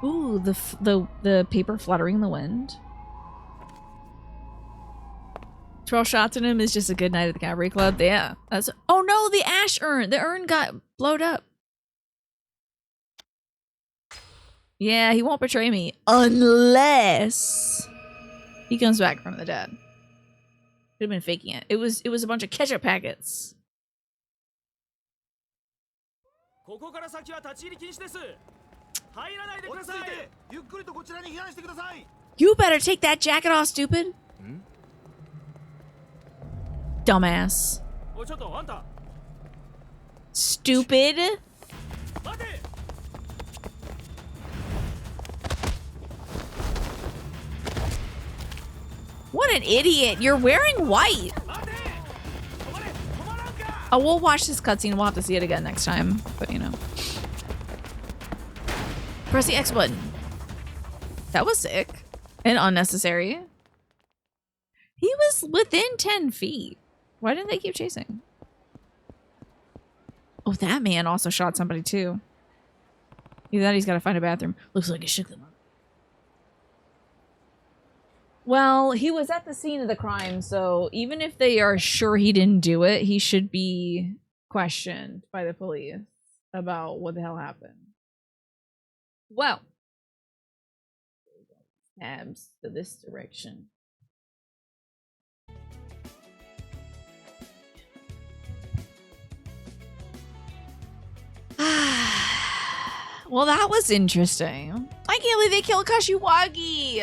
Ooh, the paper fluttering in the wind. 12 shots in him is just a good night at the Cabaret Club. Yeah. That's, oh no, the ash urn. The urn got blowed up. Yeah, he won't betray me. Unless he comes back from the dead. Could have been faking it. It was a bunch of ketchup packets. ここから先は立ち入り禁止です。入らないでください。ゆっくりとこちらに避難してください。You better take that jacket off, stupid. Dumbass. おいちょっとあんた。Stupid. 待て。What an idiot. You're wearing white. 待て。止まれ。止まらんか。Oh, we'll watch this cutscene. We'll have to see it again next time. But, you know. Press the X button. That was sick. And unnecessary. He was within 10 feet. Why didn't they keep chasing? Oh, that man also shot somebody too. Either that, he's got to find a bathroom. Looks like he shook them up. Well, he was at the scene of the crime, so even if they are sure he didn't do it, he should be questioned by the police about what the hell happened. Well, tabs to this direction. Well, that was interesting. I can't believe they killed Kashiwagi.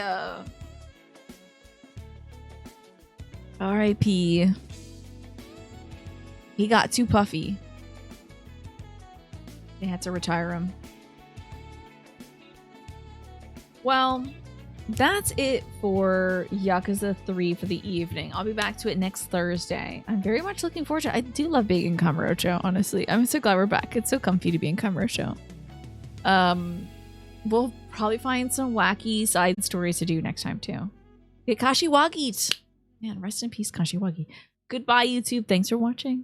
R.I.P. He got too puffy. They had to retire him. Well, that's it for Yakuza 3 for the evening. I'll be back to it next Thursday. I'm very much looking forward to it. I do love being in Kamurocho, honestly. I'm so glad we're back. It's so comfy to be in Kamurocho. We'll probably find some wacky side stories to do next time too. Get Kashiwagi! Man, rest in peace, Kashiwagi. Goodbye, YouTube. Thanks for watching.